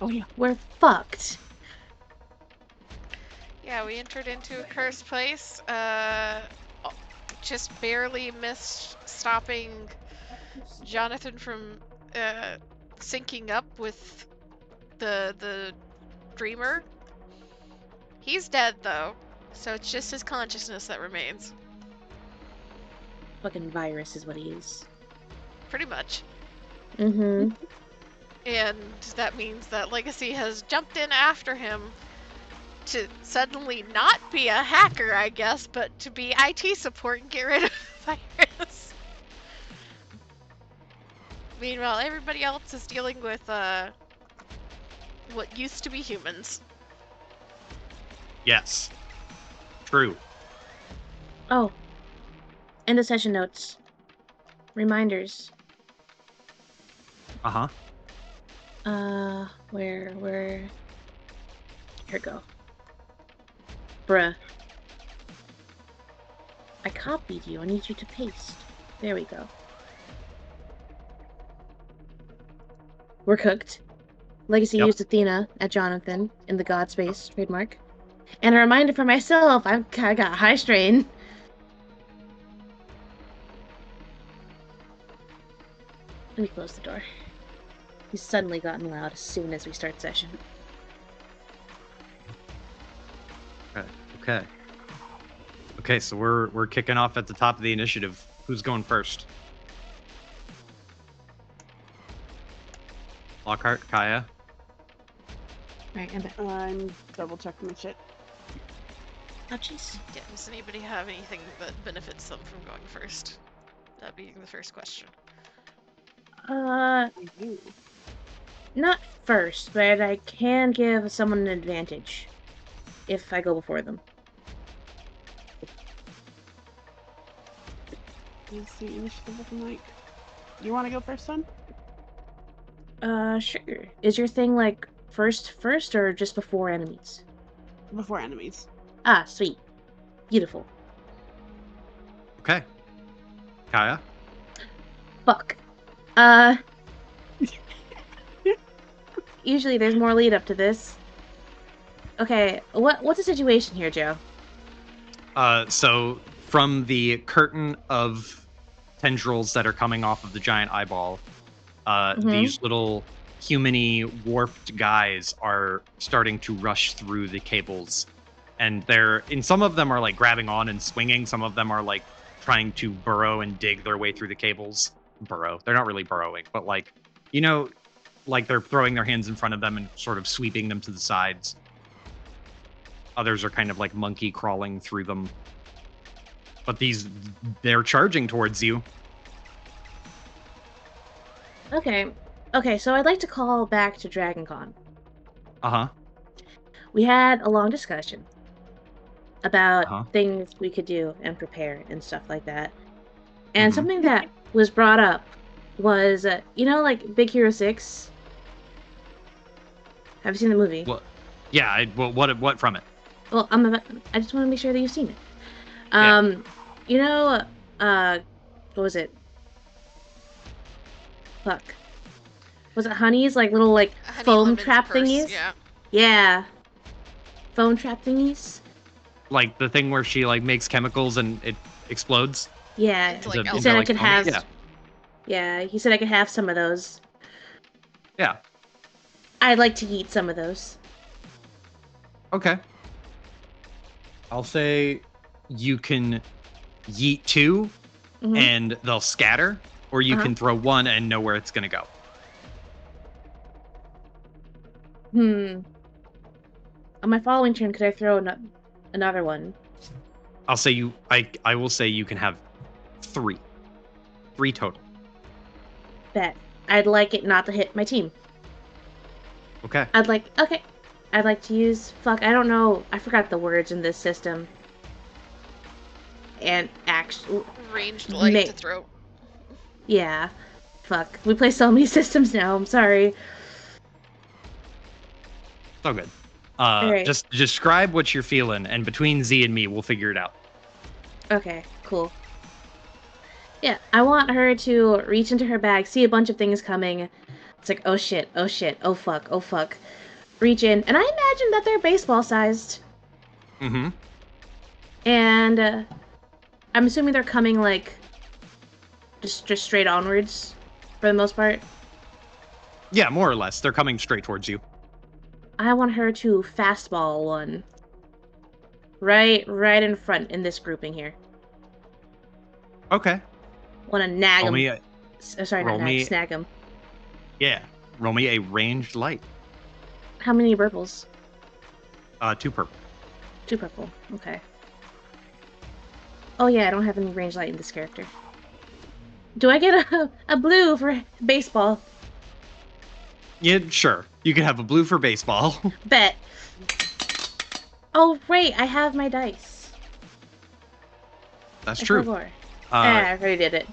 Oh yeah. We're fucked. Yeah, we entered into a cursed place. Just barely missed stopping Jonathan from syncing up with the dreamer. He's dead though, so it's just his consciousness that remains. Fucking virus is what he is. Pretty much. Mm-hmm. And that means that Legacy has jumped in after him to suddenly not be a hacker, I guess, but to be IT support and get rid of the virus. Meanwhile, everybody else is dealing with what used to be humans. Yes. True. Oh. End of session notes. Reminders. Uh-huh. Where? Here we go. Bruh. I copied you. I need you to paste. There we go. We're cooked. Legacy Yep. used Athena at Jonathan in the God Space trademark. And a reminder for myself, I got high strain. Let me close the door. He's suddenly gotten loud as soon as we start session. Okay, so we're kicking off at the top of the initiative. Who's going first? Lockhart, Kaya. Alright, I'm back. I'm double checking the shit. Oh, jeez. Yeah, does anybody have anything that benefits them from going first? That being the first question. I do. Not first, but I can give someone an advantage if I go before them. What's the initiative looking like? You want to go first, son? Sure. Is your thing like first or just before enemies? Before enemies. Ah, sweet. Beautiful. Okay. Kaya. Fuck. Usually there's more lead up to this. Okay, what's the situation here, Joe? So from the curtain of tendrils that are coming off of the giant eyeball, these little human-y warped guys are starting to rush through the cables, and some of them are like grabbing on and swinging. Some of them are like trying to burrow and dig their way through the cables. They're not really burrowing, but like, like they're throwing their hands in front of them and sort of sweeping them to the sides. Others are kind of like monkey crawling through them. But they're charging towards you. Okay, so I'd like to call back to DragonCon. Uh-huh. We had a long discussion about things we could do and prepare and stuff like that. And something that was brought up was, like Big Hero 6? Have you seen the movie? Well, yeah, what from it? Well, I just want to make sure that you've seen it. Yeah. What was it? Fuck. Was it Honey's, like, little, like, Honey foam Lemon's trap purse, thingies? Yeah. Yeah. Foam trap thingies? Like the thing where she, like, makes chemicals and it explodes? Yeah. He said I could have... Yeah, he said I could have some of those. Yeah. I'd like to eat some of those. Okay. I'll say you can yeet 2 and they'll scatter, or you can throw 1 and know where it's going to go. On my following turn, could I throw another one? I'll say I will say you can have 3. 3 total. Bet. I'd like it not to hit my team. Okay. I'd like to use... Fuck, I don't know. I forgot the words in this system. And actually... Ranged light to throw. Yeah. Fuck. We play so many systems now. I'm sorry. It's all good. Right. Just describe what you're feeling, and between Z and me, we'll figure it out. Okay, cool. Yeah, I want her to reach into her bag, see a bunch of things coming, It's like, oh shit, oh shit, oh fuck, oh fuck. Reach in, and I imagine that they're baseball sized. Mm-hmm. And I'm assuming they're coming like just straight onwards for the most part. Yeah, more or less. They're coming straight towards you. I want her to fastball one. Right in front in this grouping here. Okay. Want to nag Roll him. me Sorry, not nag, snag him. Yeah. Roll me a ranged light. How many purples? 2 purple. 2 purple. Okay. Oh yeah, I don't have any range light in this character. Do I get a blue for baseball? Yeah, sure. You can have a blue for baseball. Bet. Oh, wait, I have my dice. That's true. I already did it.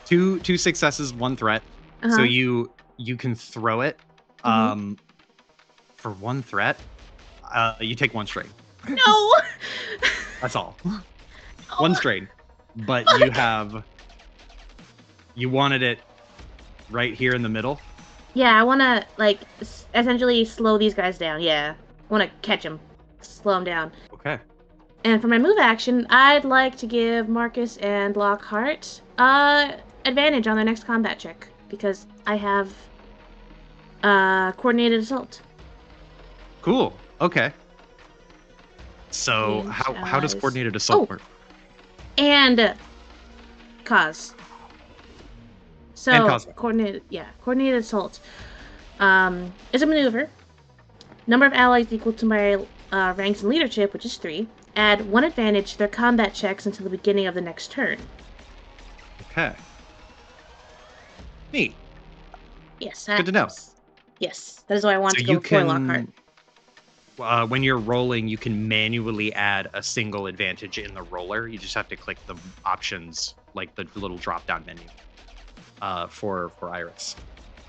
2 successes, 1 threat. So you can throw it. For 1 threat, you take 1 strain. No. That's all. 1 strain. But you wanted it right here in the middle. Yeah, I want to like essentially slow these guys down. Yeah, I want to catch them, slow them down. Okay. And for my move action, I'd like to give Marcus and Lockhart advantage on their next combat check because I have coordinated assault. Cool. Okay. So how does coordinated assault work? And cause. So and cause. coordinated assault is a maneuver. Number of allies equal to my ranks in leadership, which is 3. Add 1 advantage to their combat checks until the beginning of the next turn. Okay. Neat. Yes. Good to know. Yes, that is why I want to go for Lockhart. When you're rolling, you can manually add a single advantage in the roller. You just have to click the options, like the little drop-down menu, for Iris.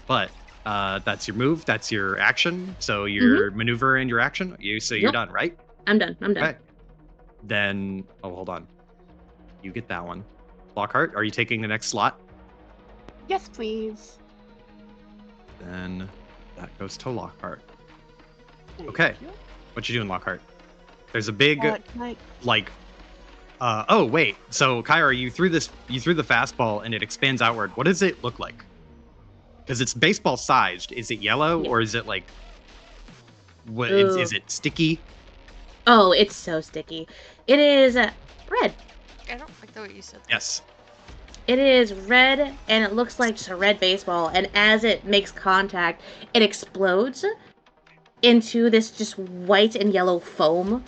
But that's your move. That's your action. So your maneuver and your action. You're done, right? I'm done. Okay. Then, hold on. You get that one. Lockhart, are you taking the next slot? Yes, please. Then that goes to Lockhart. Thank Okay. you. What you doing, Lockhart? There's a big, can I... oh wait. So Kyra, you threw the fastball and it expands outward. What does it look like? Because it's baseball sized. Is it yellow or is it like? What is it sticky? Oh, it's so sticky. It is red. I don't like the way you said that. Yes. It is red, and it looks like just a red baseball. And as it makes contact, it explodes into this just white and yellow foam.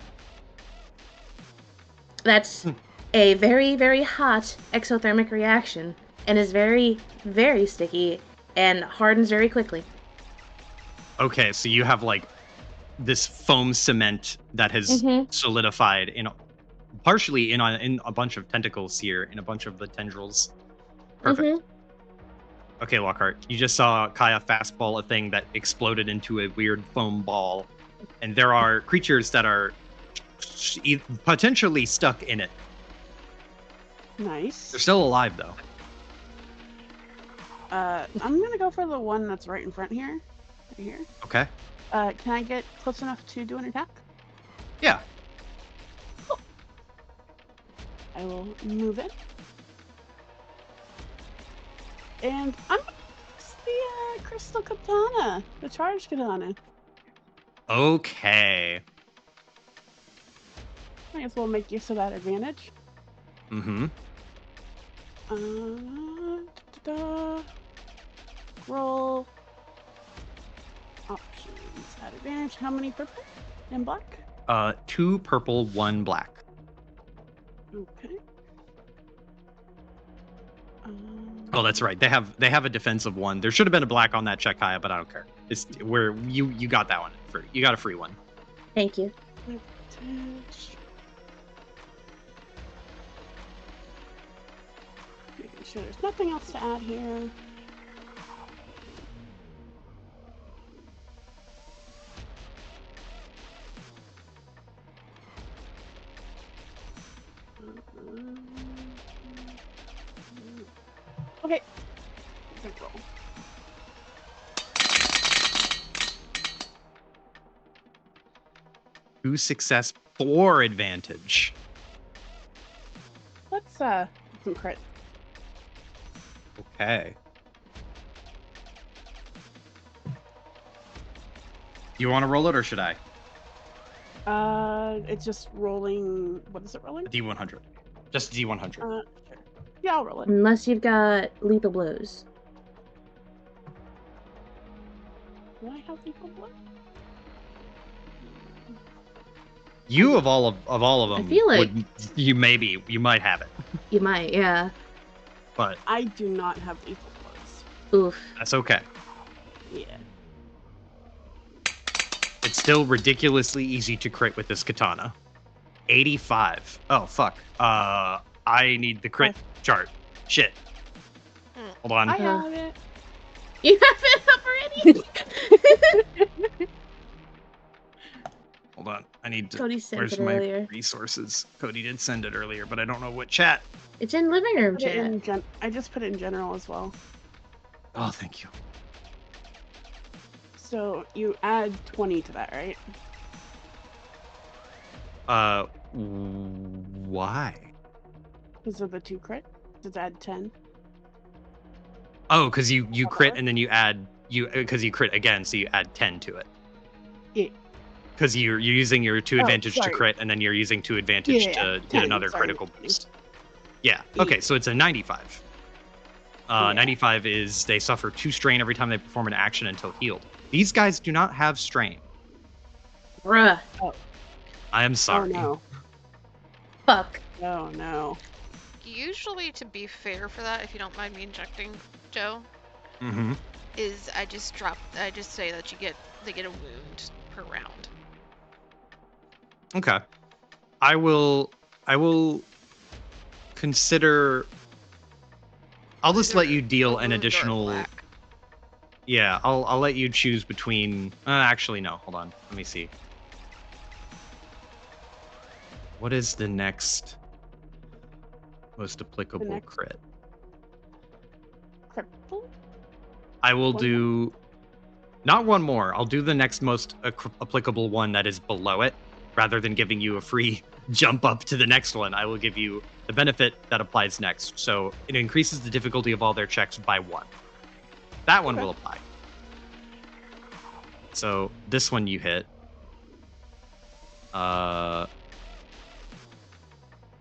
That's a very, very hot exothermic reaction, and is very, very sticky, and hardens very quickly. Okay, so you have like this foam cement that has solidified partially in a bunch of tentacles here, in a bunch of the tendrils. Perfect. Okay, Lockhart, you just saw Kaya fastball a thing that exploded into a weird foam ball, and there are creatures that are potentially stuck in it. Nice. They're still alive, though. I'm gonna go for the one that's right in front here. Right here. Okay. Can I get close enough to do an attack? Yeah. Cool. I will move it. And I'm gonna use the crystal katana, the charged katana. Okay. I guess we'll make use of that advantage. Roll. Options. At advantage. How many purple and black? 2 purple, 1 black. Okay. Oh, that's right. They have a defense of 1. There should have been a black on that check, Kaya, but I don't care. It's where you got that one free. You got a free one. Thank you. Making sure there's nothing else to add here. Okay. Good roll. 2 success, 4 advantage. Let's some crit. Okay. You want to roll it or should I? It's just rolling. What is it rolling? A D100. Just D100. Sure. Yeah, I'll roll it. Unless you've got lethal blows. Do I have lethal blow? You of all of them, I feel like you might have it. You might, yeah. But I do not have lethal blows. Oof. that's okay. Yeah. It's still ridiculously easy to crit with this katana. 85. Oh fuck. I need the crit chart. Shit. Hold on. I have it. You have it up already? Hold on. I need to. Cody sent Where's it my earlier. resources? Cody did send it earlier, but I don't know what chat. It's in living room Put it chat. in I just put it in general as well. Oh, thank you. So you add 20 to that, right? Why? Because of the 2 crit? Does it add 10? Oh, because you crit and then you add because you crit again, so you add 10 to it. Yeah. Because you're using your 2 advantage to sorry. crit, and then you're using 2 advantage to 10, get another sorry, critical 20. boost. Yeah. Okay, so it's a 95. 95 is they suffer 2 strain every time they perform an action until healed. These guys do not have strain. Bruh. I am sorry. Oh no. Fuck. Oh no. Usually, to be fair for that, if you don't mind me injecting, Joe, Mm-hmm. is I just say that they get a wound per round. Okay. I will consider. I'll just let you deal an additional. Yeah, I'll let you choose between. Actually, no. Hold on. Let me see. What is the next most applicable crit? Cripple? I will do not one more. I'll do the next most applicable one that is below it, rather than giving you a free jump up to the next one. I will give you the benefit that applies next. So it increases the difficulty of all their checks by 1. That one will apply. So this one you hit. I'm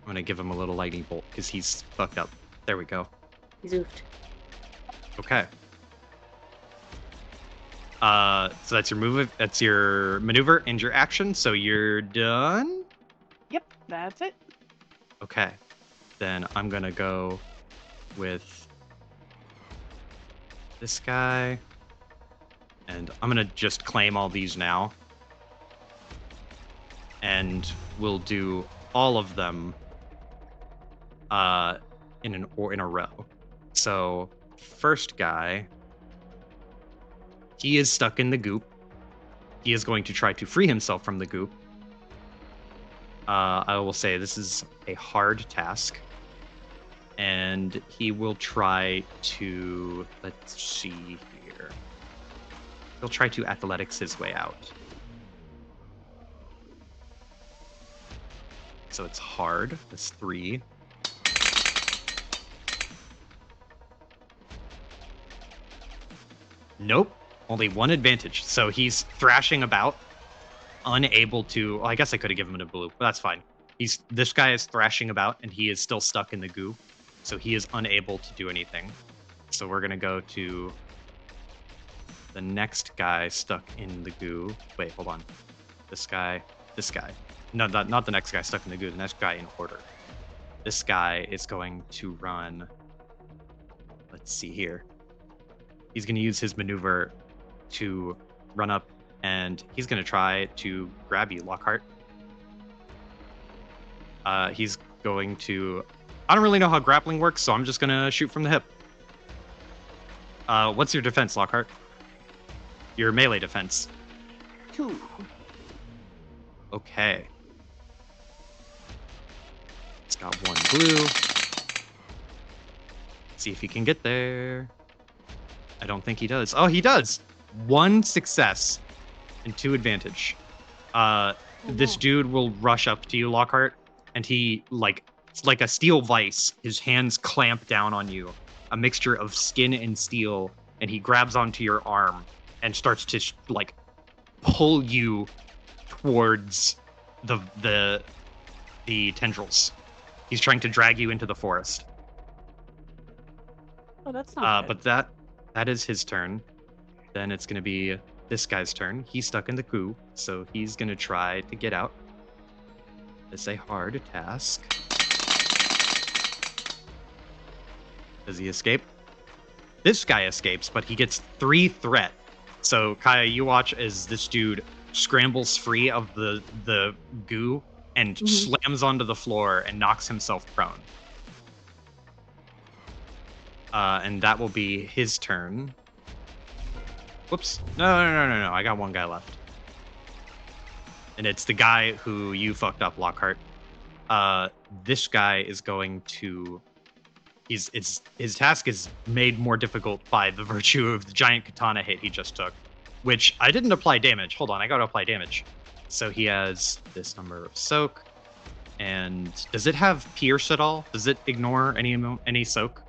gonna give him a little lightning bolt because he's fucked up. There we go. He's oofed. Okay. So that's your move. That's your maneuver and your action. So you're done. Yep, that's it. Okay. Then I'm gonna go with this guy, and I'm gonna just claim all these now, and we'll do all of them in a row. So first guy, he is stuck in the goop. He is going to try to free himself from the goop. I will say this is a hard task, and he will try to, let's see here. He'll try to athletics his way out. So it's hard. That's 3. Nope. Only 1 advantage. So he's thrashing about, unable to. Well, I guess I could have given him a blue, but that's fine. This guy is thrashing about, and he is still stuck in the goo, so he is unable to do anything. So we're gonna go to the next guy stuck in the goo. Wait, hold on. This guy. No, not the next guy stuck in the goo. The next guy in order. This guy is going to run. Let's see here. He's going to use his maneuver to run up, and he's going to try to grab you, Lockhart. He's going to. I don't really know how grappling works, so I'm just going to shoot from the hip. What's your defense, Lockhart? Your melee defense. 2. Okay. It's got 1 blue. See if he can get there. I don't think he does. Oh, he does. 1 success and 2 advantage. this dude will rush up to you, Lockhart, and he, it's like a steel vice. His hands clamp down on you, a mixture of skin and steel, and he grabs onto your arm and starts to, pull you towards the tendrils. He's trying to drag you into the forest. Oh, that's not good. But that is his turn. Then it's going to be this guy's turn. He's stuck in the goo, so he's going to try to get out. It's a hard task. Does he escape? This guy escapes, but he gets 3 threat. So, Kaya, you watch as this dude scrambles free of the goo and slams onto the floor and knocks himself prone. And that will be his turn. Whoops. No. I got one guy left. And it's the guy who you fucked up, Lockhart. This guy is going to... His task is made more difficult by the virtue of the giant katana hit he just took, which I didn't apply damage. Hold on, I gotta apply damage. So he has this number of soak. And does it have pierce at all? Does it ignore any soak?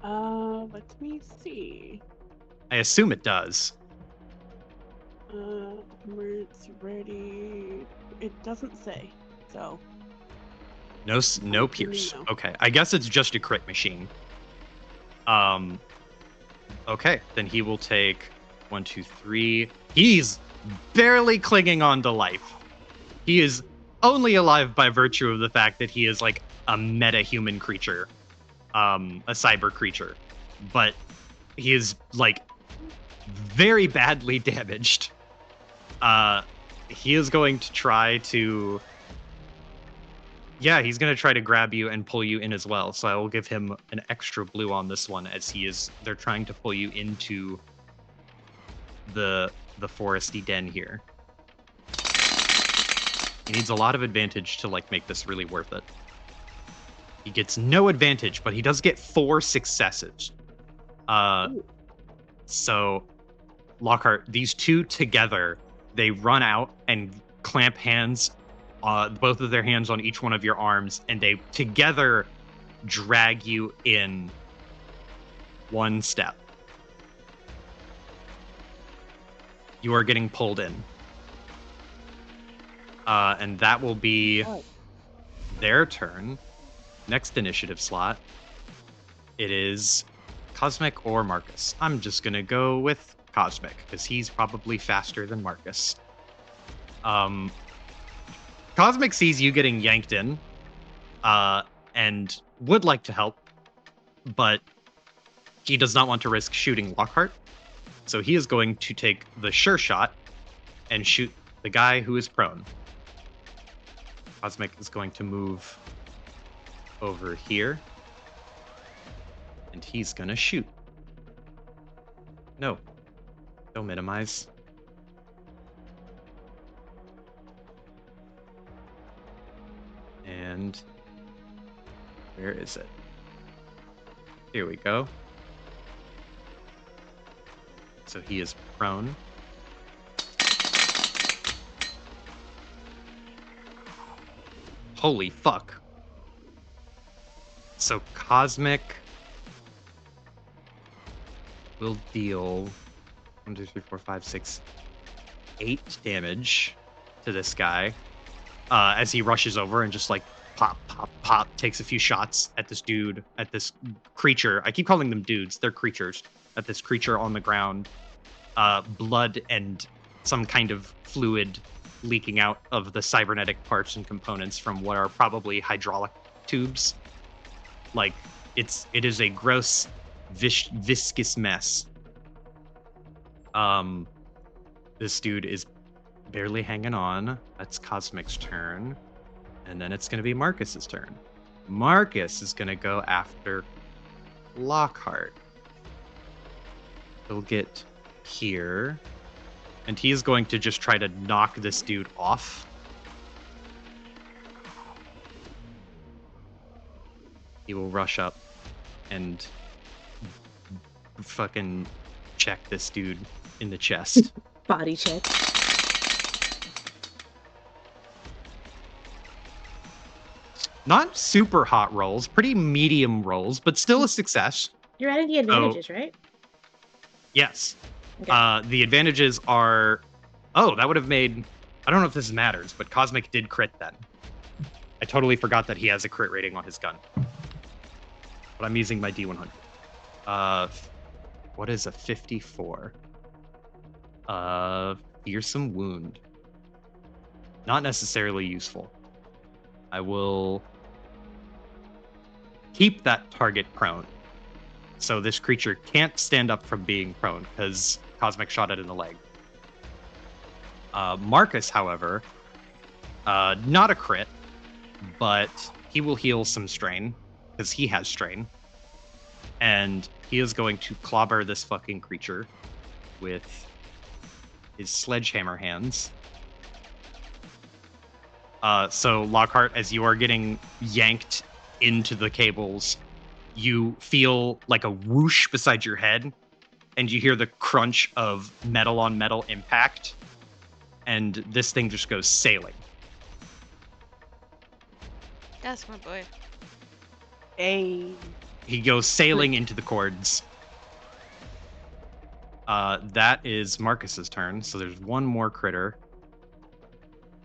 Let me see. I assume it does. It's ready. It doesn't say, so. No pierce. No. Okay, I guess it's just a crit machine. Okay, then he will take 1, 2, 3. He's barely clinging on to life. He is only alive by virtue of the fact that he is like a meta-human creature, a cyber creature. But he is like very badly damaged. He is going to try to... Yeah, he's going to try to grab you and pull you in as well. So I will give him an extra blue on this one as they're trying to pull you into the foresty den here. He needs a lot of advantage to make this really worth it. He gets no advantage, but he does get 4 successes. So Lockhart, these two together, they run out and clamp hands, both of their hands on each one of your arms, and they together drag you in 1 step. You are getting pulled in. And that will be their turn. Next initiative slot. It is Cosmic or Marcus. I'm just going to go with Cosmic, because he's probably faster than Marcus. Cosmic sees you getting yanked in, and would like to help, but he does not want to risk shooting Lockhart. So he is going to take the sure shot and shoot the guy who is prone. Cosmic is going to move over here, and he's going to shoot. No. Don't minimize. And where is it? Here we go. So he is prone. Holy fuck. So Cosmic will deal 1, 2, 3, 4, 5, 6, 8 damage to this guy as he rushes over and just pop, pop, pop, takes a few shots at this dude, at this creature. I keep calling them dudes, they're creatures. At this creature on the ground. Blood and some kind of fluid leaking out of the cybernetic parts and components from what are probably hydraulic tubes. It is a gross, viscous mess. This dude is barely hanging on. That's Cosmic's turn. And then it's going to be Marcus's turn. Marcus is going to go after Lockhart. He'll get here. And he is going to just try to knock this dude off. He will rush up and fucking check this dude in the chest. Body check. Not super hot rolls, pretty medium rolls, but still a success. You're adding the advantages, right? Yes. Okay. The advantages are... Oh, that would have made... I don't know if this matters, but Cosmic did crit then. I totally forgot that he has a crit rating on his gun. But I'm using my D100. What is a 54? Fearsome Wound. Not necessarily useful. I will keep that target prone. So this creature can't stand up from being prone because Cosmic shot it in the leg. Marcus, however, not a crit, but he will heal some strain because he has strain. And he is going to clobber this fucking creature with his sledgehammer hands. So Lockhart, as you are getting yanked into the cables, you feel like a whoosh beside your head, and you hear the crunch of metal on metal impact, and this thing just goes sailing. That's my boy. Hey. He goes sailing into the cords. That is Marcus's turn, so there's one more critter.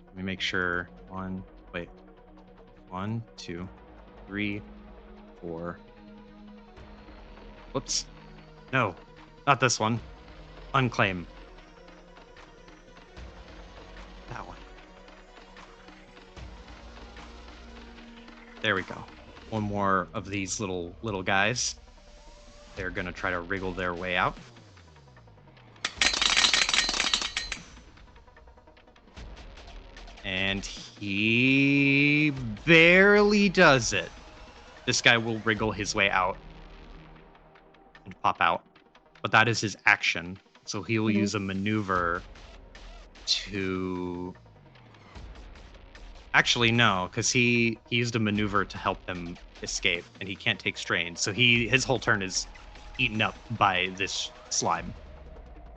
Let me make sure. 1, 2, 3, 4. Whoops. No, not this one. Unclaim. That one. There we go. One more of these little guys. They're gonna try to wriggle their way out. And he barely does it. This guy will wriggle his way out and pop out. But that is his action. So he will use a maneuver to... Actually, no, because he used a maneuver to help him escape, and he can't take strain. So his whole turn is eaten up by this slime.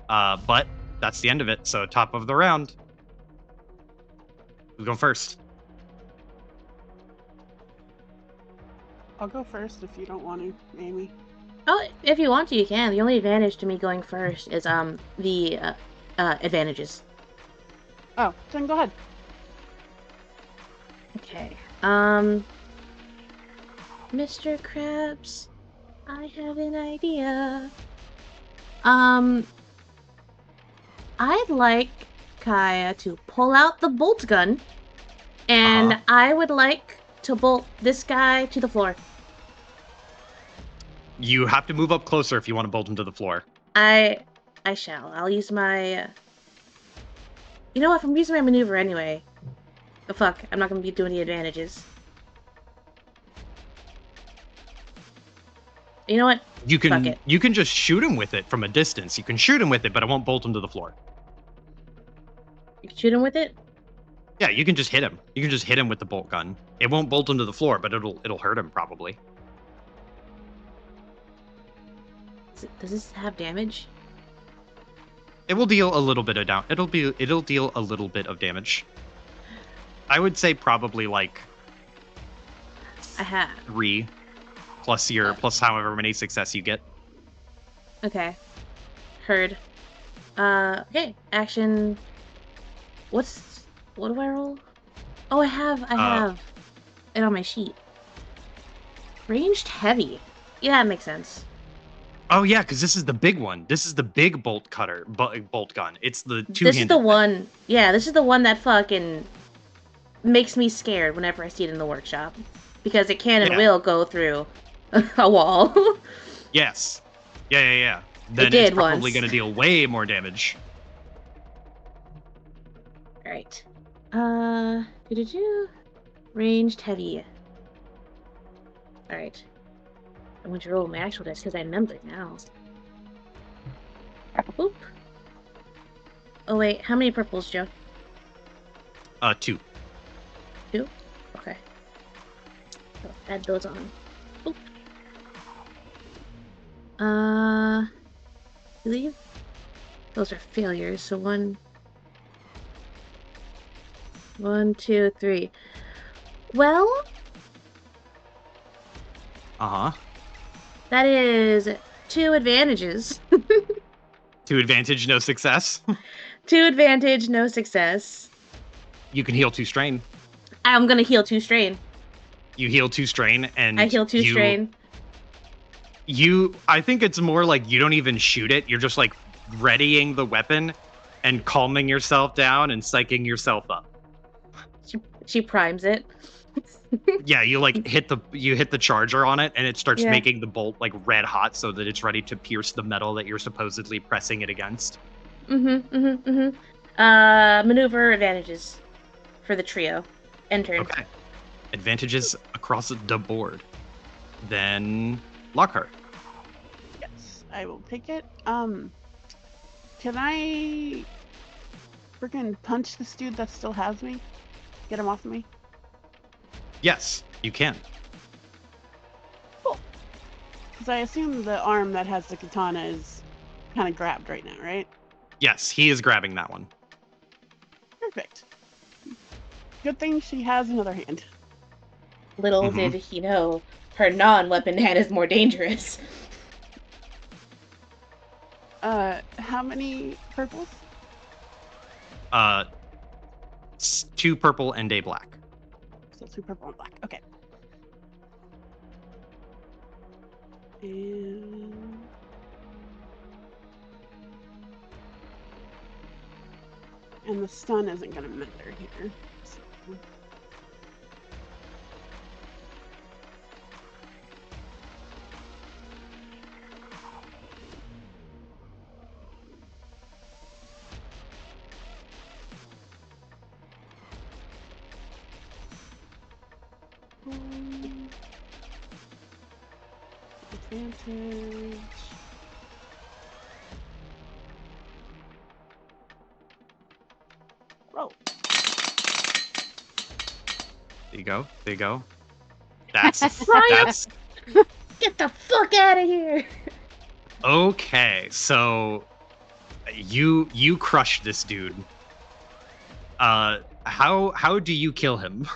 But that's the end of it. So top of the round. Who's going first? I'll go first if you don't want to, Amy. Oh, if you want to, you can. The only advantage to me going first is the advantages. Oh, then go ahead. Okay. Mr. Krabs, I have an idea. I'd like Kaya to pull out the bolt gun, and I would like to bolt this guy to the floor. You have to move up closer if you want to bolt him to the floor. I shall. I'll use my... You know what? I'm using my maneuver anyway. Oh, fuck. I'm not going to be doing the advantages. You know what? You Fuck it. can just shoot him with it from a distance. You can shoot him with it, but it won't bolt him to the floor. You can shoot him with it? Yeah, you can just hit him. You can just hit him with the bolt gun. It won't bolt him to the floor, but it'll hurt him probably. Does this have damage? It will deal a little bit of down. It'll deal a little bit of damage. I would say probably like 3 plus however many success you get. Okay. Heard. Okay. Action. What do I roll? Oh, I have it on my sheet. Ranged heavy. Yeah, that makes sense. Oh yeah, because this is the big one. This is the big bolt gun. It's the two-handed. This is the one. Yeah, this is the one that fucking makes me scared whenever I see it in the workshop, because it can and will go through a wall. Yes. Yeah. Then it's probably going to deal way more damage. All right. Ranged heavy. All right. I'm going to roll my actual dice because I remember it now. Boop. Oh wait, how many purples, Joe? 2. 2? Okay. So add those on. Boop. I believe those are failures. So 1, 2, 3. Well, Uh-huh. That is 2 advantages. 2 advantage, no success. 2 advantage, no success. You can heal 2 strain. I'm gonna heal 2 strain. You heal 2 strain, and I heal 2 strain. I think it's more like you don't even shoot it. You're just like readying the weapon and calming yourself down and psyching yourself up. She primes it. Yeah, you like hit the charger on it, and it starts Yeah. making the bolt like red hot so that it's ready to pierce the metal that you're supposedly pressing it against. Maneuver advantages for the trio. End turn. Okay. Advantages across the board. Then Lockhart. Yes, I will take it. Can I freaking punch this dude that still has me? Get him off of me? Yes, you can. Cool. Because I assume the arm that has the katana is kind of grabbed right now, right? Yes, he is grabbing that one. Perfect. Good thing she has another hand. Little did he know, her non-weapon hand is more dangerous. How many purples? 2 purple and a black. So 2 purple and black. Okay. And the stun isn't gonna matter here. So. Advantage. Roll. There you go. There you go. That's Get the fuck out of here. okay. So you crushed this dude. How do you kill him?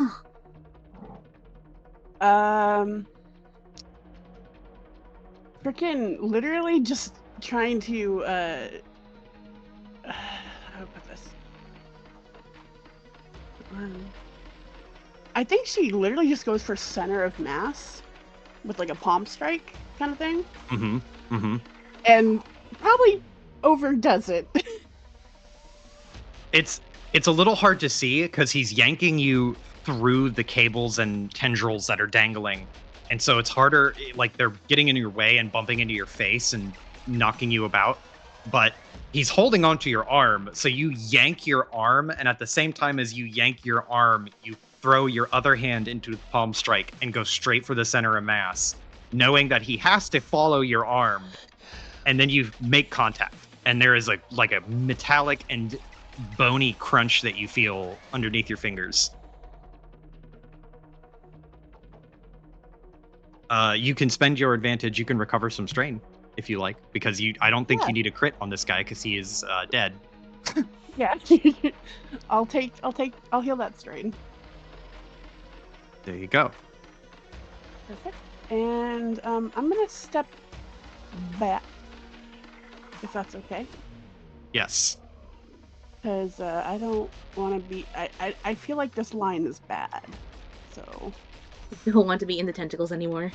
Freaking literally just trying to how do I put this? I think she literally just goes for center of mass with like a palm strike kind of thing. And probably overdoes it. It's a little hard to see because he's yanking you through the cables and tendrils that are dangling. And so it's harder, like they're getting in your way and bumping into your face and knocking you about. But he's holding onto your arm, so you yank your arm, and at the same time as you yank your arm, you throw your other hand into the palm strike and go straight for the center of mass, knowing that he has to follow your arm. And then you make contact, and there is like a metallic and bony crunch that you feel underneath your fingers. You can spend your advantage. You can recover some strain if you like, because I don't think you need a crit on this guy because he is dead. Yeah. I'll heal that strain. There you go. Perfect. And I'm gonna step back, if that's okay. Yes. Because I don't want to be. I feel like this line is bad. So. You don't want to be in the tentacles anymore.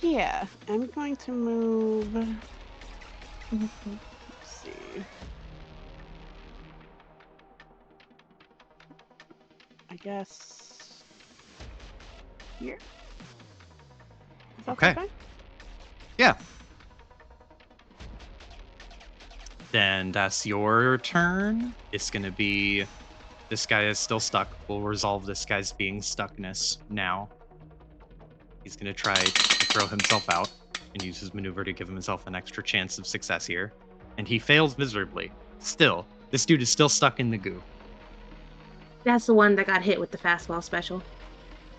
Yeah, I'm going to move. Let's see. I guess here. Is that Okay. Yeah. Then that's your turn. It's gonna be. This guy is still stuck. We'll resolve this guy's being stuckness now. He's going to try to throw himself out and use his maneuver to give himself an extra chance of success here. And he fails miserably. Still, this dude is still stuck in the goo. That's the one that got hit with the fastball special.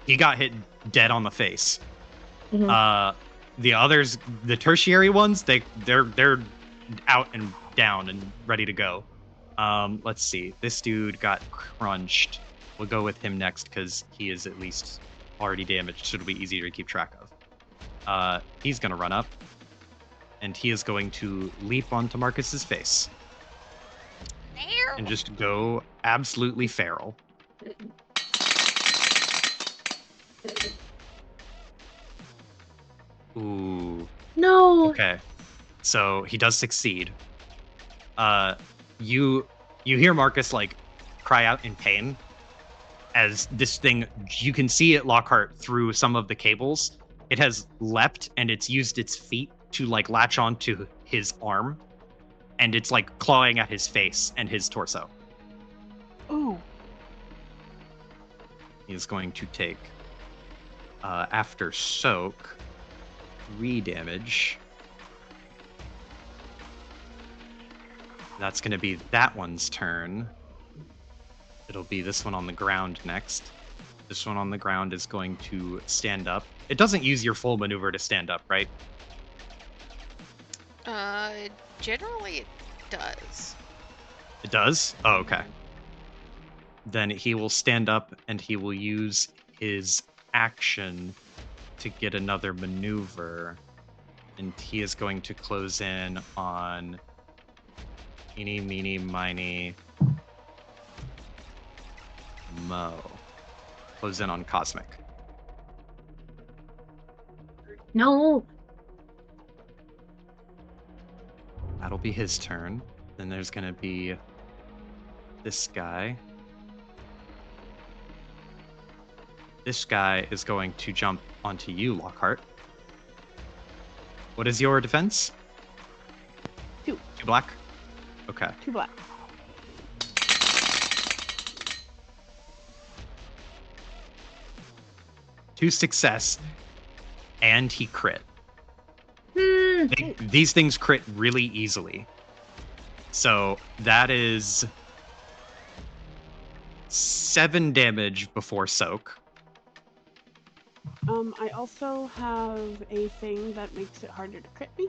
He got hit dead on the face. The others, the tertiary ones, they're out and down and ready to go. Let's see. This dude got crunched. We'll go with him next because he is at least already damaged, so it'll be easier to keep track of. He's going to run up, and he is going to leap onto Marcus's face. And just go absolutely feral. Ooh. No. Okay. So he does succeed. You hear Marcus like cry out in pain as this thing, you can see it, Lockhart, through some of the cables. It has leapt and it's used its feet to like latch onto his arm, and it's like clawing at his face and his torso. Ooh. He is going to take, after soak, 3 damage. That's going to be that one's turn. It'll be this one on the ground next. This one on the ground is going to stand up. It doesn't use your full maneuver to stand up, right? Generally it does. It does? Oh, okay. Then he will stand up and he will use his action to get another maneuver. And he is going to close in on eeny, meeny, miny, mo. Close in on Cosmic. No. That'll be his turn. Then there's going to be this guy. This guy is going to jump onto you, Lockhart. What is your defense? 2. 2 black? Okay. 2 black. Two success, and he crit. Hmm. These things crit really easily. So that is 7 damage before soak. I also have a thing that makes it harder to crit me.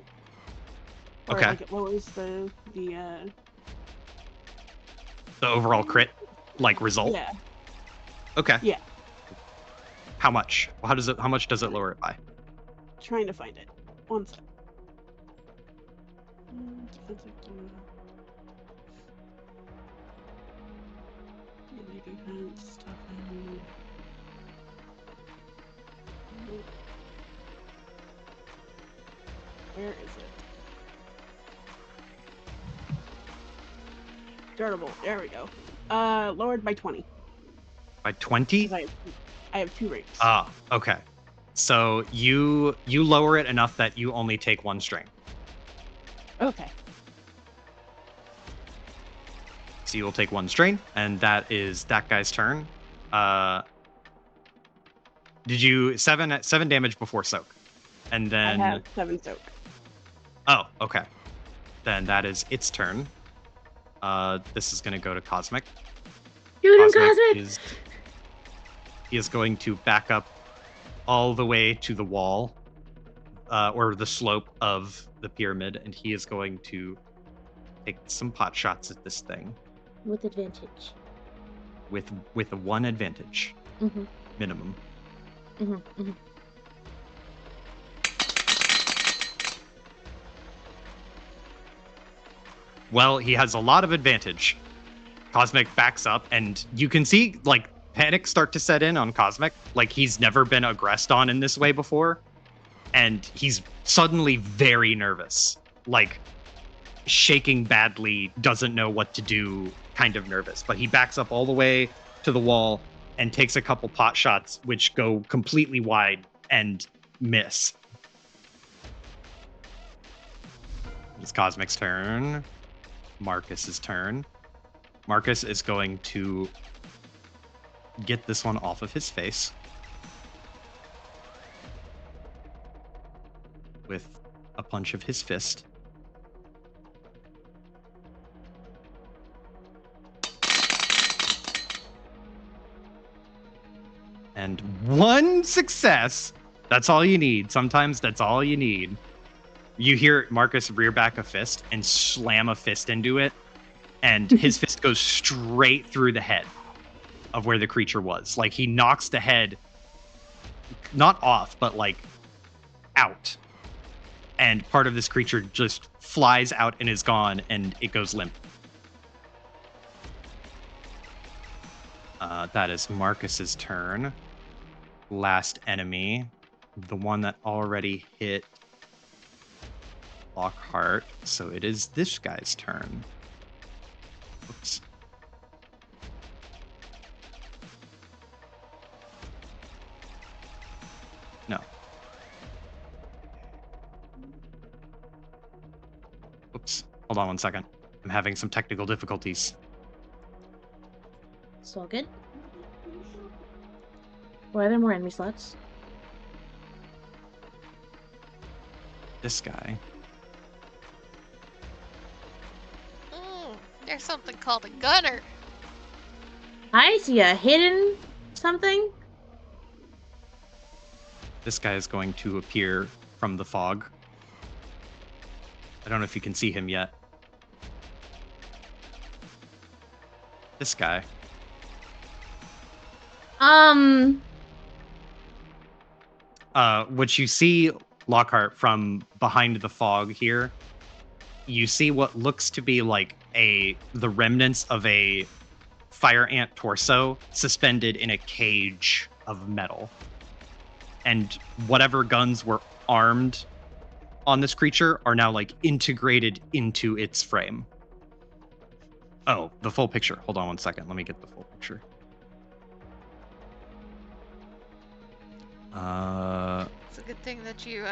Or, Okay. like, it lowers the overall crit, like, result? Yeah. Okay. Yeah. How much? How much does it lower it by? Trying to find it. 1 sec. Defensive melee defense, stuff in. Where is it? Durable. There we go. Lowered by 20. By 20? I have 2 rates. Ah, okay. So you lower it enough that you only take 1 strain. Okay. So you will take 1 strain, and that is that guy's turn. Did you 7 damage before soak? And then I have 7 soak. Oh, okay. Then that is its turn. This is gonna go to Cosmic. Cosmic! He is going to back up all the way to the wall, or the slope of the pyramid, and he is going to take some pot shots at this thing. With advantage. With a 1 advantage. Mm-hmm. Minimum. Mm-hmm. Mm-hmm. Well, he has a lot of advantage. Cosmic backs up, and you can see, like, panic start to set in on Cosmic. Like, he's never been aggressed on in this way before. And he's suddenly very nervous. Like, shaking badly, doesn't know what to do, kind of nervous. But he backs up all the way to the wall and takes a couple pot shots, which go completely wide and miss. It's Cosmic's turn. Marcus's turn. Marcus is going to get this one off of his face with a punch of his fist. And 1 success. That's all you need. Sometimes that's all you need. You hear Marcus rear back a fist and slam a fist into it, and his fist goes straight through the head of where the creature was. Like, he knocks the head, not off, but like out. And part of this creature just flies out and is gone, and it goes limp. That is Marcus's turn. Last enemy. The one that already hit Lockhart. So it is this guy's turn. Oops. No. Oops. Hold on one second. I'm having some technical difficulties. It's all good. Or are there more enemy slots? This guy. There's something called a gunner. I see a hidden something. This guy is going to appear from the fog. I don't know if you can see him yet. This guy. What you see, Lockhart, from behind the fog here, you see what looks to be like the remnants of a fire ant torso suspended in a cage of metal. And whatever guns were armed on this creature are now like integrated into its frame. Oh, the full picture. Hold on one second. Let me get the full picture. It's a good thing that you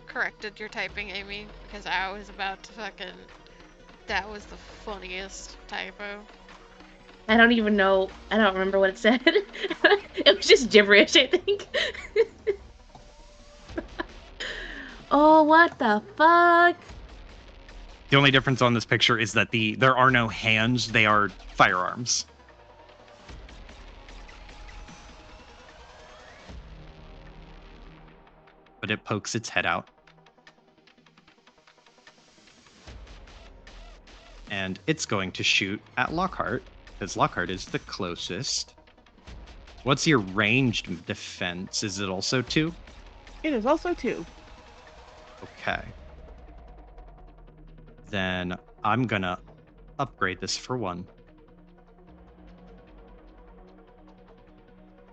corrected your typing, Amy, because I was about to fucking... That was the funniest typo. I don't even know. I don't remember what it said. It was just gibberish, I think. Oh, what the fuck? The only difference on this picture is that there are no hands, they are firearms. But it pokes its head out. And it's going to shoot at Lockhart, because Lockhart is the closest. What's your ranged defense? Is it also 2? It is also 2. Okay. Then I'm gonna upgrade this for 1.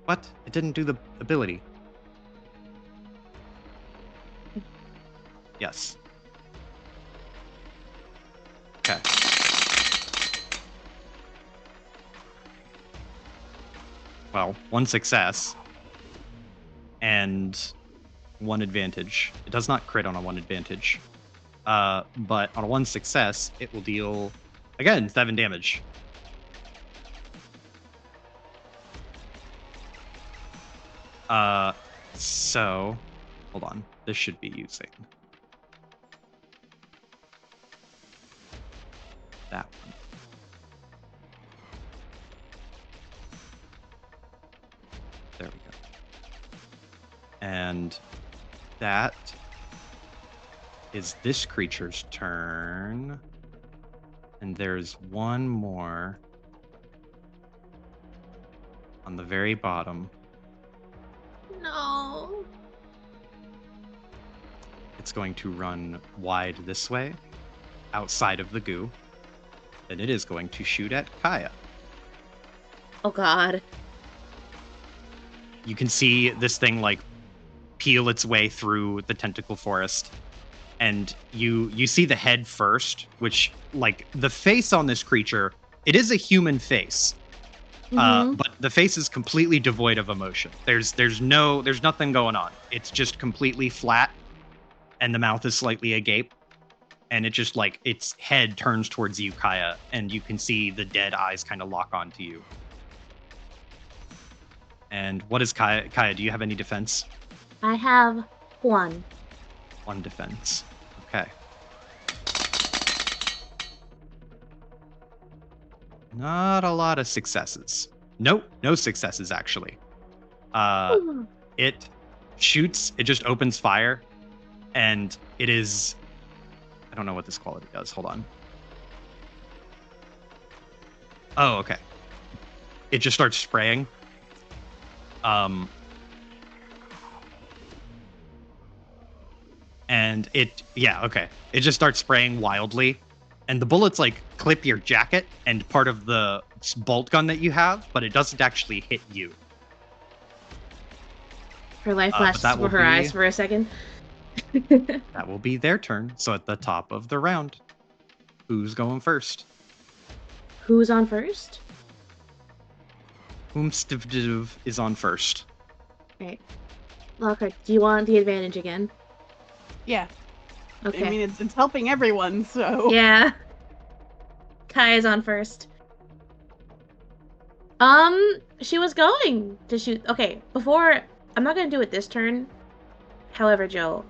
What? It didn't do the ability. Yes. Okay. Well, 1 success. And 1 advantage. It does not crit on a 1 advantage. But on a 1 success, it will deal, again, 7 damage. So, hold on. This should be using that one. There we go. And that is this creature's turn. And there's one more on the very bottom. No. It's going to run wide this way, outside of the goo. And it is going to shoot at Kaya. Oh god. You can see this thing like peel its way through the tentacle forest. And you see the head first, which, like, the face on this creature, it is a human face. But the face is completely devoid of emotion. There's nothing going on. It's just completely flat, and the mouth is slightly agape. And it just, like, its head turns towards you, Kaya, and you can see the dead eyes kind of lock onto you. And what is Kaya? Kaya, do you have any defense? I have 1. 1 defense. Okay. Not a lot of successes. Nope, no successes, actually. It shoots, it just opens fire, and it is... I don't know what this quality does. Hold on. Oh, okay. It just starts spraying. And it just starts spraying wildly. And the bullets like clip your jacket and part of the bolt gun that you have, but it doesn't actually hit you. Her life flashes before her eyes for a second. That will be their turn. So at the top of the round, who's going first? Who's on first? Whomstiv is on first. Right. Lockhart, do you want the advantage again? Yeah. Okay. I mean, it's helping everyone, so... Yeah. Kai is on first. She was going to shoot... Okay, before... I'm not going to do it this turn. However, Joe,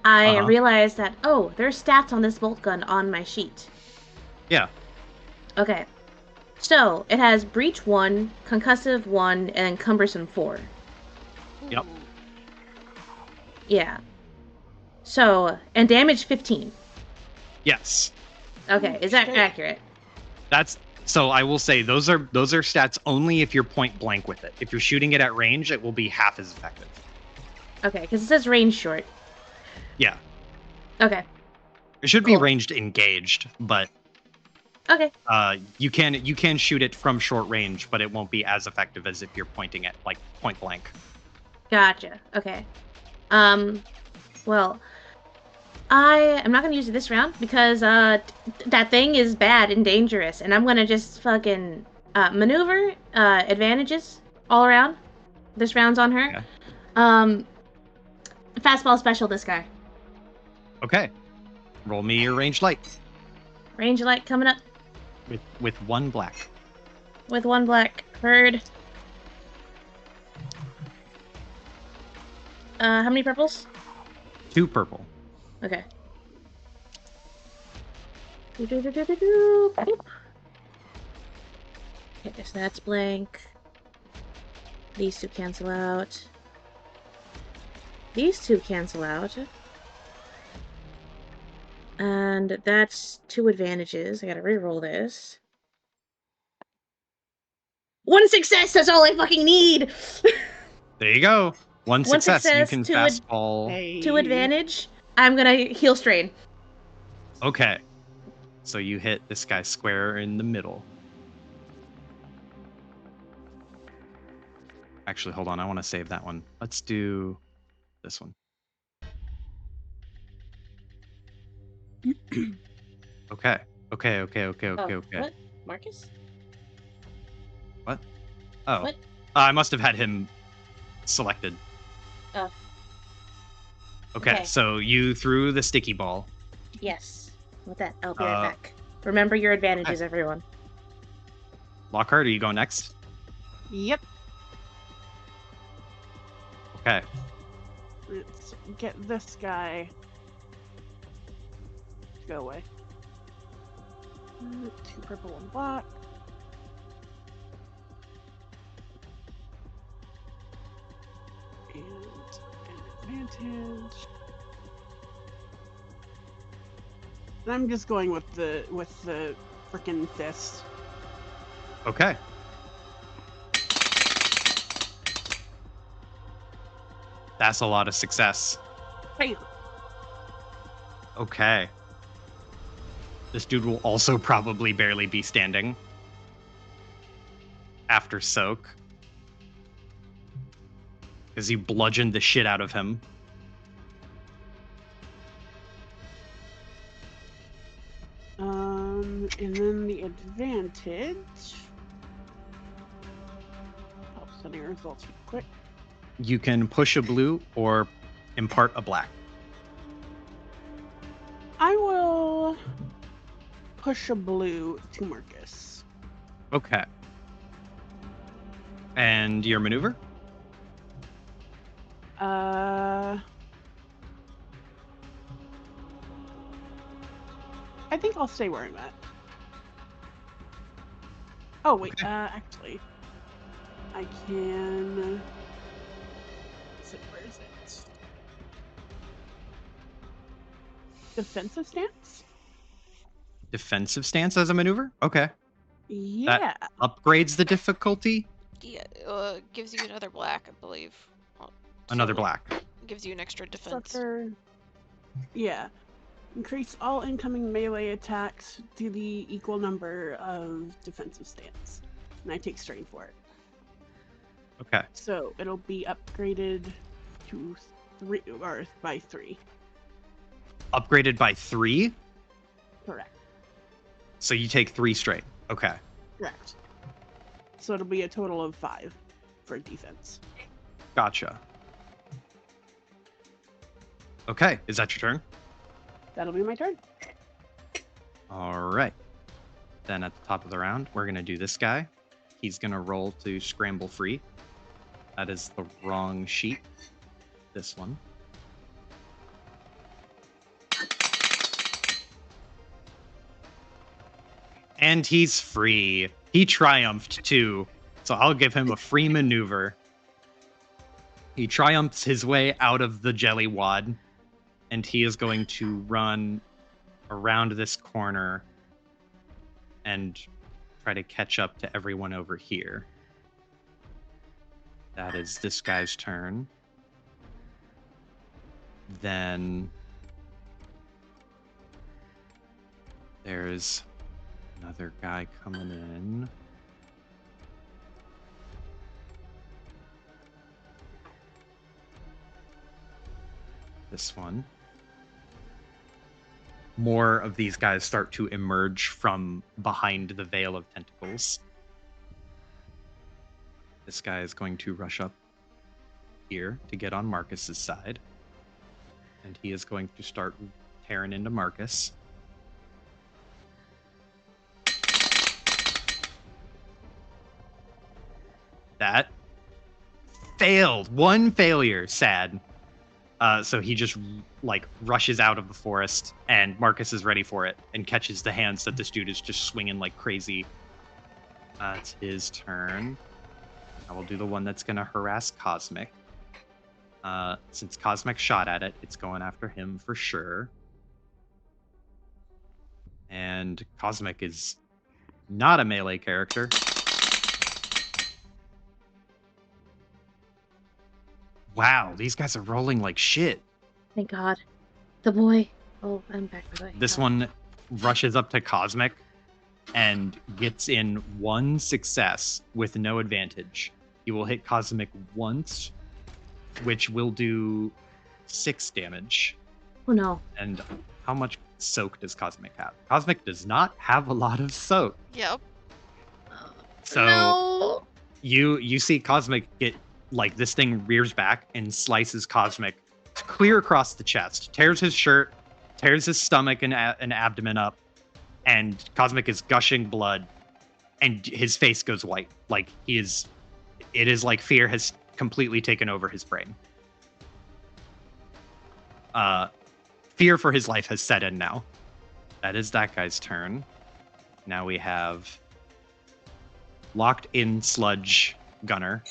I realized that, oh, there's stats on this bolt gun on my sheet. Yeah. Okay. So, it has Breach 1, Concussive 1, and Cumbersome 4. Yep. Yeah. So, and damage 15. Yes. Okay, is that accurate? So I will say those are stats only if you're point blank with it. If you're shooting it at range, it will be half as effective. Okay, because it says range short. Yeah. Okay. It should be ranged engaged, but okay. You can shoot it from short range, but it won't be as effective as if you're pointing at like point blank. Gotcha. Okay. Well, I am not going to use it this round because that thing is bad and dangerous, and I'm going to just fucking maneuver advantages all around. This round's on her. Okay. Fastball special this guy. Okay. Roll me your range light. Range light coming up. With one black. With one black. Heard. How many purples? 2 purple. Okay. Okay, so that's blank. These two cancel out. These two cancel out. And that's 2 advantages. I gotta re-roll this. 1 success! That's all I fucking need! There you go. One success. You can fastball. 2 advantage. I'm gonna heal strain. Okay. So you hit this guy square in the middle. Actually, hold on. I want to save that one. Let's do this one. Okay. Okay. What? Marcus? What? Oh. What? I must have had him selected. Oh. Okay, so you threw the sticky ball. Yes. With that, I'll be right back. Remember your advantages, everyone. Lockhart, are you going next? Yep. Okay. Let's get this guy to go away. 2 purple and black. And an advantage. And I'm just going with the frickin' fist. Okay. That's a lot of success. Bam. Okay. This dude will also probably barely be standing after soak. Because you bludgeoned the shit out of him. And then the advantage. I'll send your results real quick. You can push a blue or impart a black. I will push a blue to Marcus. Okay. And your maneuver? I think I'll stay where I'm at. Oh, wait, okay. Actually, I can... Where is it? Defensive stance? Defensive stance as a maneuver? Okay. Yeah. That upgrades the difficulty? Yeah, gives you another black, I believe. Another black. Gives you an extra defense. Yeah. Increase all incoming melee attacks to the equal number of defensive stance. And I take strain for it. Okay. So it'll be upgraded to 3 or by 3. Upgraded by 3? Correct. So you take 3 strain. Okay. Correct. So it'll be a total of 5 for defense. Gotcha. Okay, is that your turn? That'll be my turn. All right. Then at the top of the round, we're going to do this guy. He's going to roll to scramble free. That is the wrong sheet. This one. And he's free. He triumphed too. So I'll give him a free maneuver. He triumphs his way out of the jelly wad. And he is going to run around this corner and try to catch up to everyone over here. That is this guy's turn. Then there's another guy coming in. This one. More of these guys start to emerge from behind the veil of tentacles. This guy is going to rush up here to get on Marcus's side. And he is going to start tearing into Marcus. That failed. One failure. Sad. So he just rushes out of the forest, and Marcus is ready for it and catches the hands that this dude is just swinging like crazy. It's his turn. I will do the one that's going to harass Cosmic. Since Cosmic shot at it, it's going after him for sure. And Cosmic is not a melee character. Wow, these guys are rolling like shit. Thank God. The boy. Oh, I'm back. This one rushes up to Cosmic and gets in 1 success with no advantage. He will hit Cosmic once, which will do 6 damage. Oh no. And how much soak does Cosmic have? Cosmic does not have a lot of soak. Yep. So no. you see Cosmic get, this thing rears back and slices Cosmic clear across the chest, tears his shirt, tears his stomach and abdomen up, and Cosmic is gushing blood, and his face goes white. It is like fear has completely taken over his brain. Fear for his life has set in now. That is that guy's turn. Now we have locked in sludge Gunner.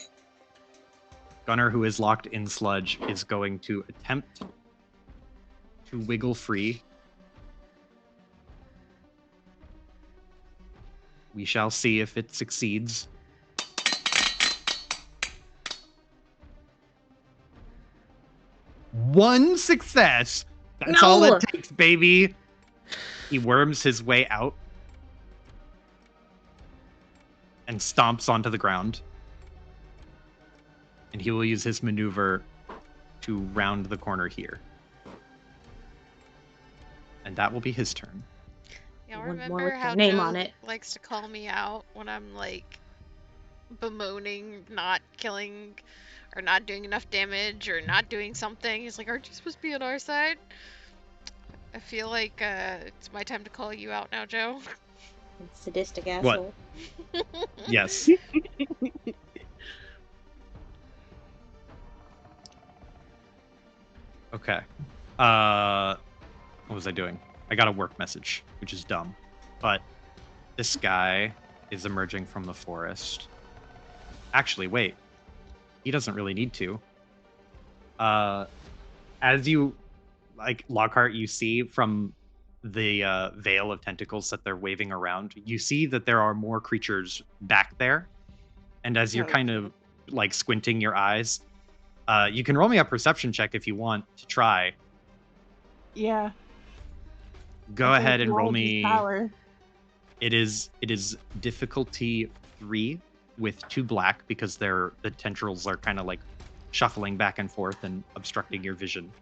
Gunner, who is locked in sludge, is going to attempt to wiggle free. We shall see if it succeeds. One success! That's all it takes, baby! He worms his way out and stomps onto the ground. And he will use his maneuver to round the corner here. And that will be his turn. Yeah, One more remember with how your name Joe on it. likes to call me out when I'm bemoaning not killing or not doing enough damage or not doing something. He's like, aren't you supposed to be on our side? I feel like it's my time to call you out now, Joe. Sadistic asshole. What? Yes. Okay. What was I doing? I got a work message, which is dumb. But this guy is emerging from the forest. Actually, wait. He doesn't really need to. As you, Lockhart, you see from the veil of tentacles that they're waving around, you see that there are more creatures back there. And as you're kind of, squinting your eyes, you can roll me a perception check if you want to try. Yeah. Go ahead and roll me. Power. It is difficulty 3 with 2 black because the tendrils are kind of like shuffling back and forth and obstructing your vision.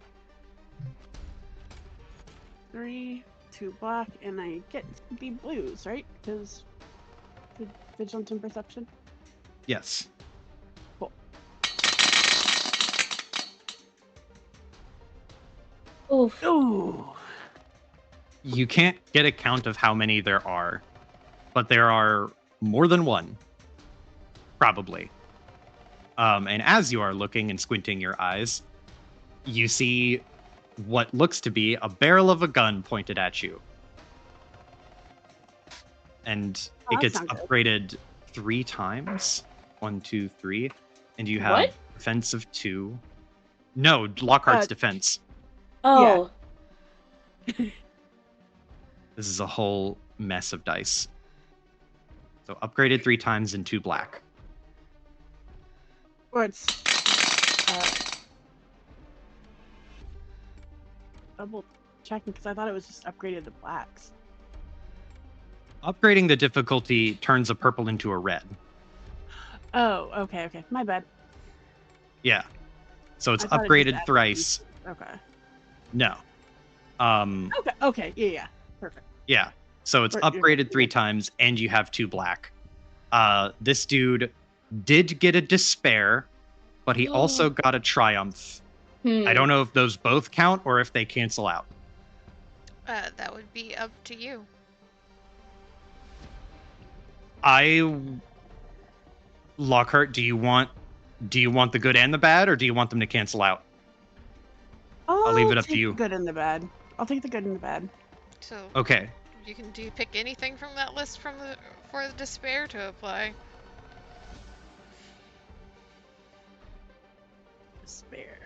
3, 2 black, and I get the blues, right? Because vigilance and perception. Yes. Cool. Oof. Ooh. You can't get a count of how many there are, but there are more than one, probably. And as you are looking and squinting your eyes, you see what looks to be a barrel of a gun pointed at you. And it gets upgraded 3 times. 1, 2, 3. And you have defense of 2. No, Lockhart's defense. Oh. Yeah. This is a whole mess of dice. So upgraded 3 times and 2 black. Or it's double checking because I thought it was just upgraded to blacks. Upgrading the difficulty turns a purple into a red. Oh, okay. My bad. Yeah. So it's upgraded thrice. Okay. No. Okay. Yeah. Perfect. Yeah. So it's upgraded 3 times and you have 2 black. This dude did get a despair, but he also got a triumph. I don't know if those both count or if they cancel out. That would be up to you. Lockhart, do you want the good and the bad, or do you want them to cancel out? I'll leave it up to you. Good and the bad. I'll take the good and the bad. So okay. Do you pick anything from that list for the despair to apply? Despair.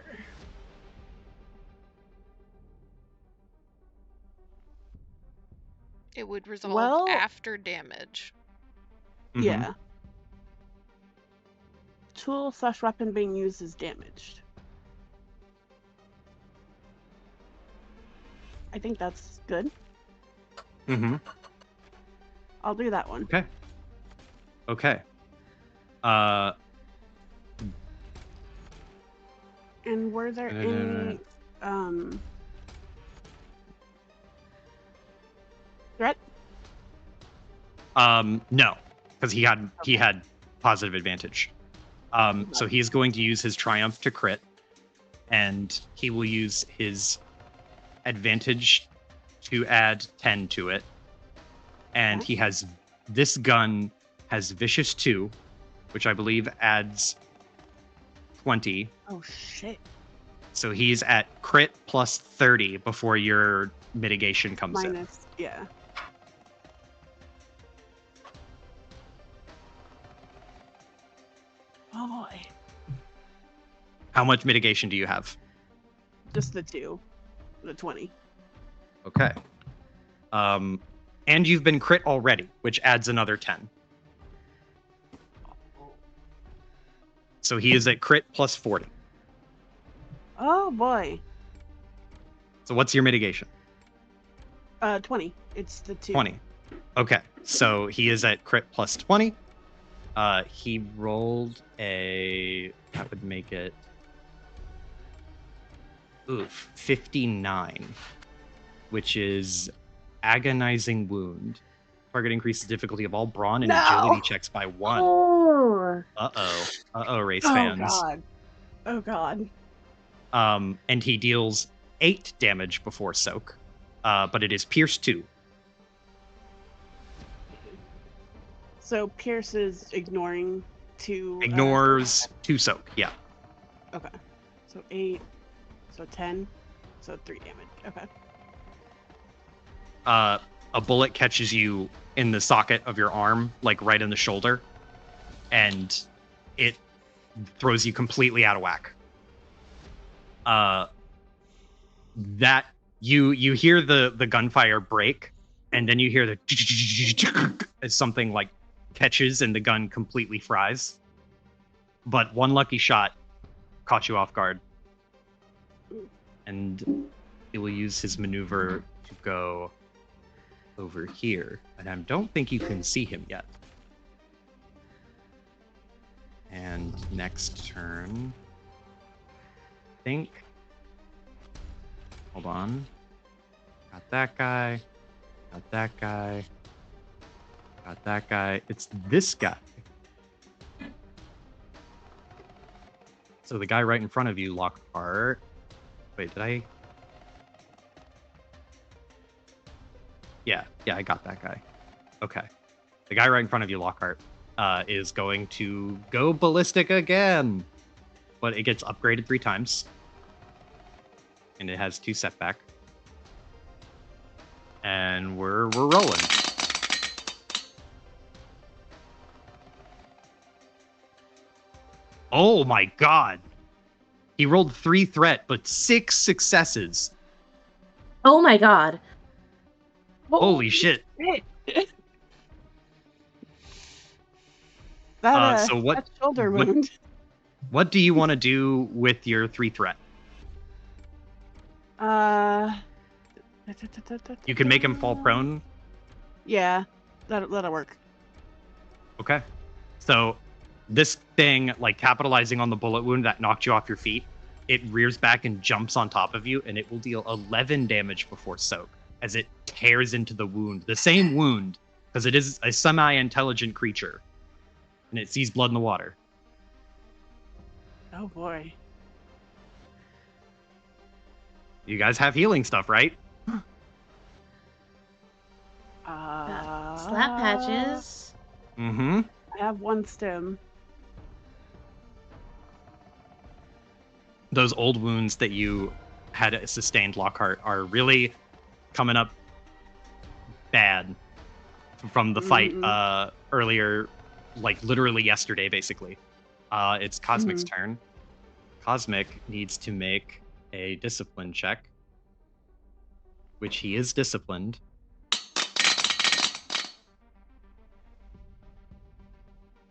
It would resolve after damage. Mm-hmm. Yeah. Tool/weapon being used is damaged. I think that's good. Mm-hmm. I'll do that one. Okay. And were there any threat? No, because he had positive advantage. So he's going to use his triumph to crit, and he will use his advantage to add 10 to it. And he has this gun has vicious 2, which I believe adds 20. Oh shit. So he's at crit plus 30 before your mitigation comes in. Yeah. Oh boy. How much mitigation do you have? Just the 2. The 20. Okay. And you've been crit already, which adds another 10. So he is at crit plus 40. Oh boy. So what's your mitigation? 20. It's the 2. 20. Okay. So he is at crit plus 20. He rolled that would make it 59, which is agonizing wound. Target increases difficulty of all brawn and agility checks by 1. Oh. Uh-oh, race fans. Oh god. And he deals 8 damage before soak. But it is Pierce 2. So Pierce is ignoring 2. Ignores 2 soak, yeah. Okay. So 8. So 10. So 3 damage. Okay. A bullet catches you in the socket of your arm, like right in the shoulder, and it throws you completely out of whack. That you hear the gunfire break, and then you hear the as something like catches and the gun completely fries. But one lucky shot caught you off guard. And he will use his maneuver to go over here. And I don't think you can see him yet. And next turn, I think. Hold on. Got that guy. Got that guy. Got that guy. It's this guy. So the guy right in front of you, Lockhart. Wait, did I? Yeah, I got that guy. Okay. The guy right in front of you, Lockhart, is going to go ballistic again. But it gets upgraded 3 times. And it has 2 setback. And we're rolling. Oh my god. He rolled 3 threat, but 6 successes. Oh my god. Holy shit. That shoulder wound. wound. What do you want to do with your 3 threat? You can make him fall prone. Yeah, that'll work. Okay. So this thing, like capitalizing on the bullet wound that knocked you off your feet, it rears back and jumps on top of you, and it will deal 11 damage before soak as it tears into the wound. The same wound, because it is a semi-intelligent creature, and it sees blood in the water. Oh boy. You guys have healing stuff, right? Slap patches. Mm-hmm. I have 1 stim. Those old wounds that you had sustained, Lockhart, are really coming up bad from the fight earlier, like literally yesterday, basically. It's Cosmic's turn. Cosmic needs to make a discipline check, which he is disciplined.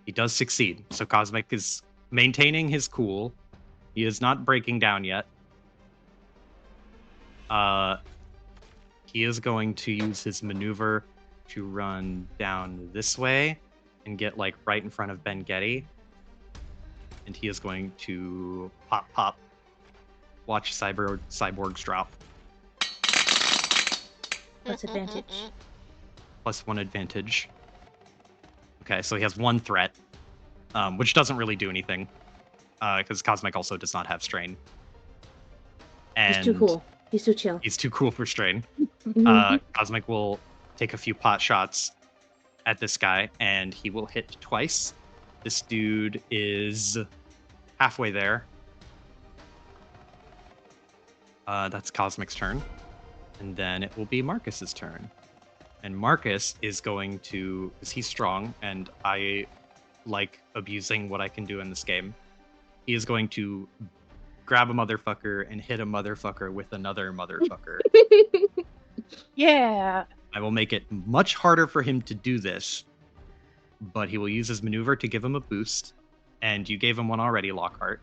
He does succeed. So Cosmic is maintaining his cool. He is not breaking down yet. He is going to use his maneuver to run down this way and get like right in front of Ben Getty. And he is going to pop. Watch cyborgs drop. What's advantage? +1 advantage. Okay, so he has 1 threat, which doesn't really do anything, because Cosmic also does not have strain. And he's too cool. He's too chill. He's too cool for strain. Cosmic will take a few pot shots at this guy, and he will hit twice. This dude is halfway there. That's Cosmic's turn. And then it will be Marcus's turn. And Marcus is going to, because he's strong, and I like abusing what I can do in this game. He is going to grab a motherfucker and hit a motherfucker with another motherfucker. Yeah. I will make it much harder for him to do this, but he will use his maneuver to give him a boost. And you gave him one already, Lockhart.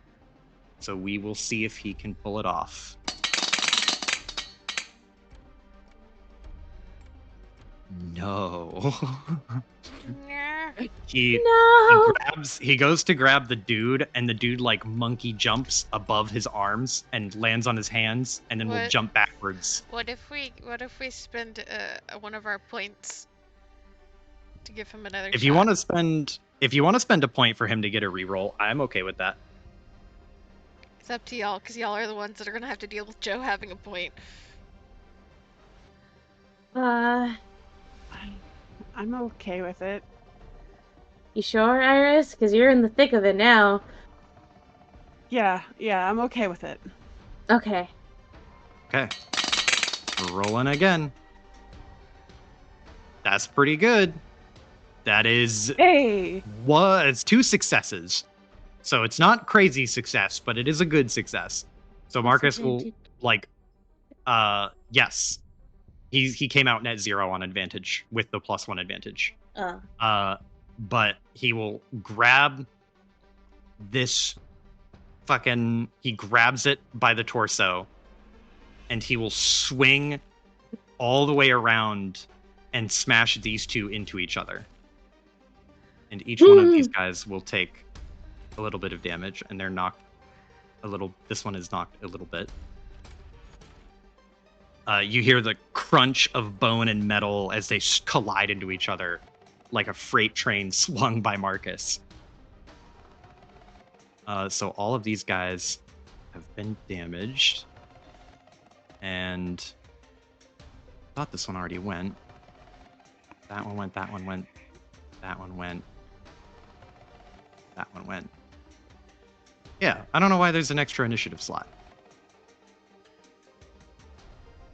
So we will see if he can pull it off. No. He goes to grab the dude, and the dude like monkey jumps above his arms and lands on his hands, and then will jump backwards. What if we spend one of our points to give him another if shot? If you want to spend a point for him to get a reroll, I'm okay with that. It's up to y'all, because y'all are the ones that are gonna have to deal with Joe having a point. I'm okay with it. You sure, Iris? Because you're in the thick of it now. Yeah, I'm okay with it. Okay. Okay. We're rolling again. That's pretty good. That is... It's 2 successes. So it's not crazy success, but it is a good success. So Marcus will, like... yes. He came out net 0 on advantage with the +1 advantage. But he will grab this fucking... He grabs it by the torso and he will swing all the way around and smash these two into each other. And each one of these guys will take a little bit of damage, and they're knocked a little. This one is knocked a little bit. You hear the crunch of bone and metal as they collide into each other, like a freight train swung by Marcus. So all of these guys have been damaged. And I thought this one already went. That one went, that one went, that one went. That one went. Yeah, I don't know why there's an extra initiative slot.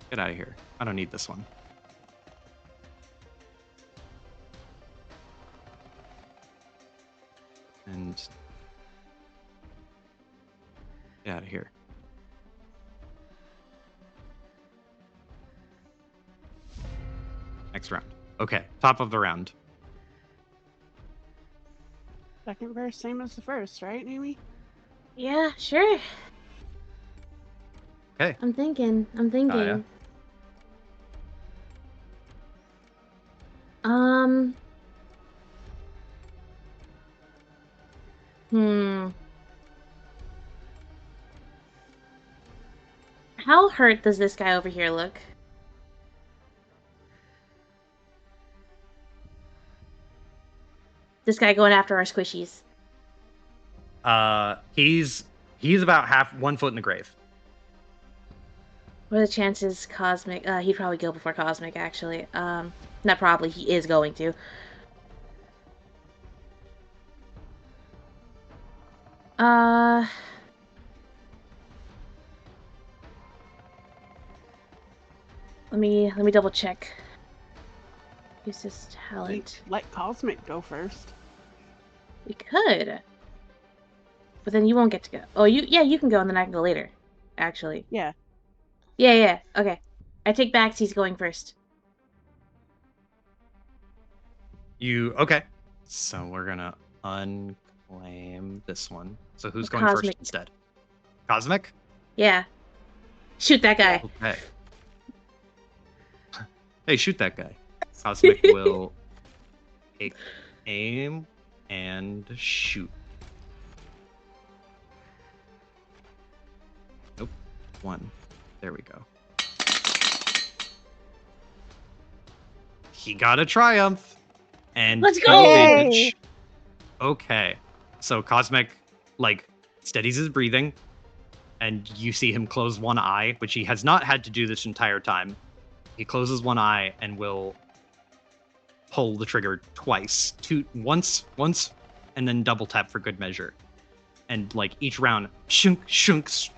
Get out of here. I don't need this one. And get out of here. Next round. Okay, top of the round. Second verse, same as the first, right, Amy? Yeah, sure. Okay. I'm thinking. Yeah. How hurt does this guy over here look? This guy going after our squishies. He's about 1 foot in the grave. What are the chances Cosmic... he'd probably go before Cosmic, actually. Not probably, he is going to. Let me double check. Use this talent. Let Cosmic go first. We could. But then you won't get to go. Oh, you can go and then I can go later. Actually. Yeah. Yeah. Okay. I take back he's going first. Okay. So we're gonna unclaim this one. So who's going first instead? Cosmic? Yeah. Shoot that guy. Okay. Hey, shoot that guy. Cosmic will take aim and shoot. Nope. 1. There we go. He got a triumph. And let's go! Okay. So Cosmic, steadies his breathing. And you see him close one eye, which he has not had to do this entire time. He closes one eye and will pull the trigger twice. Once, and then double tap for good measure. And each round, shunk,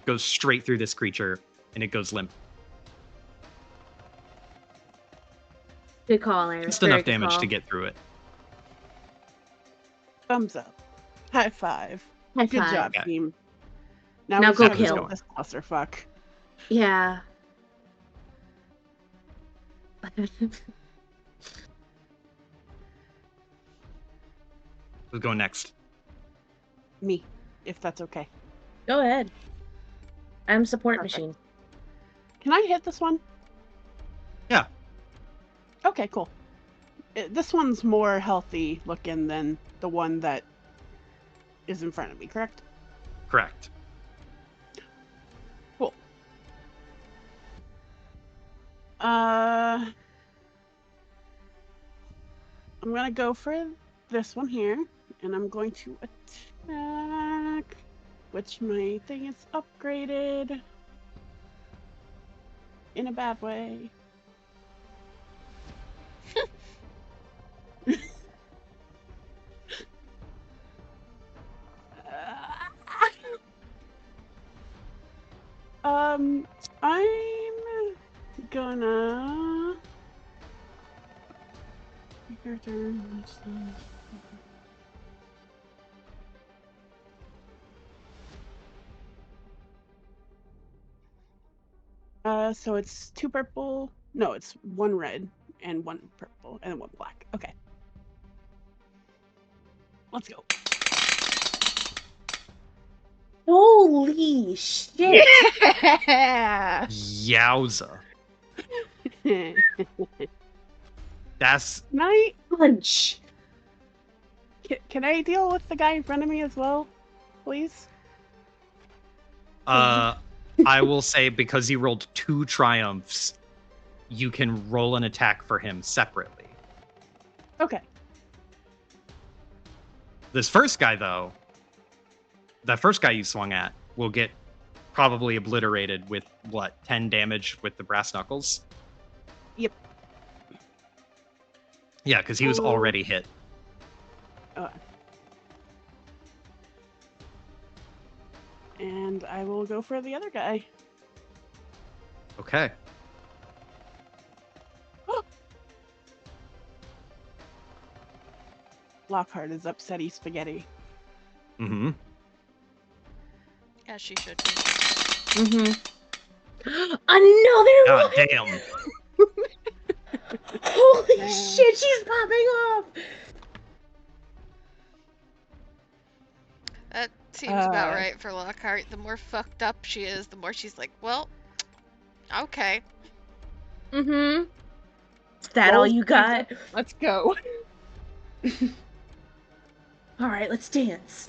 goes straight through this creature, and it goes limp. Good call, Aaron. Just enough damage to get through it. Thumbs up. High five. Good job, team. Now go kill this clusterfuck. Yeah. Who's going next? Me, if that's okay. Go ahead. I'm support Perfect. machine. Can I hit this one? Yeah. Okay, cool. This one's more healthy looking than the one that is in front of me, correct? Correct. Cool. I'm gonna go for this one here, and I'm going to attack, which my thing is upgraded in a bad way. I'm gonna. Your turn. So it's 2 purple. No, it's 1 red and 1 purple and 1 black. Okay. Let's go. Holy shit! Yeah. Yowza. That's Night. Punch. Can I deal with the guy in front of me as well, please? I will say, because he rolled 2 triumphs, you can roll an attack for him separately. Okay. This first guy, though, that first guy you swung at will get probably obliterated with, 10 damage with the brass knuckles? Yep. Yeah, because he was already hit. And I will go for the other guy. Okay. Lockhart is upsetty spaghetti. Mm-hmm. As she should be. Another God one! damn. Holy shit, she's popping off! That seems about right for Lockhart. The more fucked up she is, the more she's like, well, okay. Is that all you got? Let's go. All right, let's dance.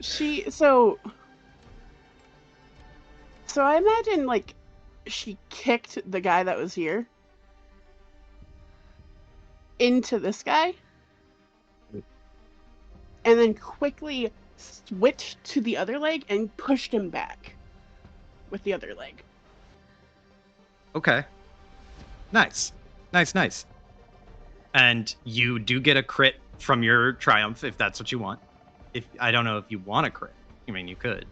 So I imagine, like, she kicked the guy that was here into this guy and then quickly switched to the other leg and pushed him back with the other leg. Okay. Nice. Nice. And you do get a crit from your triumph, if that's what you want. I don't know if you want a crit. I mean, you could.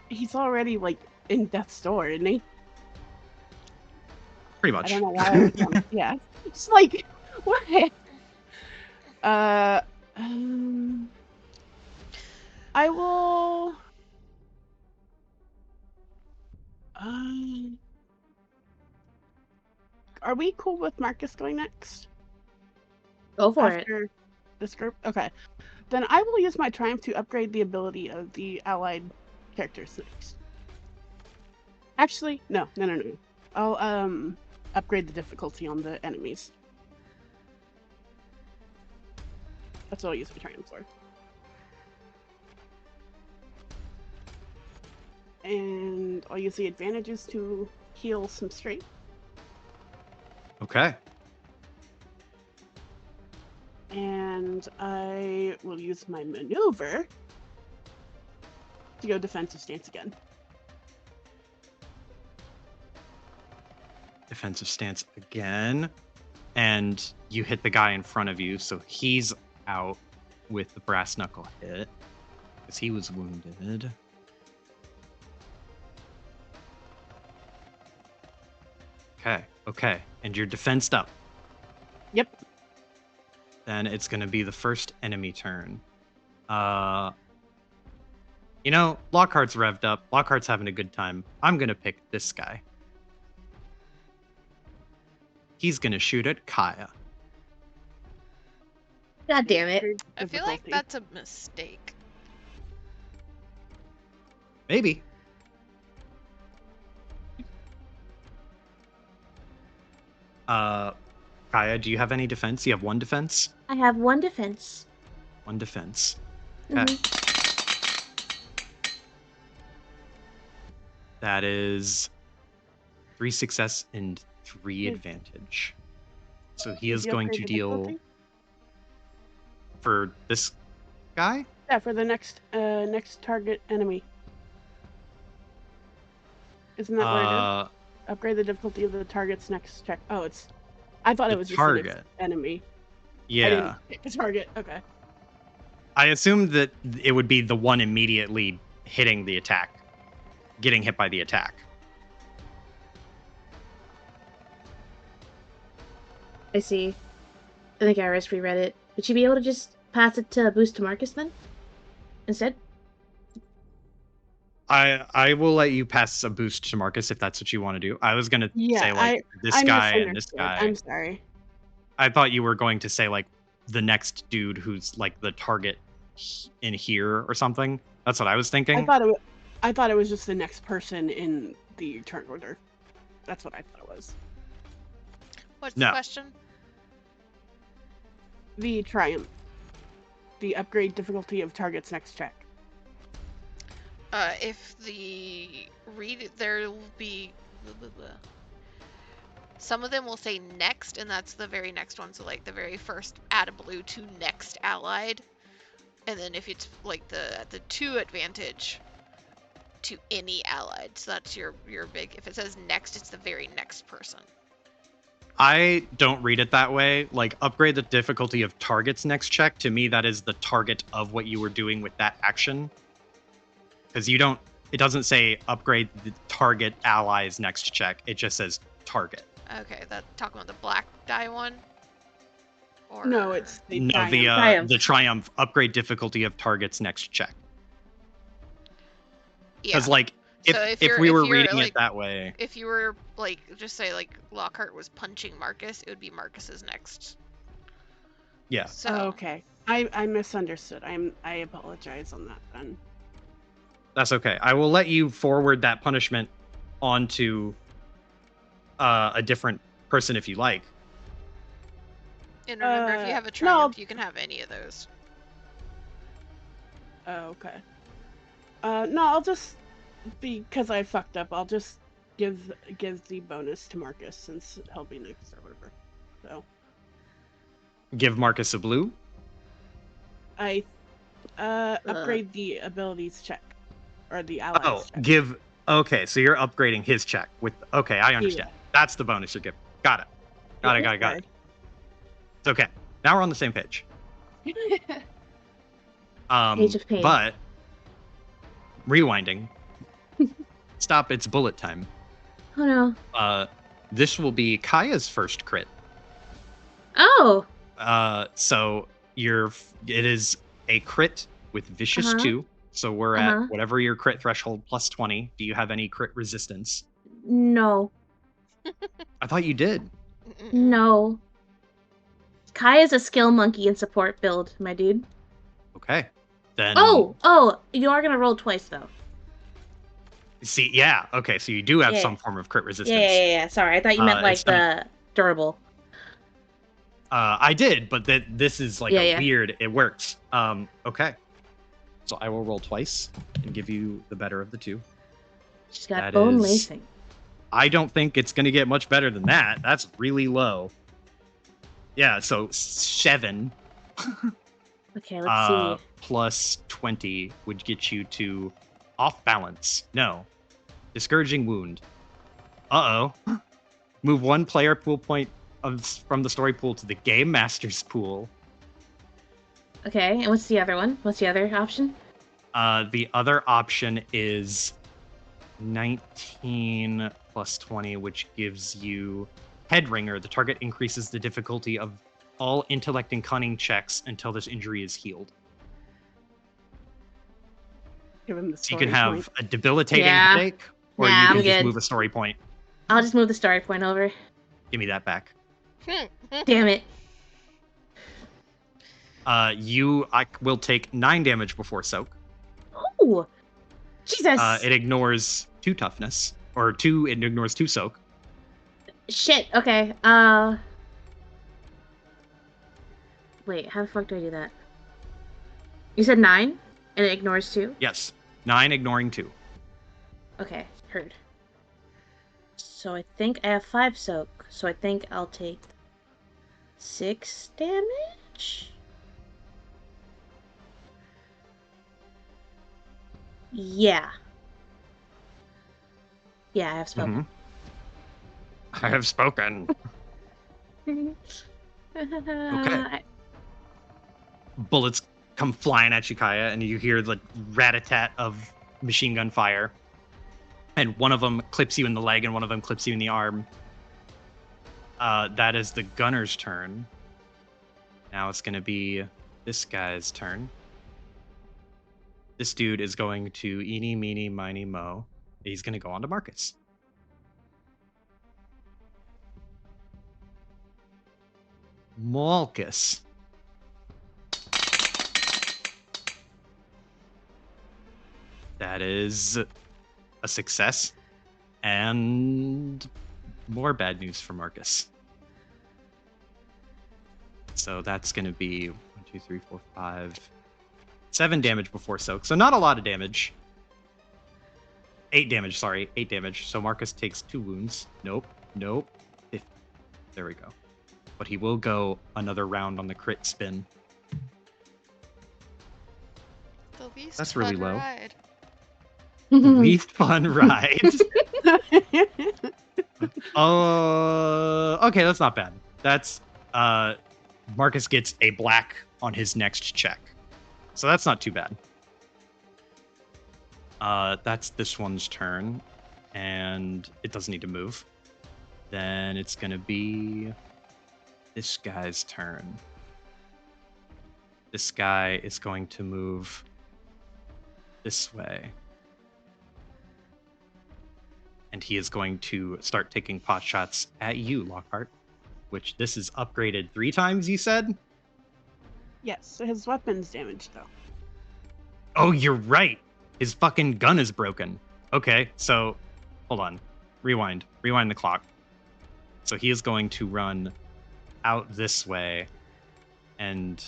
He's already, like, in death's door, isn't he? Pretty much. I don't know why I would want to. Yeah. It's like, what? I will... are we cool with Marcus going next? Go for After it. This group? Okay. Then I will use my triumph to upgrade the ability of the allied characters next. Actually, no. I'll upgrade the difficulty on the enemies. That's what I'll use my triumph for. And I'll use the advantages to heal some strength. Okay. And I will use my maneuver to go defensive stance again. Defensive stance again. And you hit the guy in front of you, so he's out with the brass knuckle hit. Because he was wounded. Okay. And you're defensed up. Yep. Then it's going to be the first enemy turn. Lockhart's revved up. Lockhart's having a good time. I'm going to pick this guy. He's going to shoot at Kaya. God damn it. I feel like that's a mistake. Maybe. Kaya, do you have any defense? You have 1 defense? I have 1 defense. 1 defense. Okay. That is 3 success and 3 advantage. So he is going to deal for this guy? Yeah, for the next target enemy. Isn't that what it is? Upgrade the difficulty of the target's next check. Oh, I thought it was just the next enemy. Yeah. I didn't pick the target. Okay. I assumed that it would be the one immediately hitting the attack. Getting hit by the attack. I see. I think Iris reread it. Would she be able to just pass it to boost to Marcus then? Instead? I will let you pass a boost to Marcus if that's what you want to do. I was going to say, this guy and this guy. I'm sorry. I thought you were going to say, the next dude who's, the target in here or something. That's what I was thinking. I thought it was just the next person in the turn order. That's what I thought it was. What's the question? The triumph. The upgrade difficulty of target's next check. If there will be some of them will say next, and that's the very next one. So like the very first add a blue to next allied, and then if it's like the 2 advantage to any allied. So that's your big. If it says next, it's the very next person. I don't read it that way. Like, upgrade the difficulty of target's next check. To me, that is the target of what you were doing with that action. Because it doesn't say upgrade the target ally's next check. It just says target. Okay, talking about the black die one? Or... No, it's the triumph. The triumph. Upgrade difficulty of target's next check. Because, like, if we were reading it that way. If you were, like, just say, like, Lockhart was punching Marcus, it would be Marcus's next. Yeah. So. Okay. I misunderstood. I apologize on that then. That's okay. I will let you forward that punishment onto a different person if you like. And remember, if you have a triumph, you can have any of those. Oh, okay. No, I'll just, because I fucked up, I'll just give the bonus to Marcus since he'll be next or whatever. So. Give Marcus a blue? I upgrade the abilities check. Or the allies check. Okay, so you're upgrading his check with, okay, I understand. Yeah. That's the bonus you're giving. Got it. Got it. It's okay. Now we're on the same page. Page of pain. But, rewinding. Stop, it's bullet time. Oh no. This will be Kaya's first crit. Oh! So, it is a crit with Vicious 2. So we're at whatever your crit threshold plus 20. Do you have any crit resistance? No. I thought you did. No. Kai is a skill monkey in support build, my dude. Okay. Then. Oh! You are gonna roll twice though. See, yeah. Okay, so you do have some form of crit resistance. Yeah. Sorry, I thought you meant like the durable. I did, but this is like weird. It works. Okay. So I will roll twice and give you the better of the 2. She's got bone lacing. I don't think it's going to get much better than that. That's really low. Yeah, so 7. Okay, let's see. Plus 20 would get you to off balance. No. Discouraging wound. Uh-oh. Move 1 player pool point from the story pool to the Game Master's pool. Okay, and what's the other one? What's the other option? The other option is 19 plus 20, which gives you Headringer. The target increases the difficulty of all intellect and cunning checks until this injury is healed. Give him the so you can have a debilitating headache, or you can just move a story point. I'll just move the story point over. Give me that back. Damn it. I will take 9 damage before soak. Oh, Jesus! It ignores 2 toughness, or 2. It ignores 2 soak. Shit. Okay. Wait. How the fuck do I do that? You said 9, and it ignores 2. Yes, 9 ignoring 2. Okay, heard. So I think I have 5 soak. So I think I'll take 6 damage. Yeah. Yeah, I have spoken. Mm-hmm. I have spoken. Okay. Bullets come flying at you, Kaya, and you hear the rat-a-tat of machine gun fire. And one of them clips you in the leg, and one of them clips you in the arm. That is the gunner's turn. Now it's going to be this guy's turn. This dude is going to eeny, meeny, miny, mo. He's going to go on to Marcus. Marcus. That is a success. And more bad news for Marcus. So that's going to be 1, 2, 3, 4, 5, 7 damage before soak. So not a lot of damage. 8 damage, sorry. 8 damage. So Marcus takes 2 wounds. Nope. 50. There we go. But he will go another round on the crit spin. That's really low. Ride. The least fun ride. Okay, that's not bad. That's Marcus gets a black on his next check. So that's not too bad. That's this one's turn, and it doesn't need to move. Then it's gonna be this guy's turn. This guy is going to move this way. And he is going to start taking pot shots at you, Lockhart. Which this is upgraded 3 times, you said? Yes, so his weapon's damaged, though. Oh, you're right. His fucking gun is broken. Okay, so hold on. Rewind the clock. So he is going to run out this way and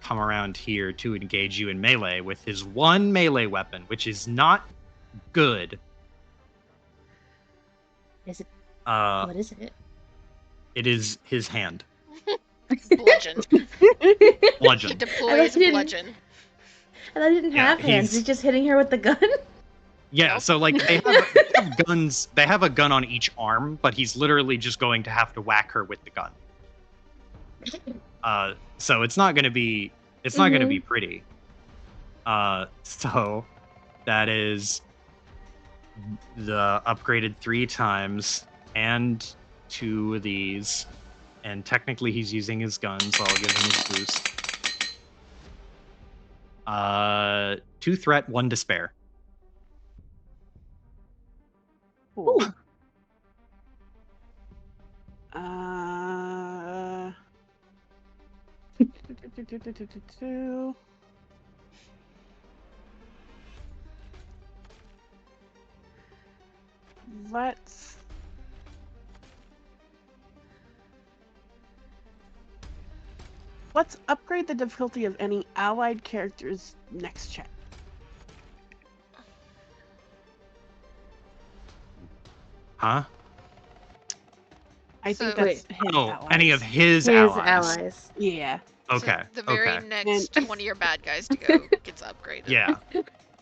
come around here to engage you in melee with his one melee weapon, which is not good. Is it? What is it? It is his hand. Bludgeon. Bludgeon. He deploys bludgeon. And I didn't have hands. He's just hitting her with the gun. Yeah, so like they have guns. They have a gun on each arm, but he's literally just going to have to whack her with the gun. So it's not going to be. It's not going to be pretty. So that is the upgraded 3 times and 2 of these, and technically he's using his gun, so I'll give him his boost. 2 threat, 1 despair. Cool. Let's upgrade the difficulty of any allied character's next check. Huh? I think that's his allies. Any of his allies. Yeah. Okay. So the very next one of your bad guys to go gets upgraded. Yeah.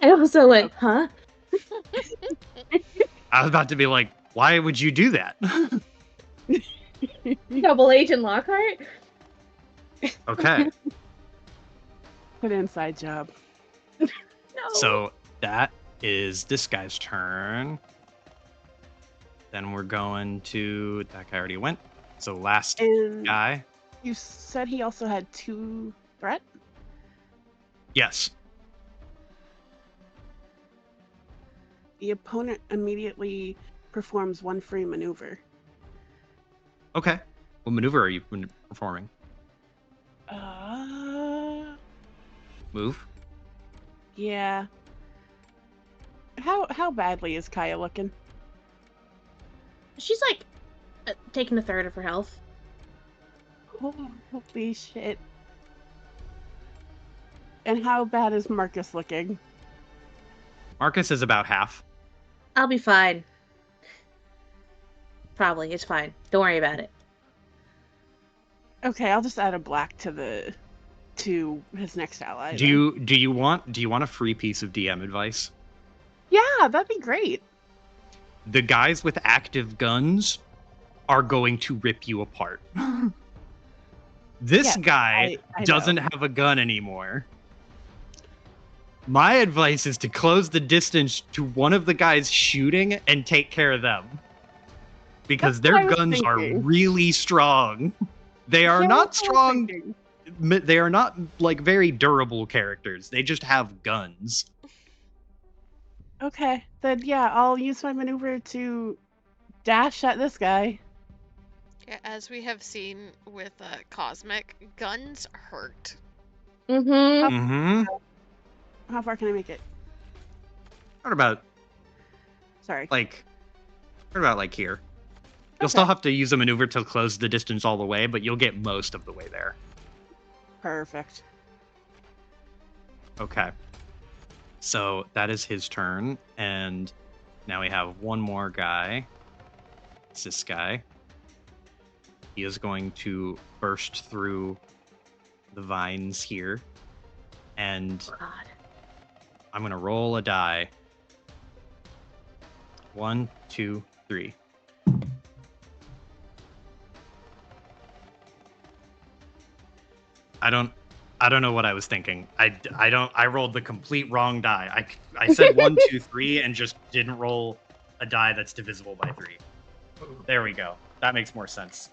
I also went, huh? I was about to be like, why would you do that? Double Agent Lockhart? Okay. An inside job. No. So that is this guy's turn. Then we're going to... That guy already went. So last guy. You said he also had 2 threat? Yes. The opponent immediately performs 1 free maneuver. Okay. What maneuver are you performing? Move? Yeah. How badly is Kaya looking? She's like taking 1/3 of her health. Oh, holy shit. And how bad is Marcus looking? Marcus is about half. I'll be fine. Probably, it's fine. Don't worry about it. Okay, I'll just add a black to his next ally. Do you want a free piece of DM advice? Yeah, that'd be great. The guys with active guns are going to rip you apart. This guy doesn't have a gun anymore. My advice is to close the distance to one of the guys shooting and take care of them. Because their guns are really strong. They are not strong. They are not like very durable characters. They just have guns. Okay, then yeah, I'll use my maneuver to dash at this guy. Yeah, as we have seen with Cosmic, guns hurt. Mm-hmm. Mm-hmm. How far can I make it? What about Sorry. like here? You'll still have to use a maneuver to close the distance all the way, but you'll get most of the way there. Perfect. Okay. So that is his turn, and now we have one more guy. It's this guy. He is going to burst through the vines here, and God. I'm going to roll a die. 1, 2, 3. I don't know what I was thinking. I rolled the complete wrong die. I said 1, 2, 3 and just didn't roll a die that's divisible by 3. There we go. That makes more sense.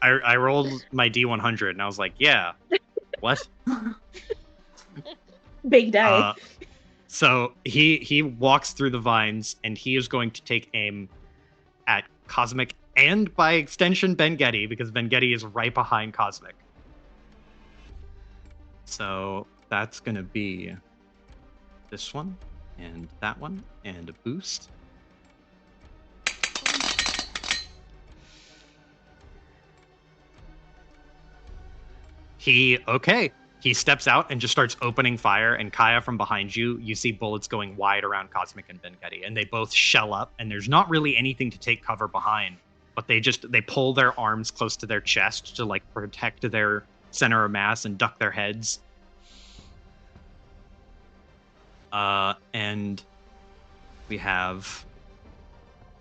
I rolled my D100 and I was like, yeah. What? Big die. So he walks through the vines and he is going to take aim at Cosmic and by extension Ben-Getty, because Ben-Getty is right behind Cosmic. So that's going to be this one and that one and a boost. He steps out and just starts opening fire, and Kaya, from behind you, you see bullets going wide around Cosmic and Ben-Getty, and they both shell up, and there's not really anything to take cover behind, but they pull their arms close to their chest to like protect their center of mass and duck their heads. And we have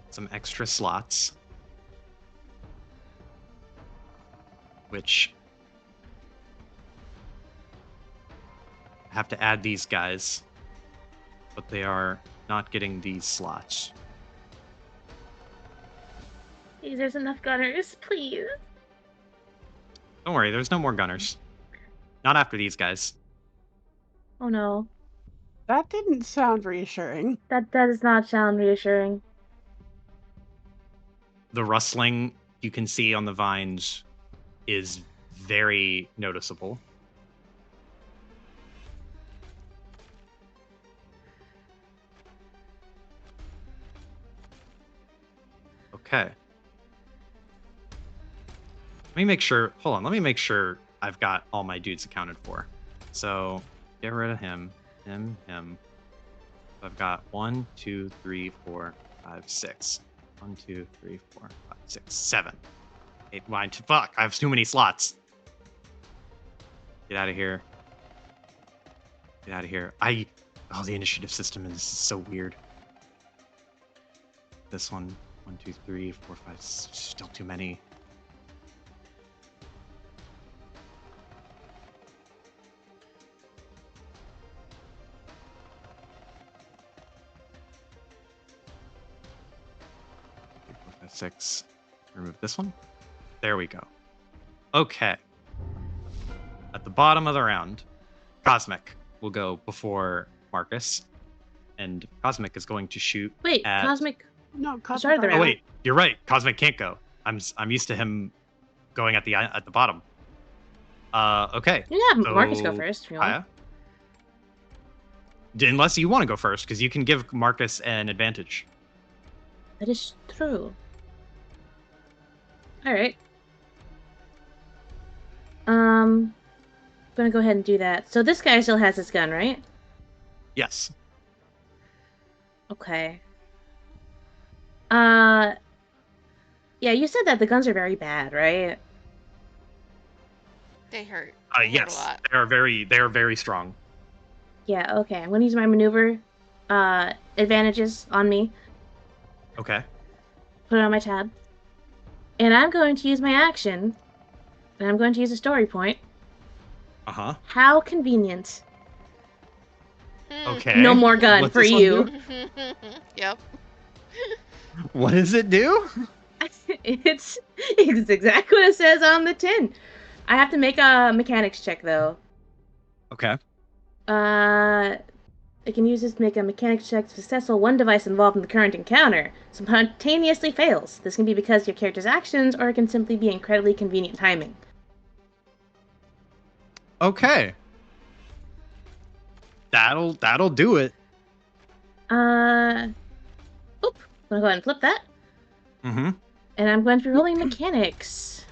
some extra slots, which have to add these guys, but they are not getting these slots. Please, there's enough gunners, please. Don't worry, there's no more gunners. Not after these guys. Oh no. That didn't sound reassuring. That does not sound reassuring. The rustling you can see on the vines is very noticeable. Okay. Let me make sure. Hold on. Let me make sure I've got all my dudes accounted for. So get rid of him. Him. I've got 1, 2, 3, 4, 5, 6. 1, 2, 3, 4, 5, 6, 7. 8, 9, 2. Fuck! I have too many slots. Get out of here. Get out of here. Oh, the initiative system is so weird. This one. 1, 2, 3, 4, 5. Still too many. Six. Remove this one. There we go. Okay. At the bottom of the round, Cosmic will go before Marcus, and Cosmic is going to shoot. Wait, at... Cosmic. No, Cosmic. Started the round. Oh wait, you're right. Cosmic can't go. I'm used to him going at the bottom. Okay. You can have Marcus go first if you want. Kaya? Unless you want to go first, because you can give Marcus an advantage. That is true. Alright. I'm gonna go ahead and do that. So this guy still has his gun, right? Yes. Okay. Yeah, you said that the guns are very bad, right? They hurt. Yes. A lot. They are very strong. Yeah, okay. I'm gonna use my maneuver advantages on me. Okay. Put it on my tab. And I'm going to use my action. And I'm going to use a story point. Uh-huh. How convenient. Okay. No more gun What's for this one you. do? Yep. What does it do? It's exactly what it says on the tin. I have to make a mechanics check, though. Okay. I can use this to make a mechanics check successful. One device involved in the current encounter spontaneously fails. This can be because of your character's actions, or it can simply be incredibly convenient timing. Okay. That'll do it. Oop. I'm gonna go ahead and flip that. Mm-hmm. And I'm going to be rolling mechanics.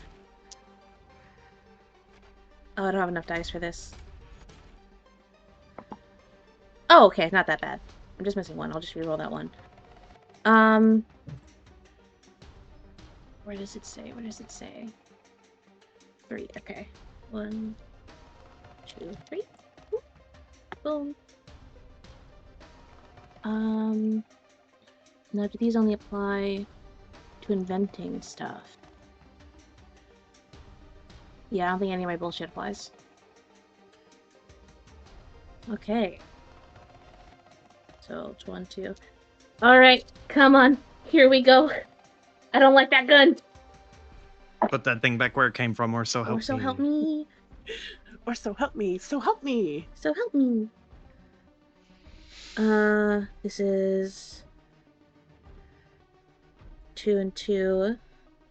Oh, I don't have enough dice for this. Oh, okay, not that bad. I'm just missing one. I'll just reroll that one. Where does it say? What does it say? 3. Okay. 1, 2, 3. Boom. Now do these only apply to inventing stuff? Yeah, I don't think any of my bullshit applies. Okay. So it's 1, 2. Alright, come on. Here we go. I don't like that gun. Put that thing back where it came from, or so help me. Or so help me. Or so help me. So help me. So help me. This is 2 and 2.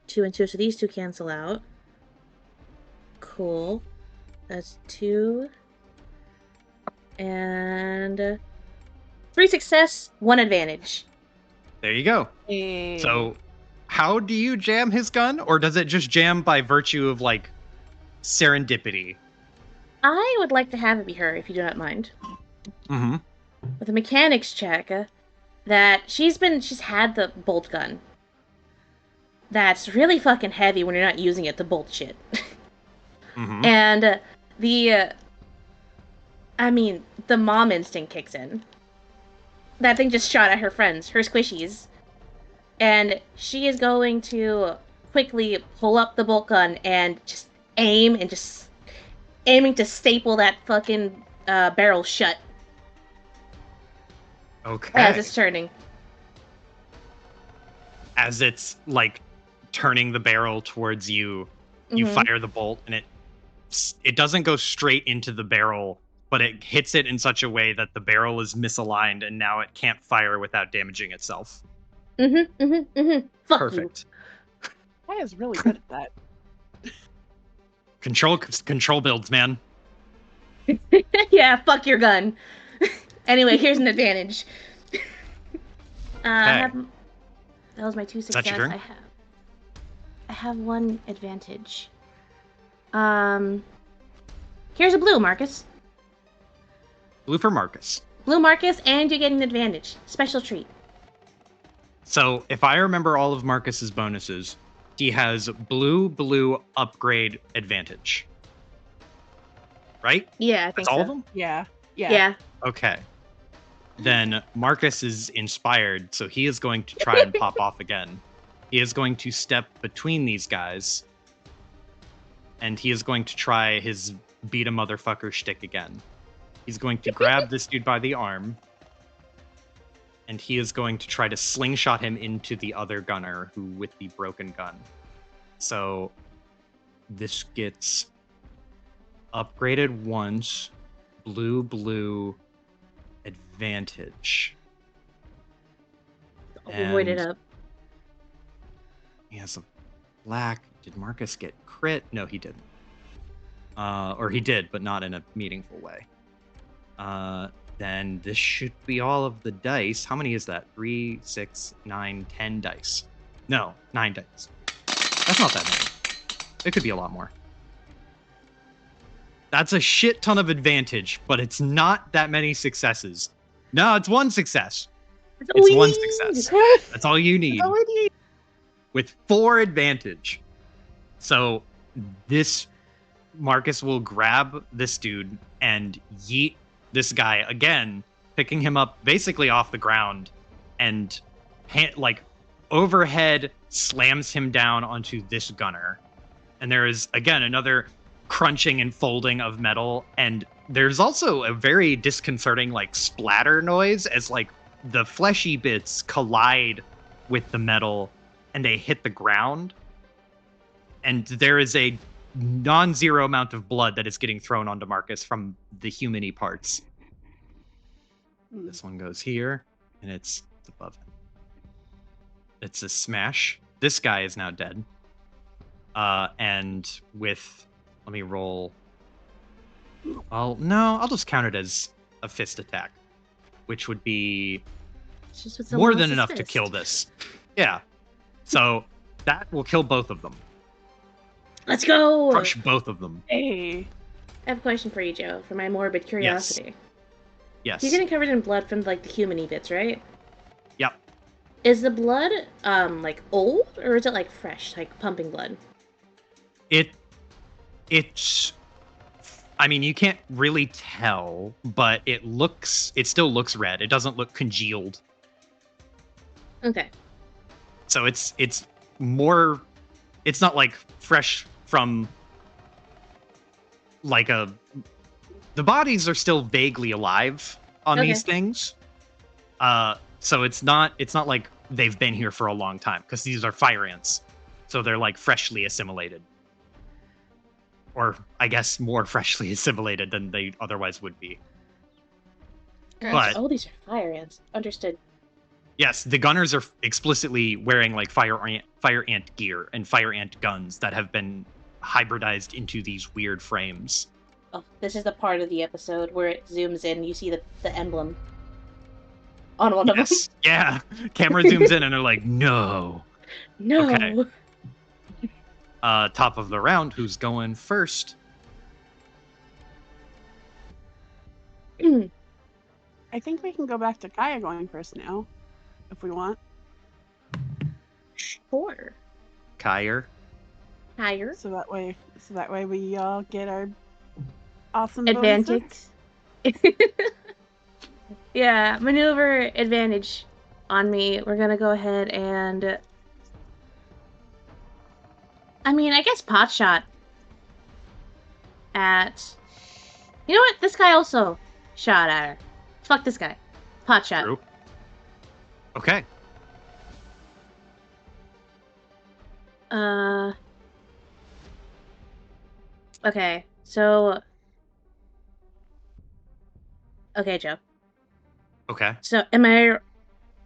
2 and 2, so these two cancel out. Cool. That's 2. And 3 success, 1 advantage. There you go. Hey. So, how do you jam his gun, or does it just jam by virtue of like serendipity? I would like to have it be her, if you do not mind. Mm-hmm. With a mechanics check, that she's had the bolt gun. That's really fucking heavy when you're not using it to bolt shit. Mm-hmm. And the mom instinct kicks in. That thing just shot at her friends, her squishies. And she is going to quickly pull up the bolt gun and just aiming to staple that fucking barrel shut. Okay. As it's turning. As it's like turning the barrel towards you, you fire the bolt, and it doesn't go straight into the barrel, but it hits it in such a way that the barrel is misaligned, and now it can't fire without damaging itself. Fuck Perfect. You. I is really good at that. Control builds, man. Yeah, fuck your gun. Anyway, here's an advantage. That was my 2 success. Is that your turn? I have 1 advantage. Here's a blue, Marcus. Blue for Marcus. Blue, Marcus, and you get an advantage. Special treat. So, if I remember all of Marcus's bonuses, he has blue upgrade advantage. Right? Yeah, I think That's all so. of them? Yeah. Okay. Then Marcus is inspired, so he is going to try and pop off again. He is going to step between these guys, and he is going to try his beat a motherfucker shtick again. He's going to grab this dude by the arm, and he is going to try to slingshot him into the other gunner who with the broken gun. So this gets upgraded once, blue advantage. Void it up. He has a black. Did Marcus get crit? No, he didn't. Or he did, but not in a meaningful way. Then this should be all of the dice. How many is that? 3, 6, 9, 10 dice. No, 9 dice. That's not that many. It could be a lot more. That's a shit ton of advantage, but it's not that many successes. No, it's 1 success. It's 1 success. That's all you need. That's all I need. With 4 advantage. So this Marcus will grab this dude and yeet this guy again, picking him up basically off the ground, and overhead slams him down onto this gunner. And there is again another crunching and folding of metal, and there's also a very disconcerting splatter noise as the fleshy bits collide with the metal and they hit the ground, and there is a non-zero amount of blood that is getting thrown onto Marcus from the human-y parts. This one goes here, and it's above him. It's a smash. This guy is now dead. And with... Let me roll... Well, no, I'll just count it as a fist attack, which would be It's just with more someone than else's enough to fist. kill this. Yeah. So that will kill both of them. Let's go! Crush both of them. Hey. I have a question for you, Joe, for my morbid curiosity. Yes. You're getting covered in blood from, like, the human-y bits, right? Yep. Is the blood, like, old, or is it, like, fresh, like, pumping blood? It's... I mean, you can't really tell, but it still looks red. It doesn't look congealed. Okay. So it's more... It's not, like, fresh from, like, the bodies are still vaguely alive on these things. So it's not like they've been here for a long time, because these are fire ants. So they're like freshly assimilated. Or I guess more freshly assimilated than they otherwise would be. But these are fire ants. Understood. Yes, the gunners are explicitly wearing like fire ant gear and fire ant guns that have been hybridized into these weird frames. Oh, this is the part of the episode where it zooms in, you see the emblem on one of them. Yeah. Camera zooms in and they're like, no. No. Okay. Top of the round, who's going first? I think we can go back to Kaya going first now, if we want. Sure. Kyer. So that way we all get our awesome advantage. bonuses. Yeah, maneuver advantage on me. We're gonna go ahead and... I mean, I guess pot shot at... You know what? This guy also shot at her. Fuck this guy. Pot shot. True. Okay. Okay, so... Okay, Joe. Okay. So,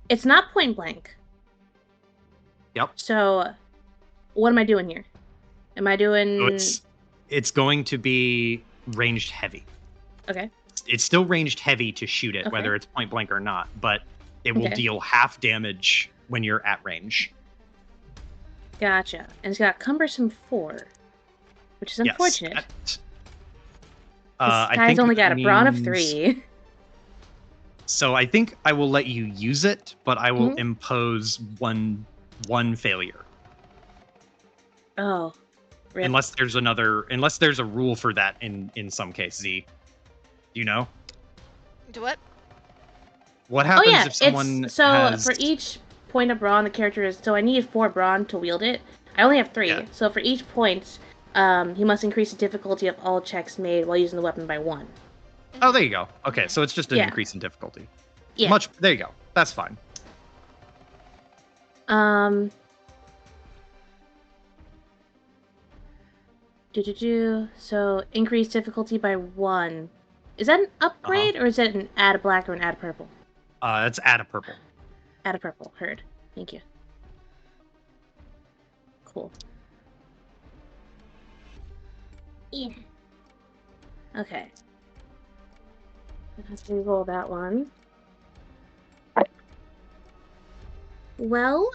It's not point blank. Yep. So, what am I doing here? Am I doing... So it's going to be ranged heavy. Okay. It's still ranged heavy to shoot it, Okay. whether it's point blank or not, but it will deal half damage when you're at range. Gotcha. And it's got cumbersome 4, which is unfortunate. Yes. This guy's only got a brawn of 3. So I think I will let you use it, but I will impose one failure. Oh. Rip. Unless there's a rule for that in some case, Z. Do you know? Do what? What happens if someone has... for each point of brawn, the character is... So I need 4 brawn to wield it. I only have 3. Yeah. So for each point, he must increase the difficulty of all checks made while using the weapon by 1. Oh, there you go. Okay, so it's just an increase in difficulty. Yeah. There you go. That's fine. So increase difficulty by 1. Is that an upgrade or is that an add a black or an add a purple? It's add a purple. Add a purple. Heard. Thank you. Cool. Yeah. Okay. Let's re-roll that one. Well...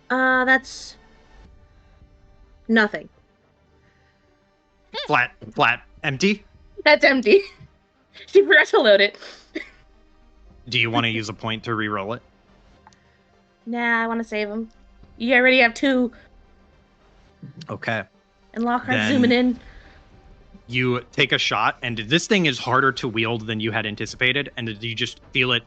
that's... nothing. Flat, empty? That's empty. She forgot to load it. Do you want to use a point to re-roll it? Nah, I want to save them. You already have 2. Okay. And Lockhart's zooming in. You take a shot, and this thing is harder to wield than you had anticipated, and you just feel it,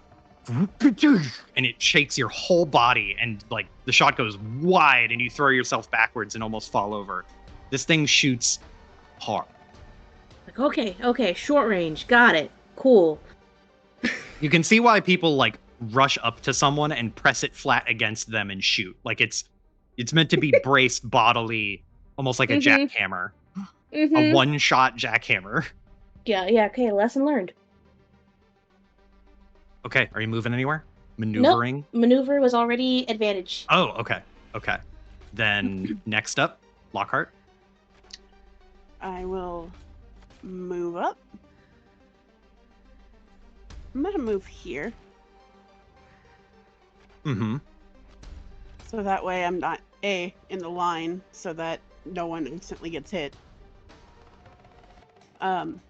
and it shakes your whole body, and like the shot goes wide, and you throw yourself backwards and almost fall over. This thing shoots hard. Like, okay, short range, got it, cool. You can see why people like rush up to someone and press it flat against them and shoot. Like it's meant to be braced bodily, almost like a jackhammer. A one-shot jackhammer. Yeah, okay, lesson learned. Okay, are you moving anywhere? Maneuvering? Nope. Maneuver was already advantage. Oh, okay. Then next up, Lockhart. I will move up. I'm gonna move here. Mm-hmm. So that way I'm not A, in the line, so that no one instantly gets hit. And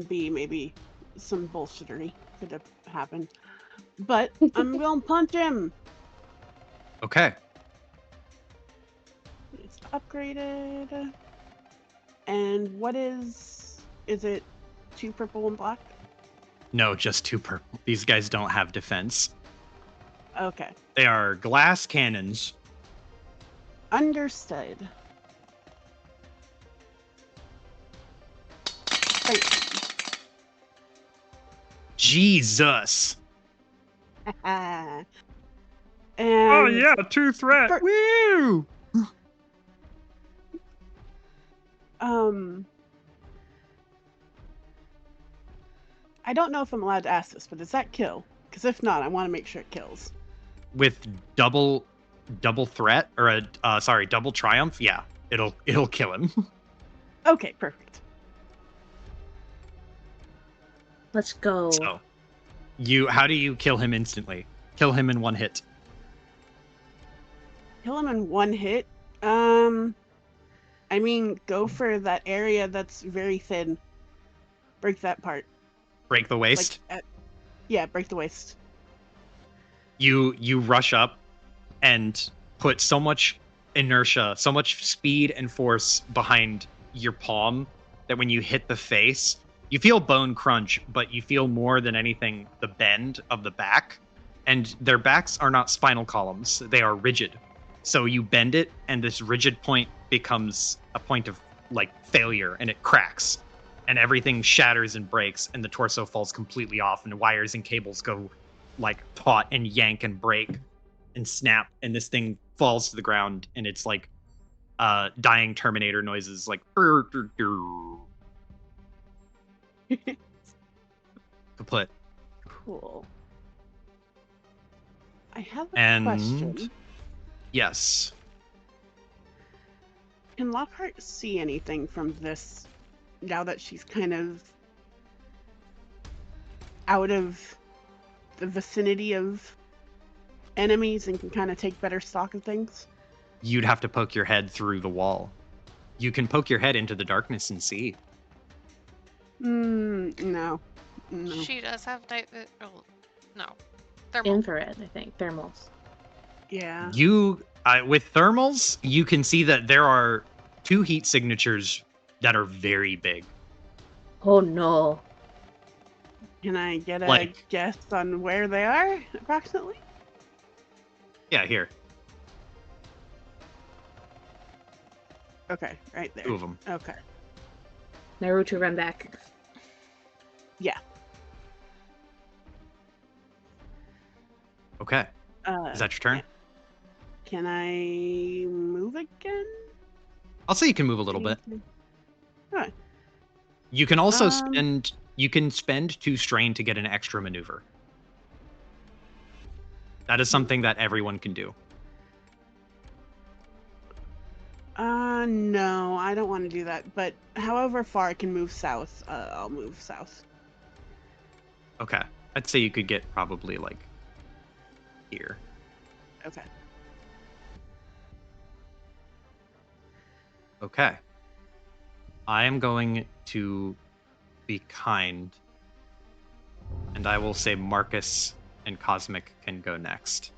B, maybe some bullshittery could have happened. But I'm gonna punch him. Okay. It's upgraded. And what is it 2 purple and black? No, just 2 purple. These guys don't have defense. Okay. They are glass cannons. Understood. Jesus. And oh yeah, 2 threat. Woo! I don't know if I'm allowed to ask this, but does that kill? Because if not, I want to make sure it kills. With double threat or double triumph, yeah, it'll kill him. Okay, perfect. Let's go. So, how do you kill him instantly? Kill him in 1 hit. Kill him in 1 hit? I mean, go for that area that's very thin. Break that part. Break the waist? Yeah, break the waist. You rush up and put so much inertia, so much speed and force behind your palm that when you hit the face, you feel bone crunch, but you feel more than anything the bend of the back. And their backs are not spinal columns, they are rigid. So you bend it, and this rigid point becomes a point of failure, and it cracks. And everything shatters and breaks, and the torso falls completely off, and wires and cables go taut and yank and break and snap, and this thing falls to the ground, and it's dying Terminator noises kaput. Cool. I have a question. Yes. Can Lockhart see anything from this now that she's kind of out of the vicinity of enemies and can kind of take better stock of things? You'd have to poke your head through the wall. You can poke your head into the darkness and see. No. She does have night. Oh, no. Infrared, I think. Thermals. Yeah. With thermals, you can see that there are 2 heat signatures that are very big. Oh no. Can I get a guess on where they are, approximately? Yeah, here. Okay, right there. 2 of them. Okay. Naruto, run back. Yeah. Okay. Is that your turn? Can I move again? I'll say you can move a little bit. Huh. You can also spend 2 strain to get an extra maneuver. That is something that everyone can do. No, I don't want to do that. But however far I can move south, I'll move south. Okay. I'd say you could get probably here. Okay. Okay. I am going to be kind, and I will say Marcus and Cosmic can go next.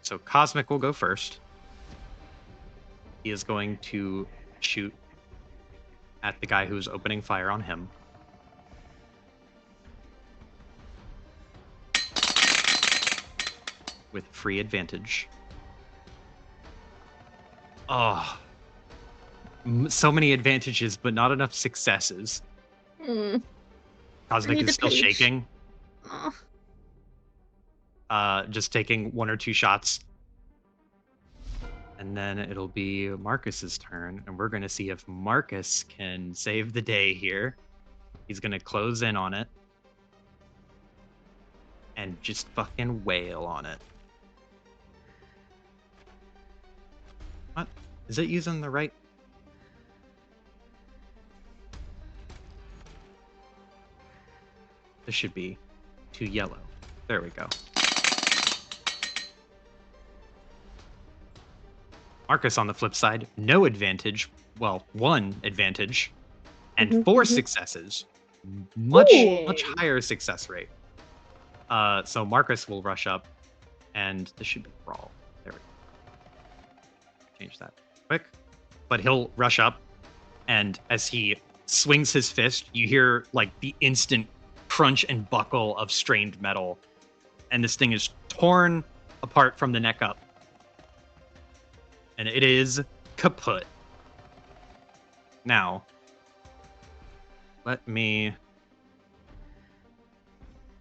So Cosmic will go first. He is going to shoot at the guy who's opening fire on him. With free advantage. Oh. So many advantages, but not enough successes. Cosmic is still shaking. Just taking 1 or 2 shots. And then it'll be Marcus's turn, and we're going to see if Marcus can save the day here. He's going to close in on it. And just fucking wail on it. What? Is it using the right? This should be 2 yellow. There we go. Marcus, on the flip side, no advantage. Well, 1 advantage and 4 successes. Much higher success rate. So Marcus will rush up, and this should be brawl. There we go. Change that quick. But he'll rush up, and as he swings his fist, you hear like the instant crunch and buckle of strained metal, and this thing is torn apart from the neck up. And it is kaput. Now, let me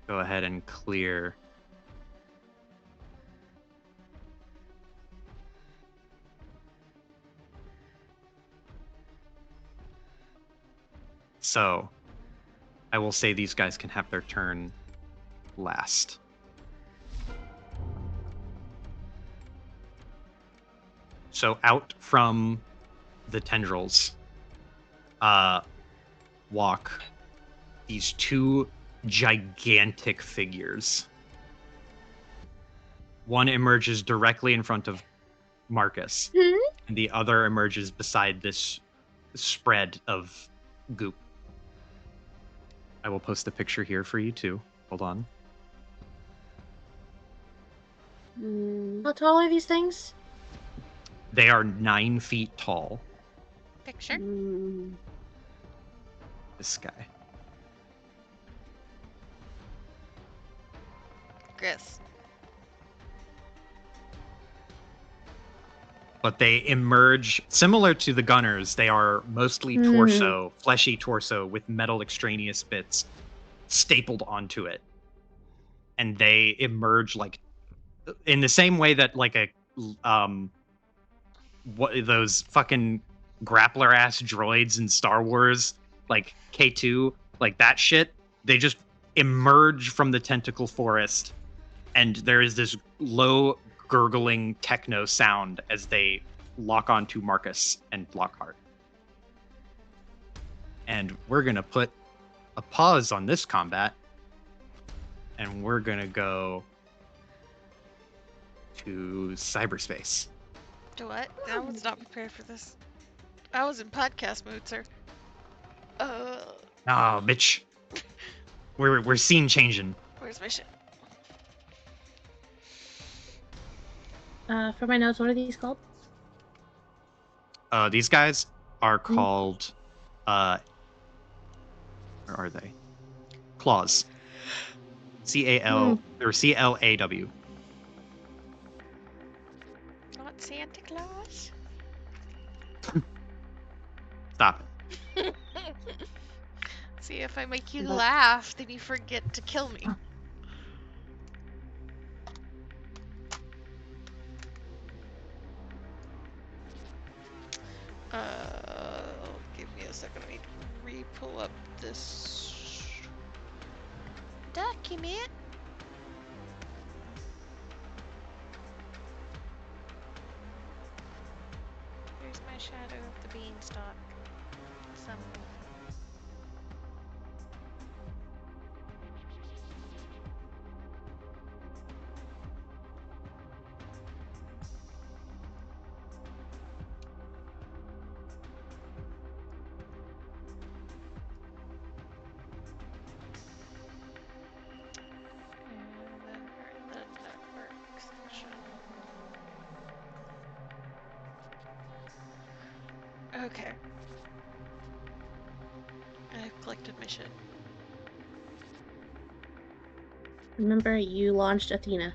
go ahead and clear. So, I will say these guys can have their turn last. So out from the tendrils walk these 2 gigantic figures. One emerges directly in front of Marcus, and the other emerges beside this spread of goop. I will post the picture here for you too. Hold on. How tall are these things? They are 9 feet tall. Picture? This guy. Chris. But they emerge similar to the gunners. They are mostly torso, fleshy torso with metal extraneous bits stapled onto it. And they emerge like in the same way that like a what those fucking grappler ass droids in Star Wars, like K2, like that shit, they just emerge from the tentacle forest, and there is this low gurgling techno sound as they lock onto Marcus and Lockhart. And we're gonna put a pause on this combat, and we're gonna go to cyberspace. To what? I was not prepared for this. I was in podcast mood, sir. Oh, bitch. We're scene changing. Where's my shit? For my notes, what are these called? These guys are called where are they? Claws. C-A-L or C-L-A-W. Not Santa Claus. Stop it. See, if I make you laugh, then you forget to kill me. Give me a second. I need to re-pull up this document. Here's my shadow of the beanstalk symbol. Okay. I've collected mission. Remember, you launched Athena.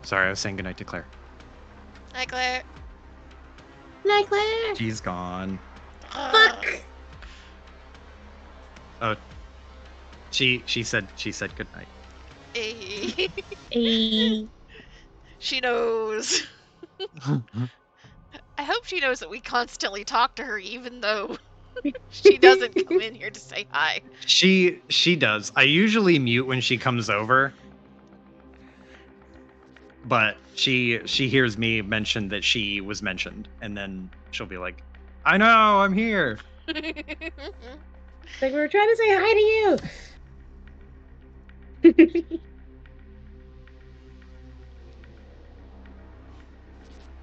Sorry, I was saying goodnight to Claire. Hi, Claire. Night, Claire. She's gone. Fuck. Oh, she said goodnight. Hey. Hey. She knows. I hope she knows that we constantly talk to her, even though she doesn't come in here to say hi. She does. I usually mute when she comes over, but she hears me mention that she was mentioned, and then she'll be like, "I know, I'm here." Like, we were trying to say hi to you.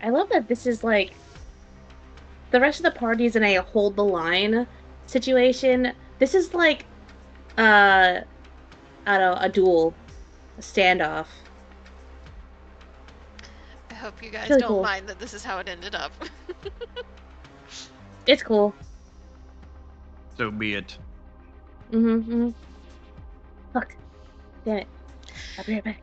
I love that this is like the rest of the party is in a hold the line situation. This is like I don't know, a duel, a standoff. I hope you It's guys really don't cool. mind that this is how it ended up. It's cool. So be it. Mm-hmm. Fuck. Damn it. I'll be right back.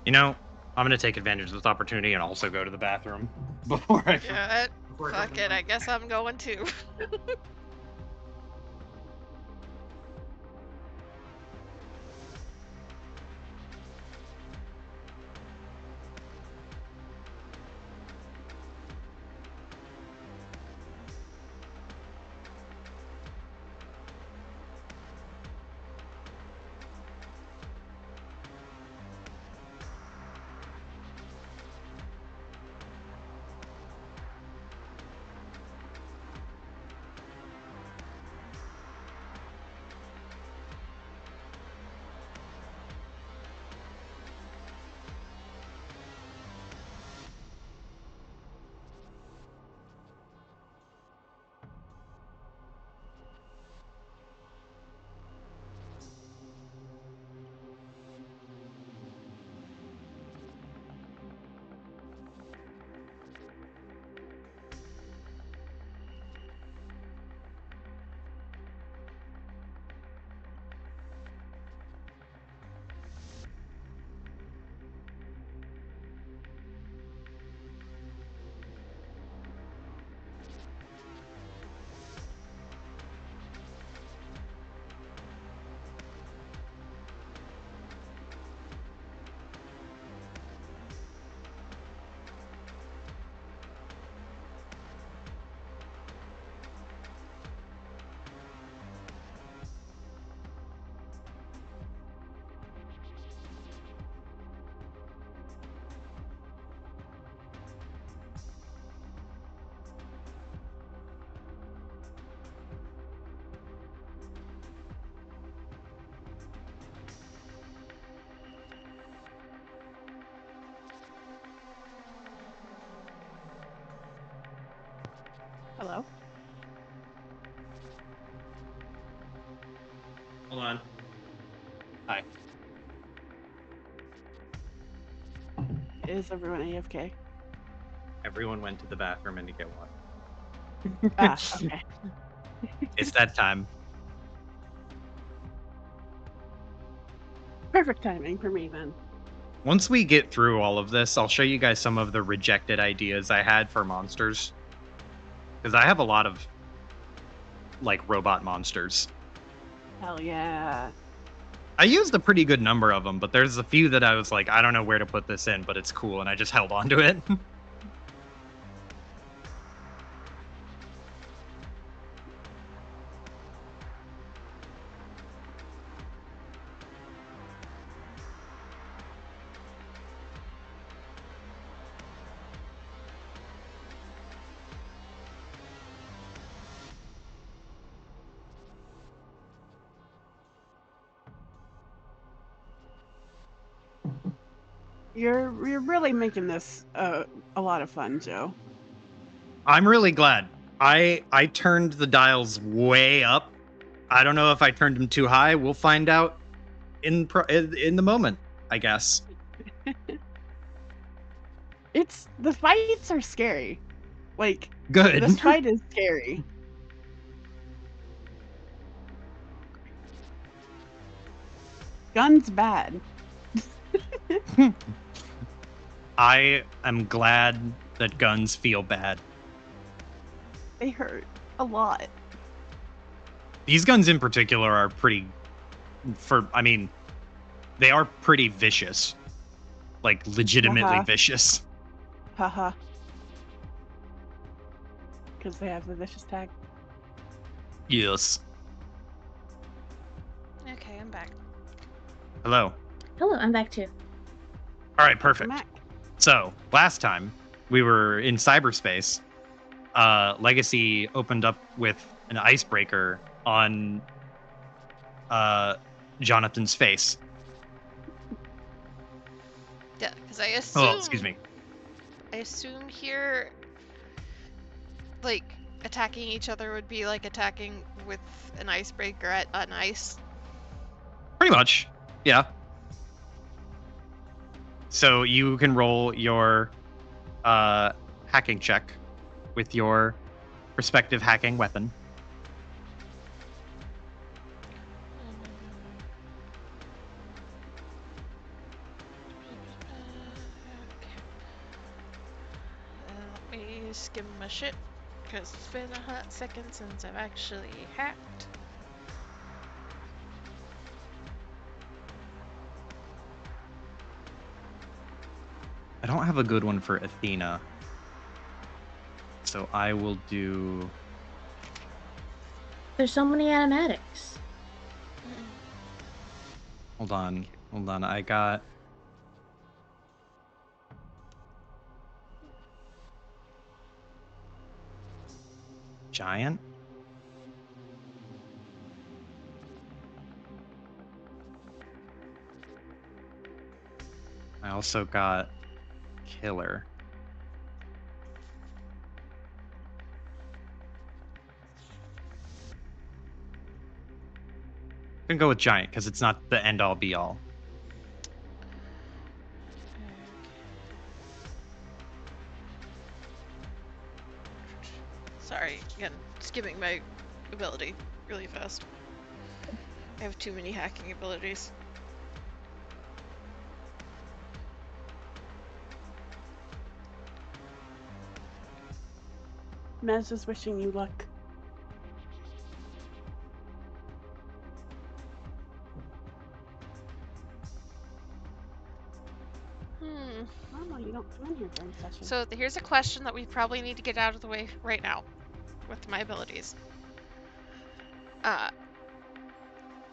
You know, I'm gonna take advantage of this opportunity and also go to the bathroom before I. Yeah, fuck it. I guess I'm going too. Hello? Hold on. Hi. Is everyone AFK? Everyone went to the bathroom and to get water. Okay. It's that time. Perfect timing for me then. Once we get through all of this, I'll show you guys some of the rejected ideas I had for monsters. Because I have a lot of, like, robot monsters. Hell yeah. I used a pretty good number of them, but there's a few that I was like, I don't know where to put this in, but it's cool, and I just held on to it. You're really making this a lot of fun, Joe. I'm really glad. I turned the dials way up. I don't know if I turned them too high. We'll find out in the moment, I guess. The fights are scary. Like, good. This fight is scary. Guns bad. I am glad that guns feel bad. They hurt a lot. These guns in particular are they are pretty vicious. Like, legitimately vicious. Haha. Because they have the vicious tag. Yes. Okay, I'm back. Hello. Hello, I'm back too. All right, perfect. So, last time we were in cyberspace, Legacy opened up with an icebreaker on Jonathan's face. Yeah, because I assume... Oh, excuse me. I assume here, like, attacking each other would be like attacking with an icebreaker on ice. Pretty much, yeah. So you can roll your hacking check with your respective hacking weapon. Let me skim my shit, because it's been a hot second since I've actually hacked. I don't have a good one for Athena. So I will do... There's so many automatics. Hold on. I got... Giant? I also got Killer. I'm gonna go with Giant because it's not the end all be all. Sorry, again, skimming my ability really fast. I have too many hacking abilities. Mez is wishing you luck. Normal, you don't come in here during session. So here's a question that we probably need to get out of the way right now with my abilities. I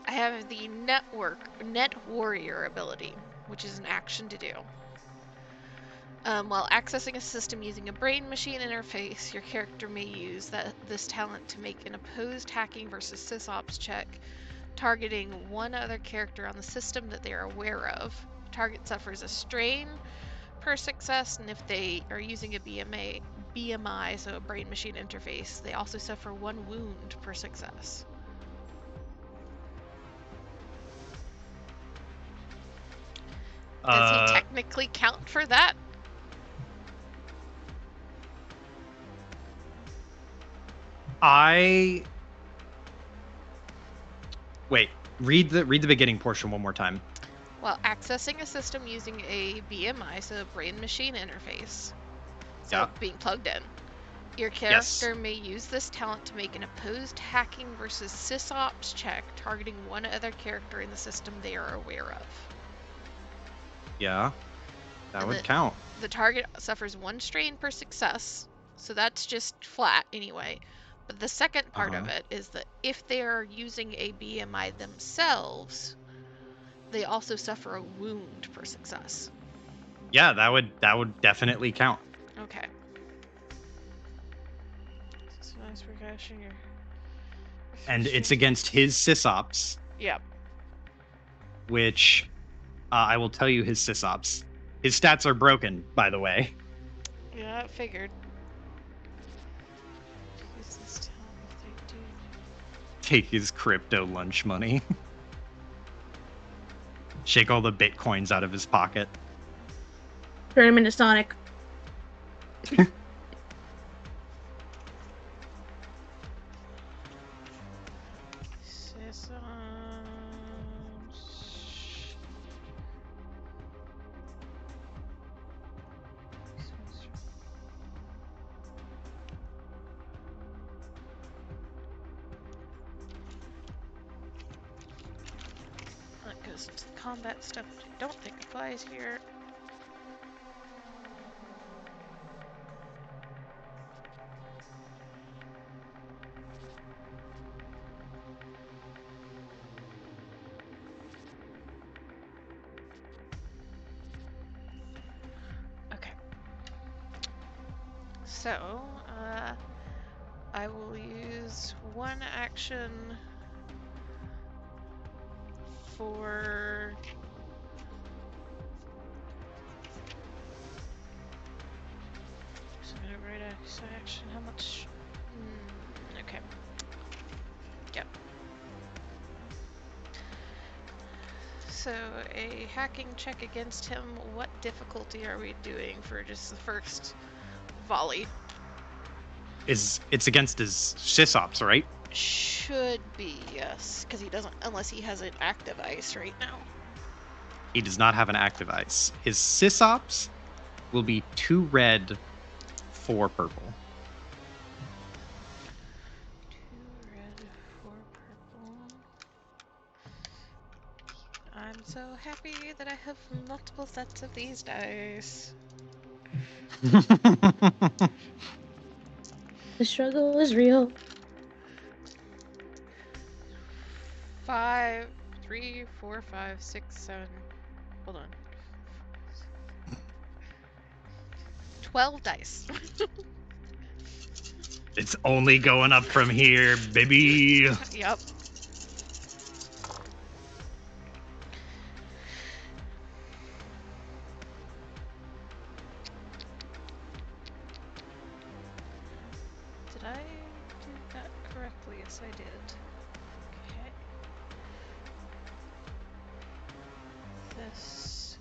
have the Net Warrior ability, which is an action to do. While accessing a system using a brain machine interface, your character may use this talent to make an opposed hacking versus sysops check, targeting one other character on the system that they are aware of. The target suffers a strain per success, and if they are using a BMI, so a brain machine interface, they also suffer 1 wound per success. Does he technically count for that? Wait, read the beginning portion one more time. While accessing a system using a BMI, so a brain machine interface, so being plugged in, your character may use this talent to make an opposed hacking versus sysops check, targeting one other character in the system they are aware of. Yeah, that would count. The target suffers 1 strain per success, so that's just flat anyway. But the second part of it is that if they are using a BMI themselves, they also suffer a wound per success. Yeah, that would definitely count. Okay. And it's against his sysops. Yep. Which I will tell you his sysops. His stats are broken, by the way. Yeah, I figured. Use this to help if they do. Take his crypto lunch money. Shake all the bitcoins out of his pocket. Turn him into Sonic. That goes into the combat stuff, which I don't think applies here. Okay. So, I will use one action for right action. How much? Okay. Yep. So a hacking check against him. What difficulty are we doing for just the first volley? It's against his sysops, right? Should be, yes, because he doesn't, unless he has an active ice right now. He does not have an active ice. His sysops will be 2 red, 4 purple. 2 red, 4 purple. I'm so happy that I have multiple sets of these dice. The struggle is real. 5, 3, 4, 5, 6, 7. Hold on. 12 dice. It's only going up from here, baby. Yep. Did I do that correctly? Yes, I did. Okay. This.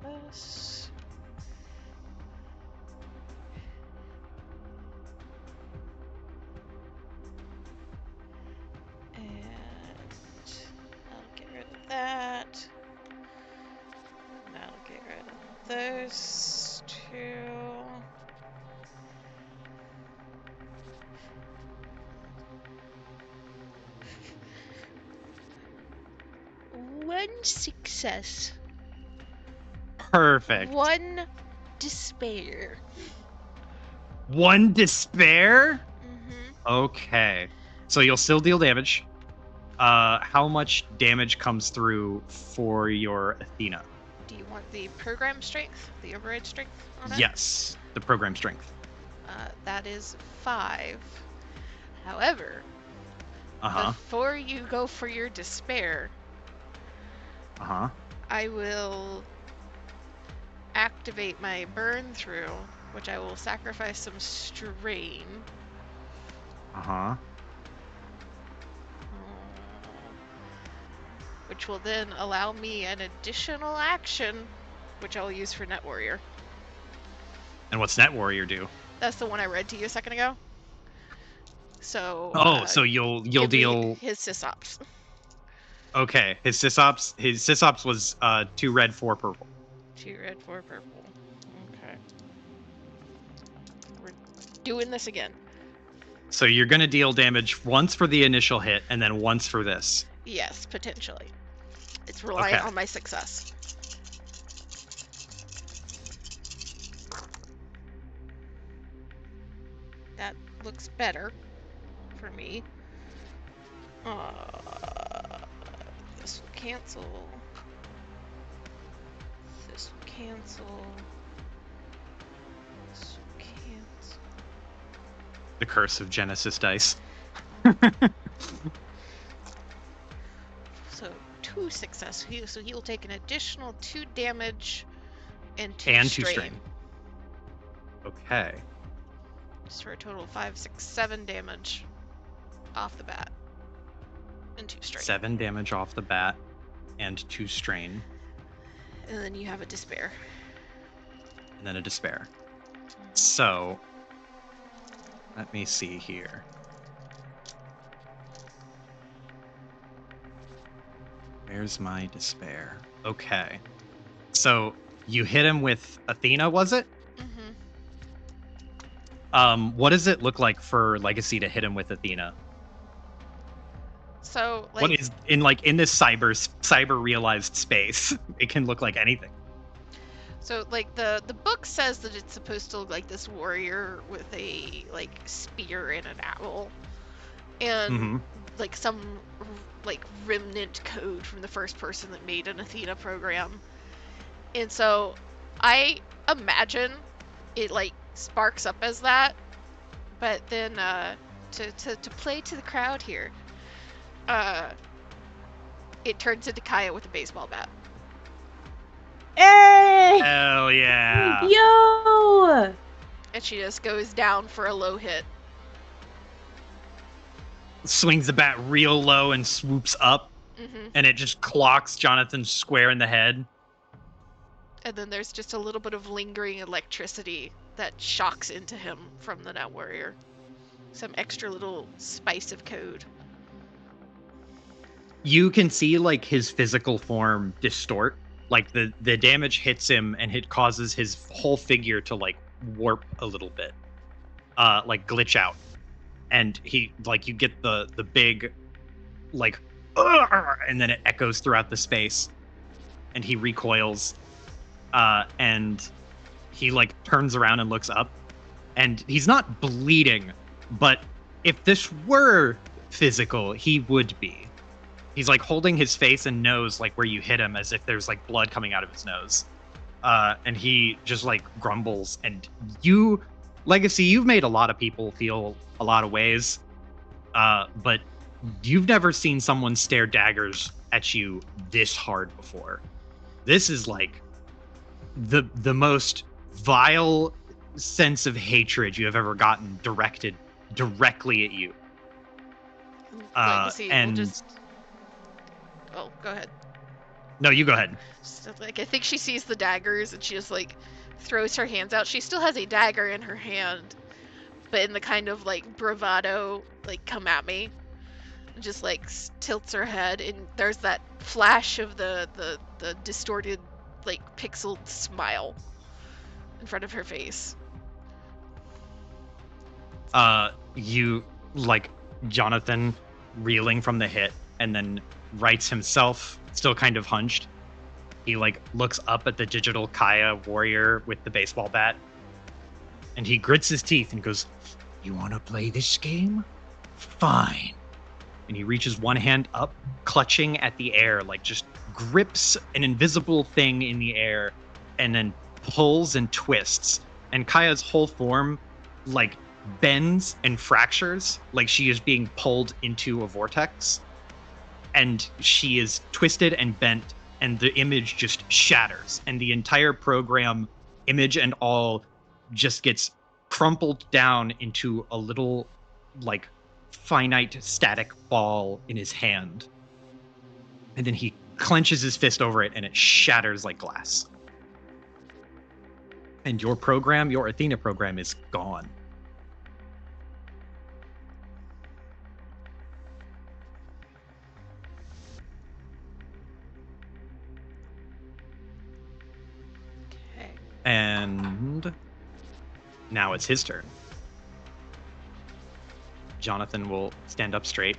This. And I'll get rid of that. And I'll get rid of those 2. One success. Perfect. 1 despair. 1 despair? Mm-hmm. Okay. So you'll still deal damage. How much damage comes through for your Athena? Do you want the program strength? The override strength on it? Yes, the program strength. That is 5. However, before you go for your despair, I will activate my burn through, which I will sacrifice some strain. Which will then allow me an additional action, which I'll use for Net Warrior. And what's Net Warrior do? That's the one I read to you a second ago. So. So you'll deal his sysops. Okay, his sysops was 2 red, 4 purple. 2 red, 4 purple. Okay. We're doing this again. So you're gonna deal damage once for the initial hit, and then once for this. Yes, potentially. It's reliant on my success. That looks better for me. This will cancel. This will cancel. This will cancel. The curse of Genesys dice. 2 success. So he will take an additional 2 damage and 2 and strain. 2 strain. Okay. Just for a total of 5, 6, 7 damage off the bat. And 2 strain. 7 damage off the bat and 2 strain. And then you have a despair. And then a despair. So, let me see here. Where's my despair? Okay. So, you hit him with Athena, was it? Mm-hmm. What does it look like for Legacy to hit him with Athena? So, like, what is in this cyber realized space? It can look like anything. So, like, the book says that it's supposed to look like this warrior with a, like, spear and an owl. And, like, some, like, remnant code from the first person that made an Athena program. And so, I imagine it, like, sparks up as that. But then, to play to the crowd here, it turns into Kaya with a baseball bat. Hey! Hell yeah! Yo! And she just goes down for a low hit. Swings the bat real low and swoops up, and it just clocks Jonathan square in the head. And then there's just a little bit of lingering electricity that shocks into him from the Net Warrior. Some extra little spice of code. You can see, like, his physical form distort. Like, the damage hits him, and it causes his whole figure to, like, warp a little bit. Like, glitch out. And he, like, you get the big, like, and then it echoes throughout the space. And he recoils. And he, like, turns around and looks up. And he's not bleeding, but if this were physical, he would be. He's, like, holding his face and nose, like, where you hit him, as if there's, like, blood coming out of his nose. And he just, like, grumbles. And you, Legacy, you've made a lot of people feel a lot of ways. But you've never seen someone stare daggers at you this hard before. This is, like, the most vile sense of hatred you have ever gotten directed directly at you. Legacy and... will just... Oh, go ahead. No, you go ahead. So, like, I think she sees the daggers and she just, like, throws her hands out. She still has a dagger in her hand, but in the kind of, like, bravado, like, come at me. And just, like, tilts her head, and there's that flash of the distorted, like, pixeled smile in front of her face. You, like, Jonathan reeling from the hit, and then rights himself, still kind of hunched. He, like, looks up at the digital Kaya warrior with the baseball bat, and he grits his teeth and goes, "You want to play this game? Fine." And he reaches one hand up, clutching at the air, like, just grips an invisible thing in the air, and then pulls and twists. And Kaya's whole form, like, bends and fractures, like she is being pulled into a vortex. And she is twisted and bent, and the image just shatters. And the entire program, image and all, just gets crumpled down into a little, like, finite static ball in his hand. And then he clenches his fist over it, and it shatters like glass. And your program, your Athena program, is gone. Okay. And now it's his turn. Jonathan will stand up straight,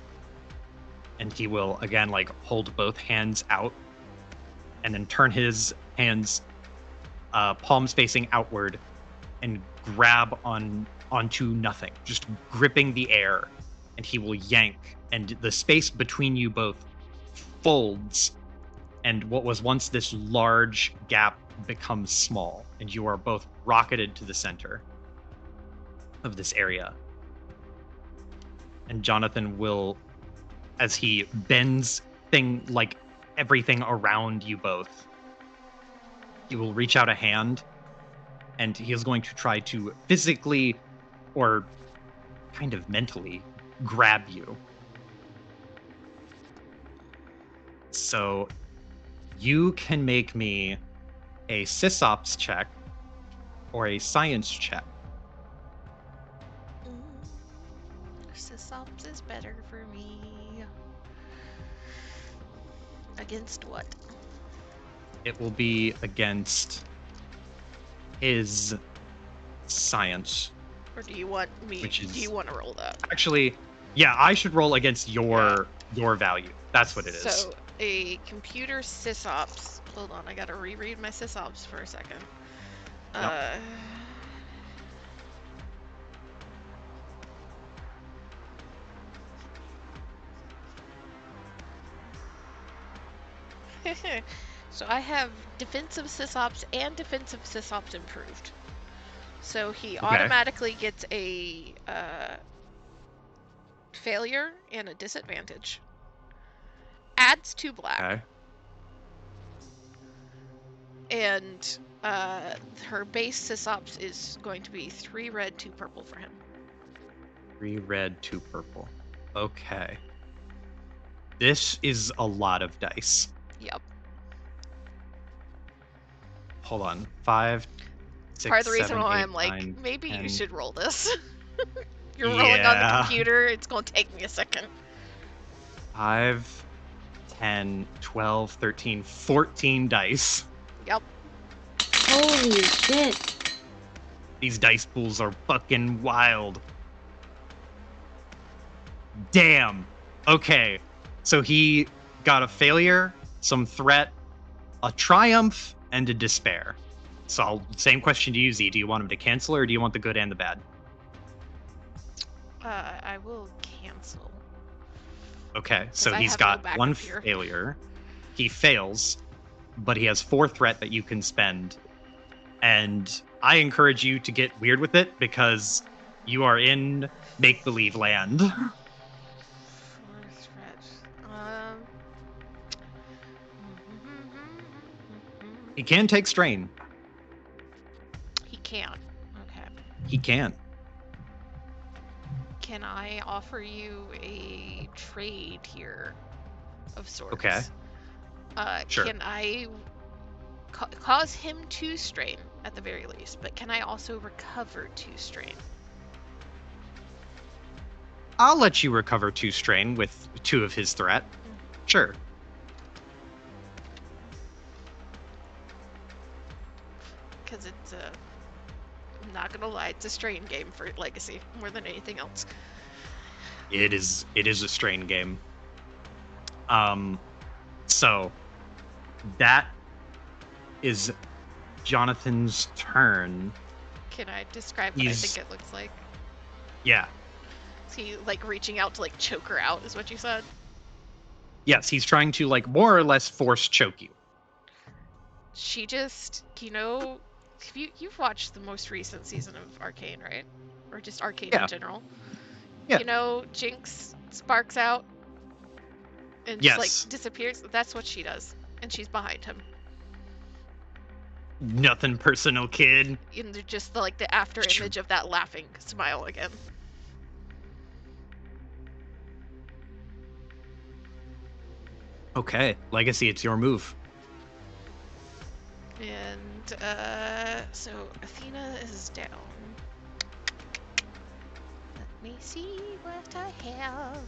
and he will again, like, hold both hands out, and then turn his hands palms facing outward and grab onto nothing, just gripping the air. And he will yank, and the space between you both folds, and what was once this large gap becomes small, and you are both rocketed to the center of this area. And Jonathan will, as he bends everything around you both. He will reach out a hand, and he is going to try to physically or kind of mentally grab you. So you can make me a sysops check or a science check. Sysops is better for me. Against what? It will be against his science. Or do you want me? Do you want to roll that? Actually, yeah, I should roll against your value. That's what it is. So a computer sysops. Hold on, I gotta reread my sysops for a second. So I have defensive sysops and defensive sysops improved. So he automatically gets a failure and a disadvantage. Adds 2 black. Okay. And her base sysops is going to be 3 red, 2 purple for him. 3 red, 2 purple. Okay. This is a lot of dice. Yep. Hold on. 5, 6, Part of the reason 7, why 8, I'm like, 9, maybe 10. you should roll this. You're rolling on the computer. It's going to take me a second. 5, 10, 12, 13, 14 dice. Yep. Holy shit. These dice pools are fucking wild. Damn. Okay. So he got a failure, some threat, a triumph, and a despair. So same question to you, Z. Do you want him to cancel, or do you want the good and the bad? I will cancel. Okay, so he's got 1 failure. He fails, but he has 4 threat that you can spend. And I encourage you to get weird with it because you are in make-believe land. 4 threat. He can take strain. He can. Okay. He can. Can I offer you a trade here of sorts? Okay. Sure. Can I cause him 2 strain at the very least, but can I also recover 2 strain? I'll let you recover 2 strain with 2 of his threat. Sure. Because it's I'm not gonna lie, it's a strain game for Legacy more than anything else. It is a strain game. So that is Jonathan's turn. Can I describe what I think it looks like? Yeah. Is he like reaching out to like choke her out, is what you said? Yes, he's trying to like more or less force choke you. She just, you've watched the most recent season of Arcane, right? Or just Arcane in general. Yeah. Jinx sparks out and just like disappears. That's what she does. And she's behind him. Nothing personal, kid. And just the after image of that laughing smile again. Okay, Legacy, it's your move. And so Athena is down. Let me see what I have.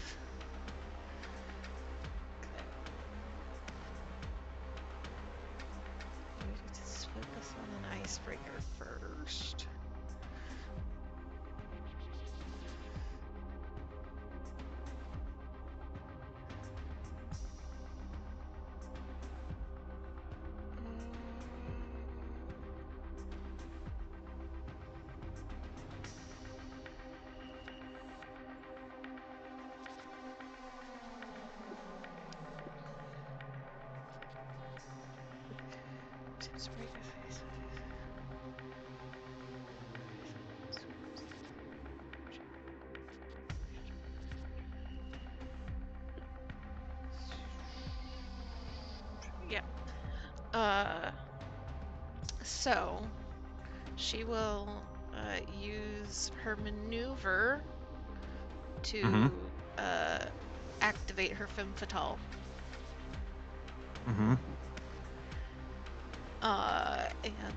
Let's focus on an icebreaker first. So she will use her maneuver to activate her femme fatale. And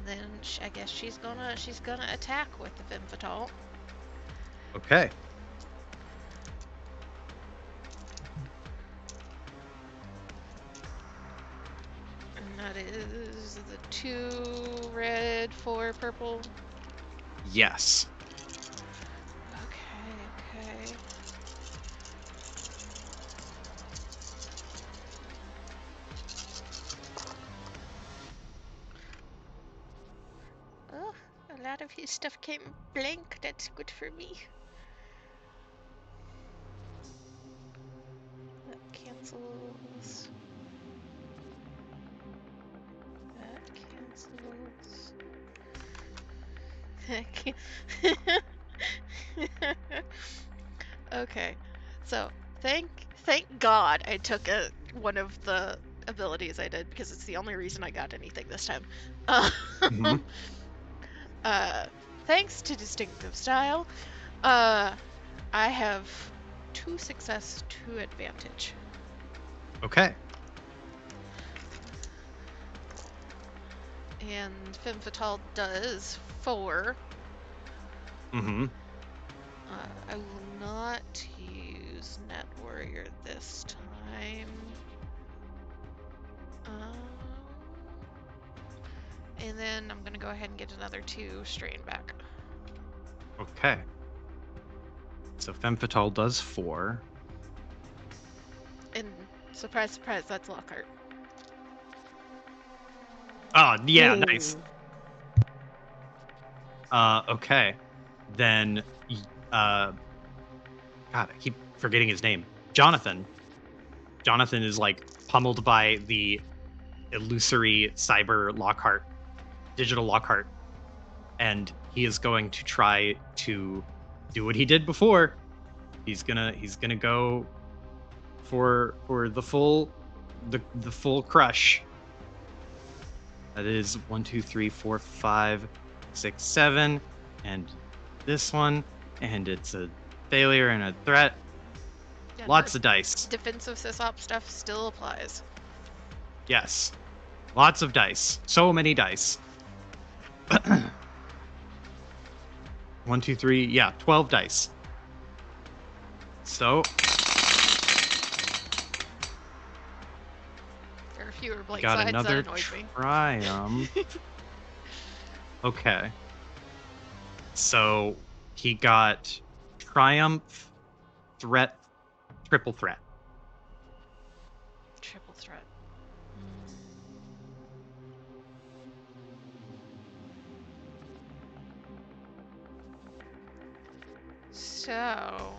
then I guess she's gonna attack with the femme fatale. Okay. And that is the 2 red, 4 purple. Yes. Okay. Oh, a lot of his stuff came blank. That's good for me. That cancels. Okay, so thank God I took one of the abilities I did, because it's the only reason I got anything this time. Thanks to distinctive style, I have 2 success, 2 advantage. Okay. And femme fatale does 4. I will not use Net Warrior this time. And then I'm gonna go ahead and get another 2 strain back. Okay. So femme fatale does 4. And surprise, surprise, that's Lockhart. Oh, yeah, Ooh. nice. Okay. Then, God, I keep forgetting his name. Jonathan. Jonathan is like pummeled by the illusory cyber Lockhart, digital Lockhart, and he is going to try to do what he did before. He's gonna go for the full crush. That is 1, 2, 3, 4, 5, 6, 7, and this one, and it's a failure and a threat. Yeah, Lots of dice. Defensive sysop stuff still applies. Yes. Lots of dice. So many dice. 1, 2, 3, yeah, 12 dice. So There are fewer blank got sides. another That annoys me. triumph. Okay. So he got triumph, threat, triple threat. Triple threat. So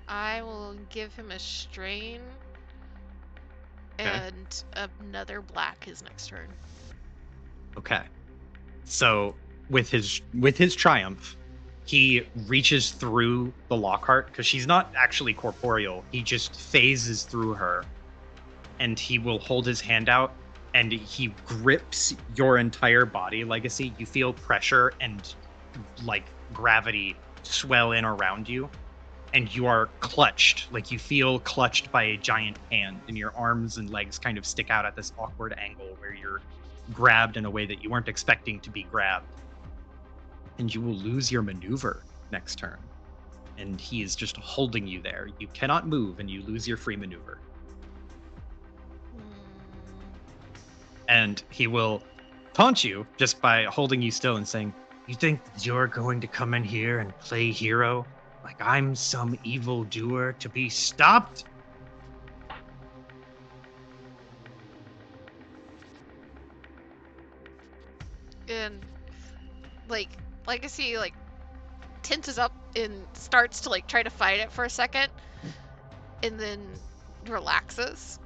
I will give him a strain, and another black his next turn. Okay. So with his triumph, he reaches through the Lockhart because she's not actually corporeal. He just phases through her, and he will hold his hand out, and he grips your entire body, Legacy. You feel pressure and like gravity swell in around you, and you are clutched. Like you feel clutched by a giant hand, and your arms and legs kind of stick out at this awkward angle where you're grabbed in a way that you weren't expecting to be grabbed. And you will lose your maneuver next turn. And he is just holding you there. You cannot move, and you lose your free maneuver. And he will taunt you just by holding you still and saying, "You think you're going to come in here and play hero? Like I'm some evil doer to be stopped?" And like Legacy tenses up and starts to try to fight it for a second, and then relaxes,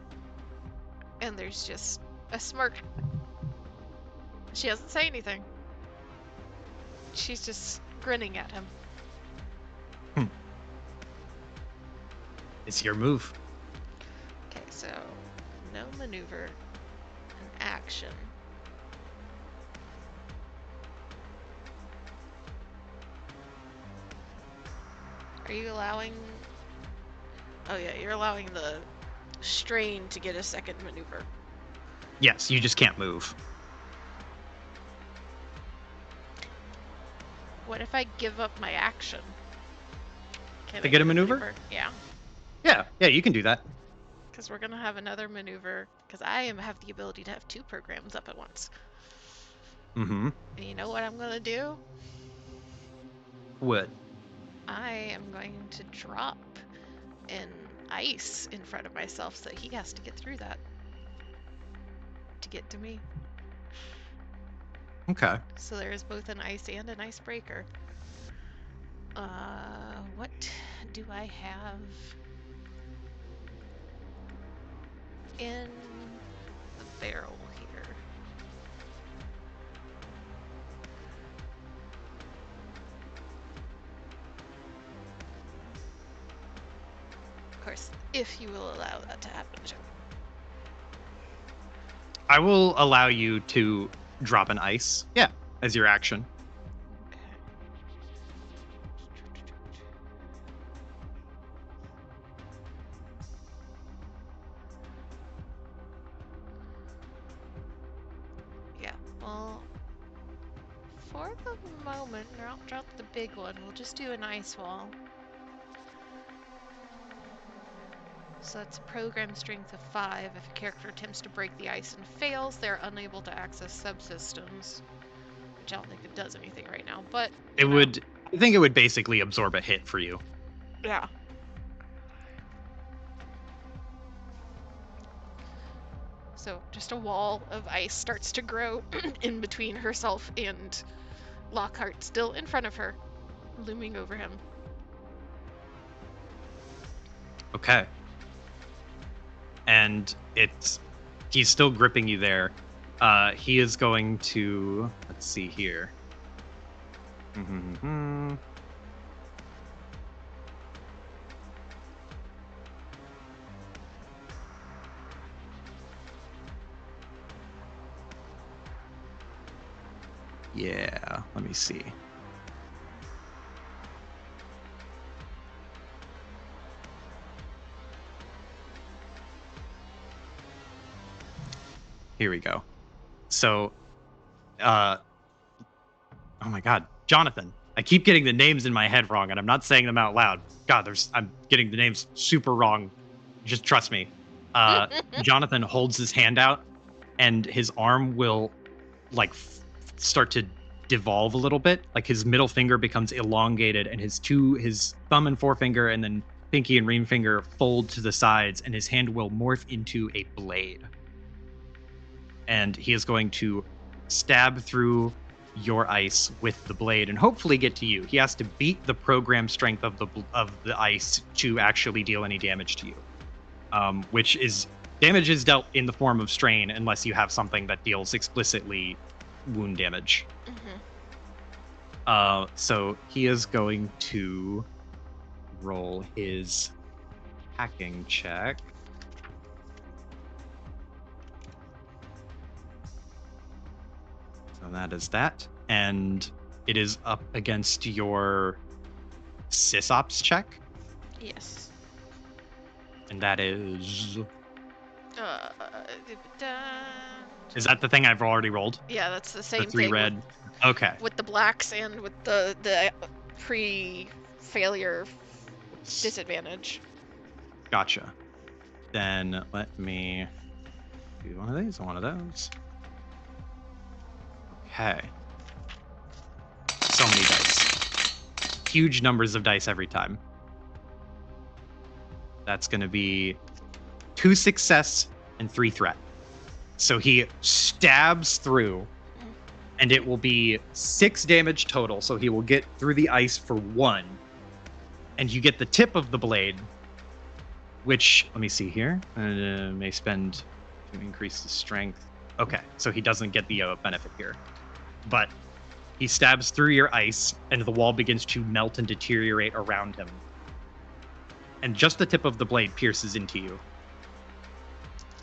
and there's just a smirk. She doesn't say anything. She's just grinning at him. It's your move. Okay, so no maneuver, and action. Are you allowing... Oh yeah, you're allowing the strain to get a second maneuver. Yes, you just can't move. What if I give up my action? Can I get a maneuver? Yeah. Yeah, you can do that. Because we're going to have another maneuver, because I have the ability to have 2 programs up at once. Mm-hmm. And you know what I'm going to do? What? I am going to drop an ice in front of myself so that he has to get through that to get to me. Okay. So there is both an ice and an icebreaker. What do I have in the barrel here? Of course, if you will allow that to happen, Joe. I will allow you to drop an ice. Yeah, as your action. Okay. Yeah, well, for the moment, I'll drop the big one. We'll just do an ice wall. So that's a program strength of 5. If a character attempts to break the ice and fails, they're unable to access subsystems. Which I don't think it does anything right now, but... It would... I think it would basically absorb a hit for you. Yeah. So just a wall of ice starts to grow in between herself and Lockhart, still in front of her, looming over him. Okay. And he's still gripping you there. He is going to, let's see here. Yeah, let me see. Here we go. So, oh my God, Jonathan. I keep getting the names in my head wrong, and I'm not saying them out loud. God, I'm getting the names super wrong. Just trust me. Jonathan holds his hand out, and his arm will, like, start to devolve a little bit. Like his middle finger becomes elongated, and his thumb and forefinger, and then pinky and ring finger fold to the sides, and his hand will morph into a blade. And he is going to stab through your ice with the blade and hopefully get to you. He has to beat the program strength of the ice to actually deal any damage to you. Which is damage is dealt in the form of strain unless you have something that deals explicitly wound damage. So he is going to roll his hacking check. So that is that. And it is up against your sysops check. Yes. And that is... Is that the thing I've already rolled? Yeah, that's the same the 3 thing. Red. Okay. With the blacks and with the pre-failure disadvantage. Gotcha. Then let me do one of these and one of those. Okay. So many dice. Huge numbers of dice every time. That's going to be 2 success and 3 threat. So he stabs through, and it will be 6 damage total. So he will get through the ice for 1. And you get the tip of the blade, which, let me see here, may spend to increase the strength. Okay, so he doesn't get the benefit here. But he stabs through your ice, and the wall begins to melt and deteriorate around him. And just the tip of the blade pierces into you.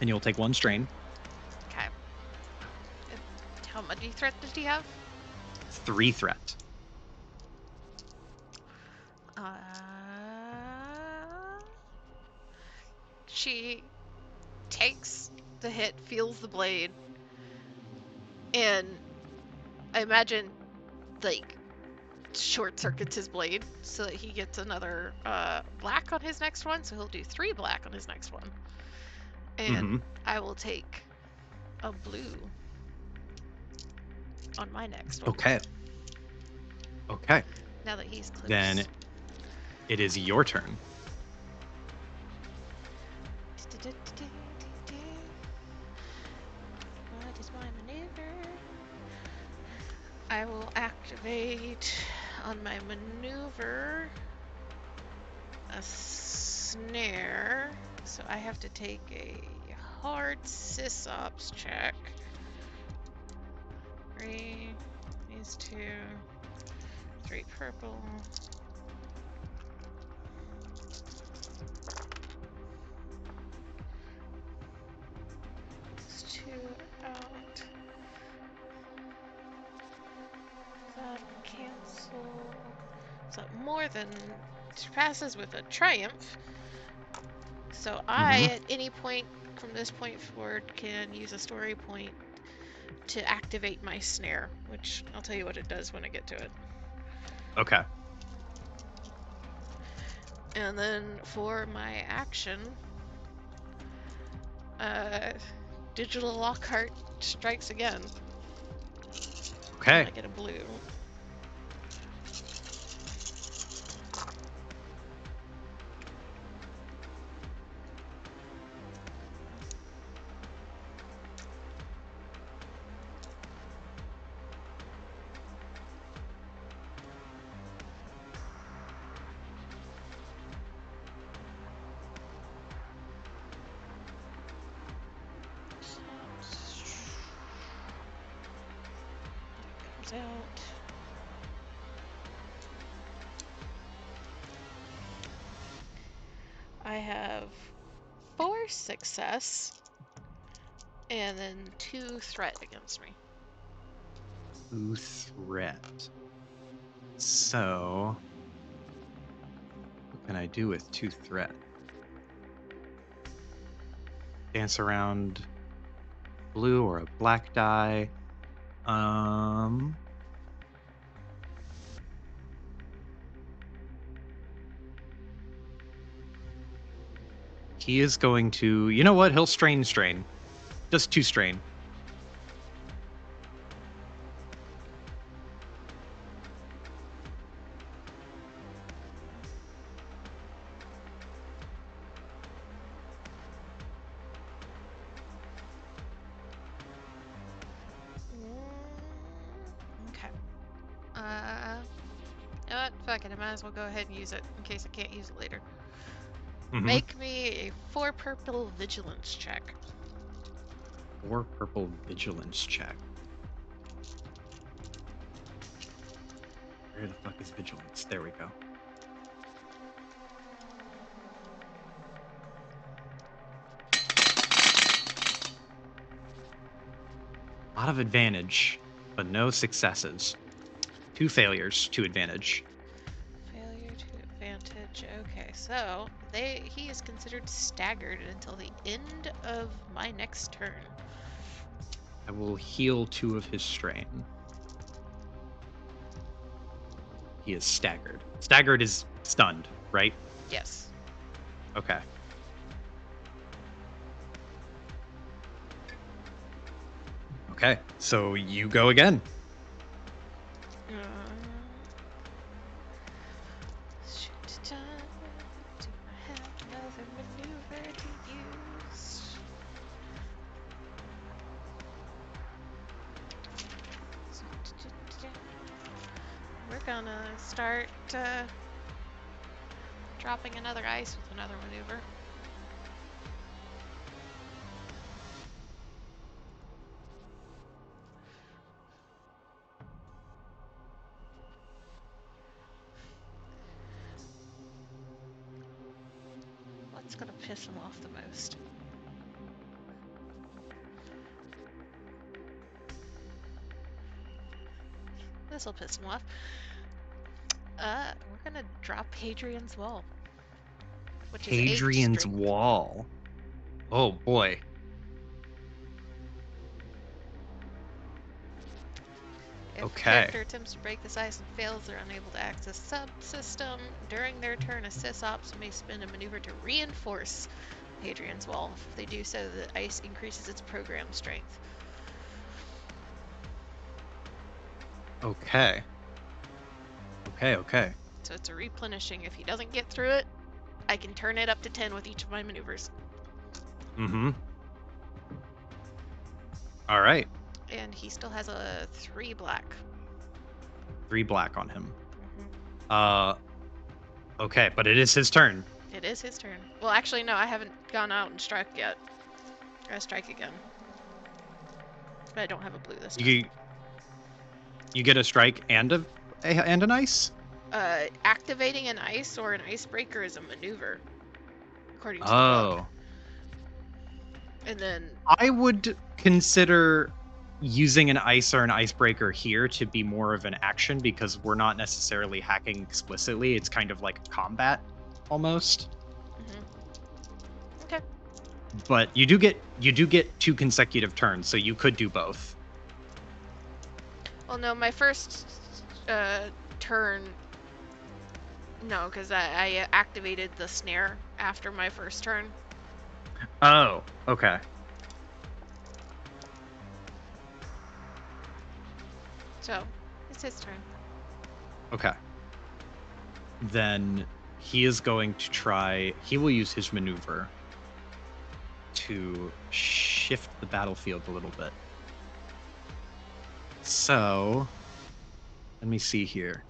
And you'll take 1 strain. Okay. many threat does he have? 3 threat. She takes the hit, feels the blade, and I imagine, like, short circuits his blade so that he gets another black on his next one, so he'll do 3 black on his next one. And I will take a blue on my next one. Okay. Now that he's close. Then it is your turn. What is my maneuver? I will activate on my maneuver a snare. So I have to take a hard sysops check. 3, these 2, 3 purple. These 2 out. That cancel. So more than passes with a triumph. So I, at any point from this point forward, can use a story point to activate my snare, which I'll tell you what it does when I get to it. Okay. And then for my action, Digital Lockhart strikes again. Okay. And I get a blue. Out. I have 4 success and then 2 threat against me. 2 threat. So, what can I do with 2 threat? Dance around blue or a black die. He is going to, you know what? He'll strain. Just 2 strain. Okay. You know what? Fuck it. I might as well go ahead and use it in case I can't use it later. Make me a 4 purple vigilance check. 4 purple vigilance check. Where the fuck is vigilance? There we go. A lot of advantage, but no successes. 2 failures, 2 advantage. Failure to advantage. Okay, so he is considered staggered until the end of my next turn. I will heal 2 of his strain. He is staggered. Staggered is stunned, right? Yes. Okay. Okay, so you go again. Do I have another maneuver to use? We're gonna start dropping another ice with another maneuver. What's gonna piss him off the most? this'll piss him off. We're gonna drop Hadrian's Wall. Which is Hadrian's Wall. Oh boy. If okay. a character attempts to break this ice and fails, they're unable to access subsystem. During their turn, a sysops may spin a maneuver to reinforce Hadrian's Wall. If they do so, the ice increases its program strength. Okay. Okay. So it's a replenishing. If he doesn't get through it, I can turn it up to 10 with each of my maneuvers. Mm-hmm. All right. And he still has a 3 black. 3 black on him. Mm-hmm. Okay, but it is his turn. It is his turn. Well, actually, no, I haven't gone out and struck yet. I strike again. But I don't have a blue this time. You get a strike and an ice? Activating an ice or an icebreaker is a maneuver, according to the book. And then I would consider using an ice or an icebreaker here to be more of an action, because we're not necessarily hacking explicitly. It's kind of like combat almost. Mm-hmm. Okay. But you do get 2 consecutive turns, so you could do both. Well, no, my first turn. No, because I activated the snare after my first turn. Oh, okay. So, it's his turn. Okay. Then he is going to try... He will use his maneuver to shift the battlefield a little bit. So, let me see here.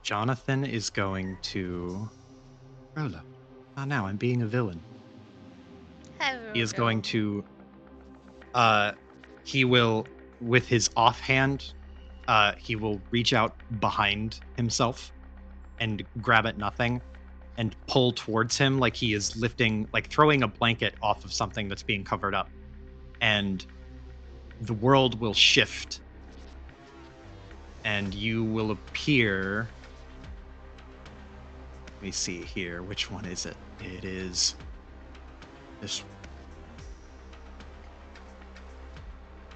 Jonathan is going to... Rolla. Now I'm being a villain. He is going to... he will, with his offhand, he will reach out behind himself and grab at nothing and pull towards him like he is lifting, like throwing a blanket off of something that's being covered up. And the world will shift. And you will appear... Let me see here. Which one is it? It is this.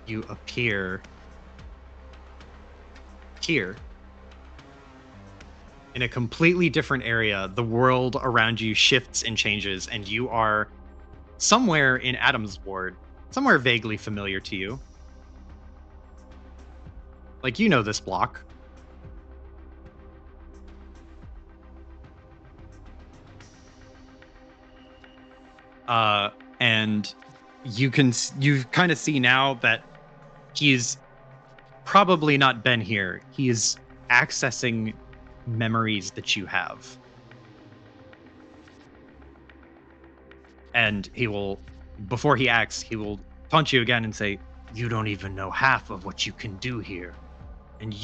You appear here in a completely different area. The world around you shifts and changes, and you are somewhere in Adam's ward, somewhere vaguely familiar to you. Like, you know this block. And you kind of see now that he's probably not been here. He is accessing memories that you have. And he will, before he acts, he will taunt you again and say, "You don't even know half of what you can do here. And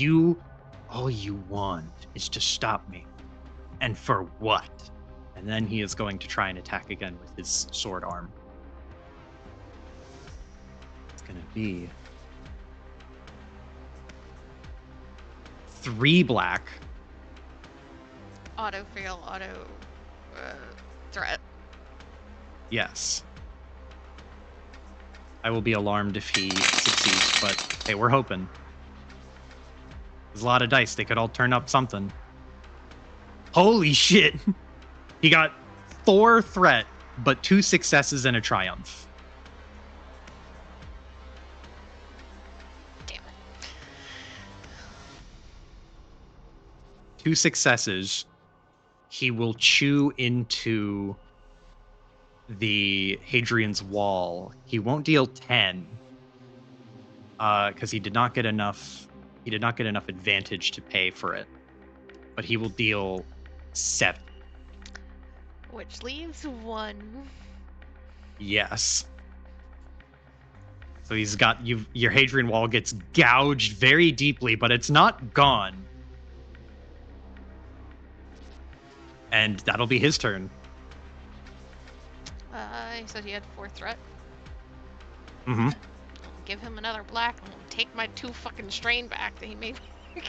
all you want is to stop me. And for what?" And then he is going to try and attack again with his sword arm. It's going to be 3 black. Auto fail, threat. Yes. I will be alarmed if he succeeds, but hey, we're hoping. There's a lot of dice. They could all turn up something. Holy shit! He got 4 threat, but 2 successes and a triumph. Damn it. 2 successes. He will chew into the Hadrian's Wall. He won't deal 10 because he did not get enough advantage to pay for it. But he will deal 7. Which leaves 1. Yes. So he's got your Hadrian Wall gets gouged very deeply, but it's not gone. And that'll be his turn. He said he had 4 threat. Mm-hmm. give him another black and take my 2 fucking strain back that he made me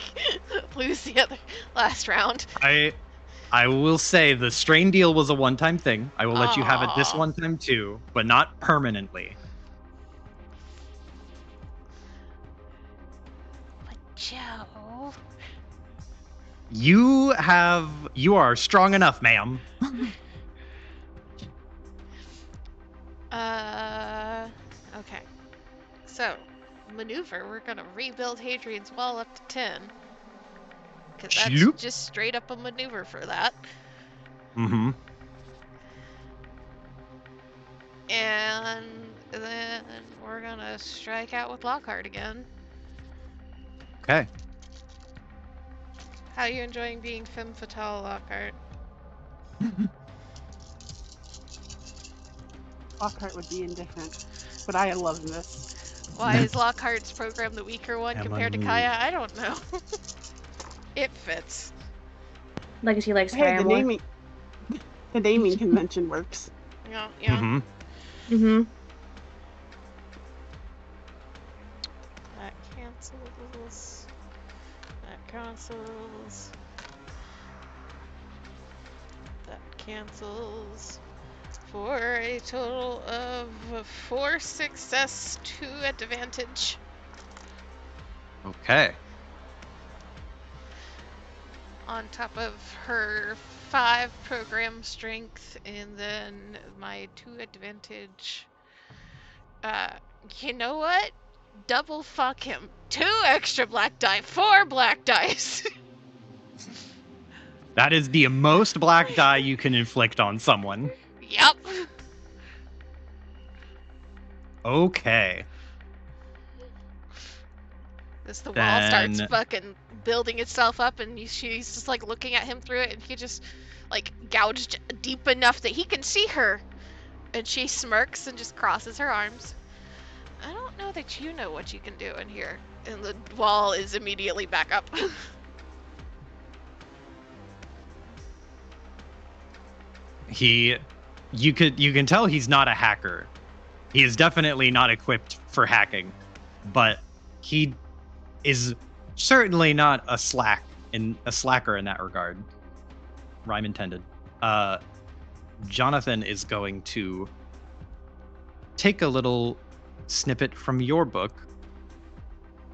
lose the last round. I will say the strain deal was a one-time thing. I will let you have it this Aw. one time too, but not permanently. But Joe... You are strong enough, ma'am. Okay. So, maneuver, we're gonna rebuild Hadrian's Wall up to 10. Because that's just straight up a maneuver for that. Mm-hmm. And then we're gonna strike out with Lockhart again. Okay. How are you enjoying being femme fatale, Lockhart? Lockhart would be indifferent, but I love this. Why is Lockhart's program the weaker one compared to Kaya? I don't know. It fits. Legacy likes Hey, Kaya more. The naming convention works. Yeah. Mm-hmm. That cancels. That cancels. That cancels. For a total of 4 success, 2 advantage. Okay. On top of her 5 program strength, and then my 2 advantage. You know what? Double fuck him. 2 extra black die, 4 black dice. That is the most black die you can inflict on someone. Yep. Okay. As the wall starts fucking building itself up, and she's just like looking at him through it, and he just like gouged deep enough that he can see her. And she smirks and just crosses her arms. I don't know that you know what you can do in here. And the wall is immediately back up. You can tell he's not a hacker. He is definitely not equipped for hacking, but he is certainly not a slacker in that regard. Rhyme intended. Jonathan is going to take a little snippet from your book,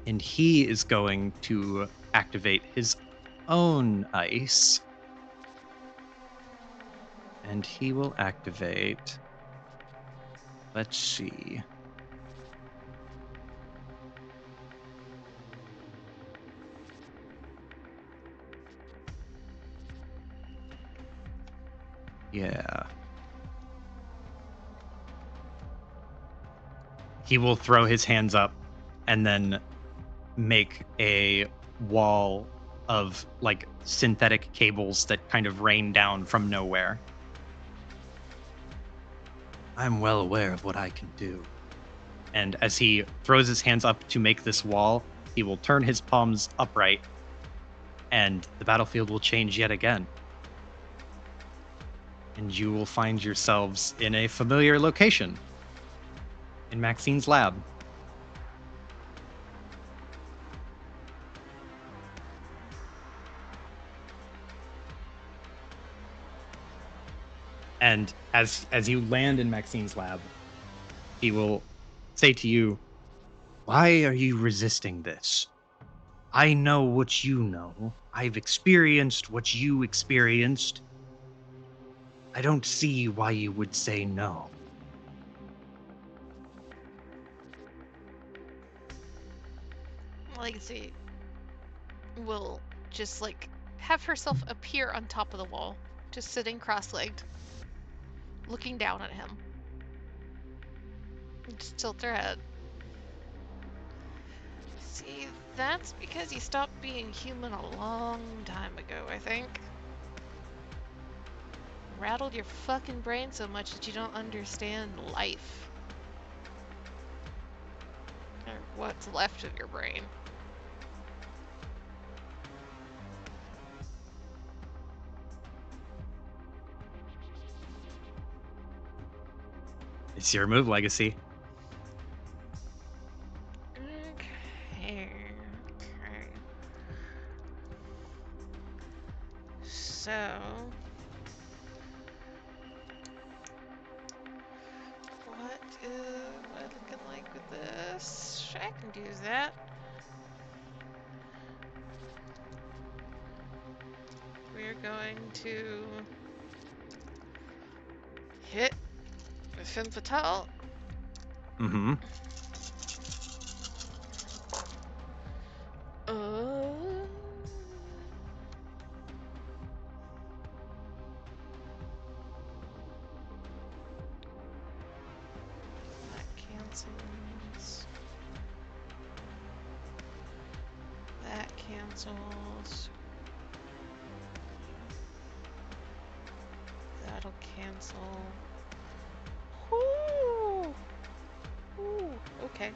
and he is going to activate his own ice. And he will activate... Let's see. Yeah. He will throw his hands up and then make a wall of like synthetic cables that kind of rain down from nowhere. I'm well aware of what I can do. And as he throws his hands up to make this wall, he will turn his palms upright, and the battlefield will change yet again. And you will find yourselves in a familiar location, in Maxine's lab. And as you land in Maxine's lab, he will say to you, "Why are you resisting this? I know what you know. I've experienced what you experienced. I don't see why you would say no." Legacy will just like have herself appear on top of the wall, just sitting cross-legged, looking down at him. Just tilt her head. See, that's because you stopped being human a long time ago, I think. Rattled your fucking brain so much that you don't understand life. Or what's left of your brain. It's your move, Legacy. Okay. So, what am I looking like with this? I can do that. We're going to hit with Femme Fatale. Mm-hmm. That cancels. That cancels. That'll cancel. Whoo! Ooh, okay.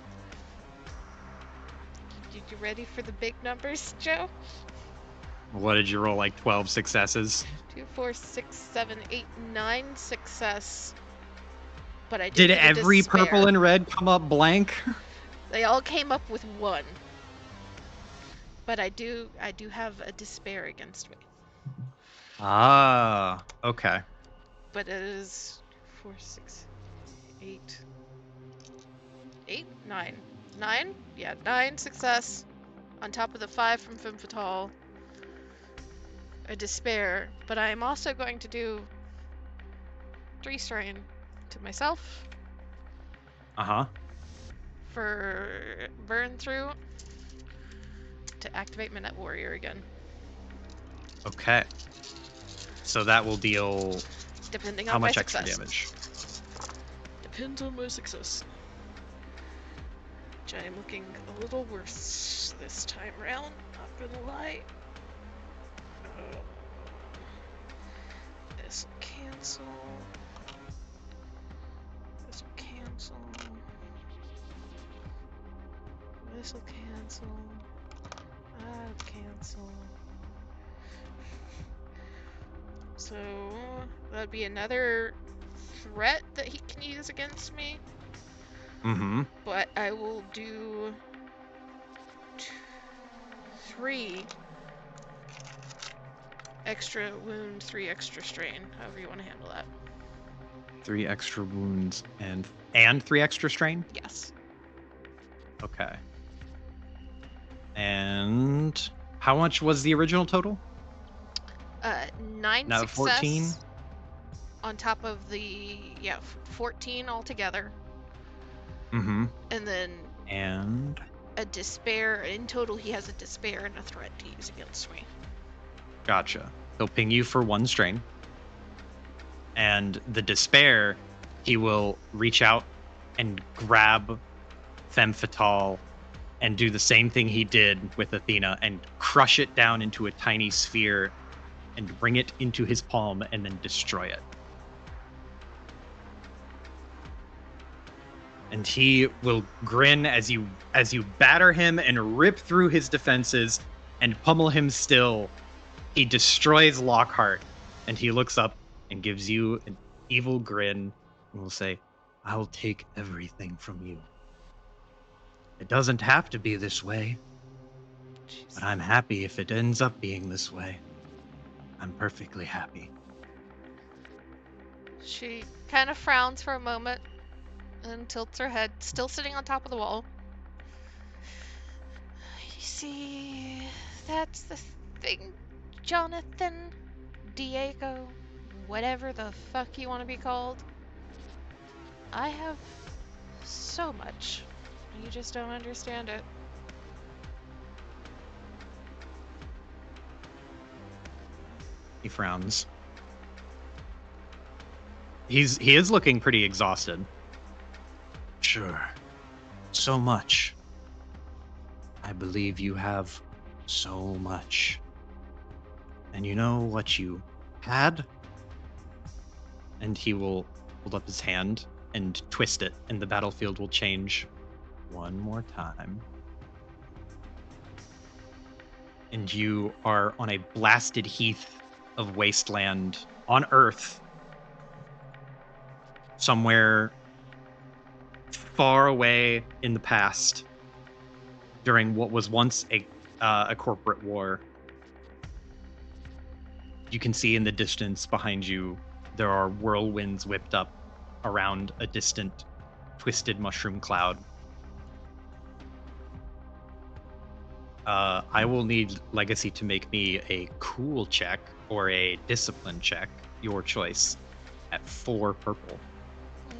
You ready for the big numbers, Joe? What did you roll? Like 12 successes? 2, 4, 6, 7, 8, 9 success. But I Did get a every despair. purple and red come up blank? They all came up with 1. But I do have a despair against me. Ah, okay. But it is 4, 6, 8, 9. 9? Yeah, 9 success. On top of the 5 from Femme Fatale. A despair. But I am also going to do 3 strain to myself. Uh-huh. For burn through to activate Midnight Warrior again. Okay. So that will deal depending on how my much extra success. damage? Depends on my success. Which I am looking a little worse this time around, not gonna lie. This will cancel. This will cancel. This will cancel. That'll cancel. So that'd be another threat that he can use against me. Mm-hmm. But I will do 3 extra wound, 3 extra strain, however you want to handle that. 3 extra wounds and 3 extra strain? Yes. Okay. And how much was the original total? 9 No, success 14? on top of the 14 altogether. Mm-hmm. And then And a despair. In total, he has a despair and a threat to use against me. gotcha. He'll ping you for 1 strain. And the despair, he will reach out and grab Femme Fatale and do the same thing he did with Athena and crush it down into a tiny sphere and bring it into his palm and then destroy it. And he will grin as you batter him and rip through his defenses and pummel him still. He destroys Lockhart, and he looks up and gives you an evil grin and will say, "I'll take everything from you. It doesn't have to be this way, but I'm happy if it ends up being this way. I'm perfectly happy." She kind of frowns for a moment and tilts her head, still sitting on top of the wall. You see, that's the thing, Jonathan, Diego, whatever the fuck you want to be called. I have so much. You just don't understand it. He frowns. He is looking pretty exhausted. Sure. So much. I believe you have so much. And you know what you had? And he will hold up his hand and twist it, and the battlefield will change one more time. And you are on a blasted heath of wasteland on Earth, somewhere far away in the past. during what was once a corporate war. You can see in the distance behind you, there are whirlwinds whipped up around a distant, twisted mushroom cloud. I will need Legacy to make me a cool check or a discipline check, your choice, at 4 purple.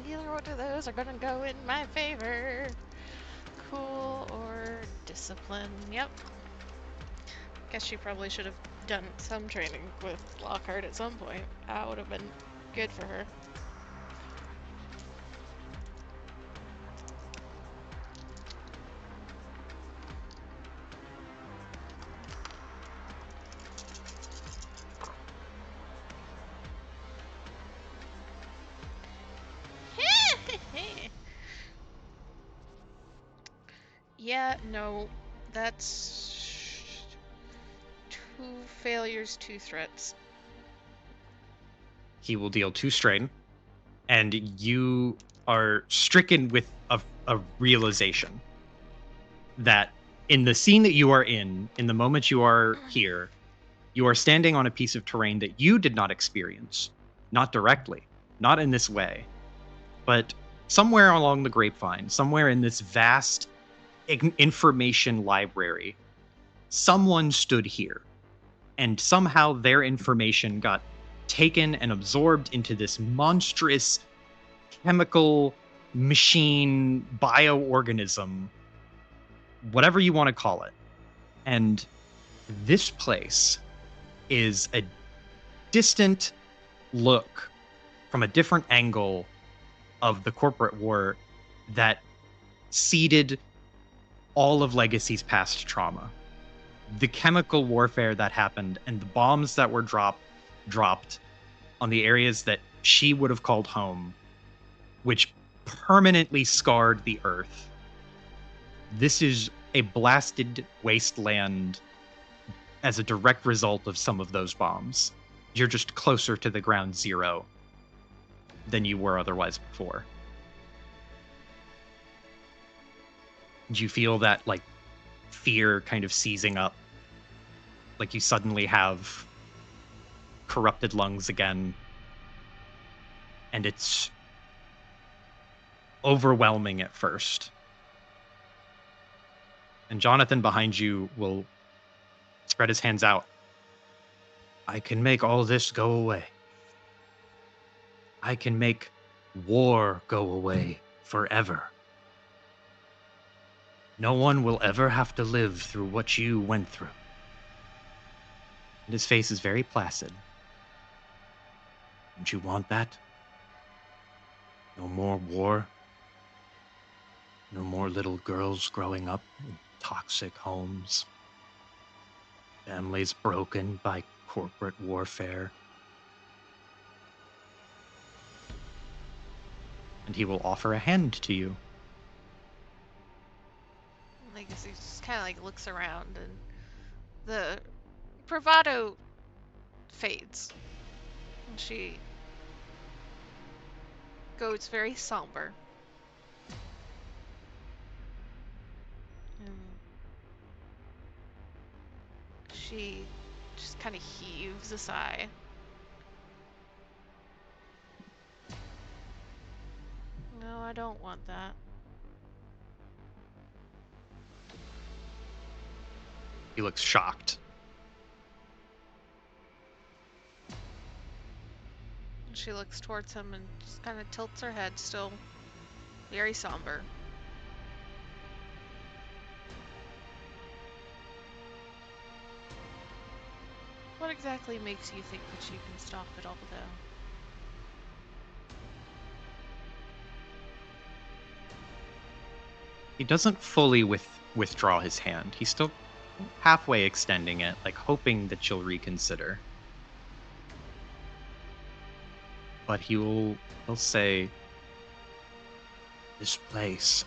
Either one of those are gonna go in my favor. Cool or discipline. Yep. Guess she probably should have done some training with Lockhart at some point. That would have been good for her. Yeah, no, that's 2 failures, 2 threats. He will deal 2 strain, and you are stricken with a realization that in the scene that you are in the moment you are here, you are standing on a piece of terrain that you did not experience, not directly, not in this way, but somewhere along the grapevine, somewhere in this vast information library, someone stood here, and somehow their information got taken and absorbed into this monstrous chemical machine bioorganism, whatever you want to call it. And this place is a distant look from a different angle of the corporate war that seeded all of Legacy's past trauma. The chemical warfare that happened and the bombs that were dropped on the areas that she would have called home, which permanently scarred the earth. This is a blasted wasteland as a direct result of some of those bombs. You're just closer to the ground zero than you were otherwise before. Do you feel that, like, fear kind of seizing up? Like you suddenly have corrupted lungs again, and it's overwhelming at first. And Jonathan behind you will spread his hands out. I can make all this go away. I can make war go away forever. No one will ever have to live through what you went through. And his face is very placid. Don't you want that? No more war. No more little girls growing up in toxic homes. Families broken by corporate warfare. And he will offer a hand to you. Legacy just kind of like looks around, and the bravado fades. And she goes very somber. And she just kind of heaves a sigh. No, I don't want that. He looks shocked. She looks towards him and just kind of tilts her head, still very somber. What exactly makes you think that you can stop it all, though? He doesn't fully withdraw his hand. He's still halfway extending it, like hoping that you'll reconsider. But he'll say, this place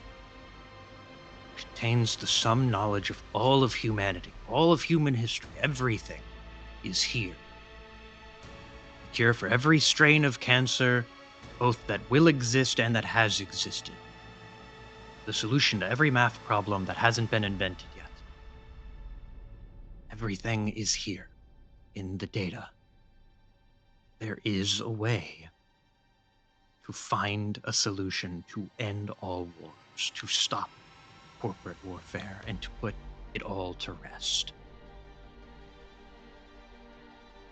contains the sum knowledge of all of humanity, all of human history. Everything is here. The cure for every strain of cancer, both that will exist and that has existed. The solution to every math problem that hasn't been invented yet. Everything is here in the data. There is a way to find a solution to end all wars, to stop corporate warfare, and to put it all to rest.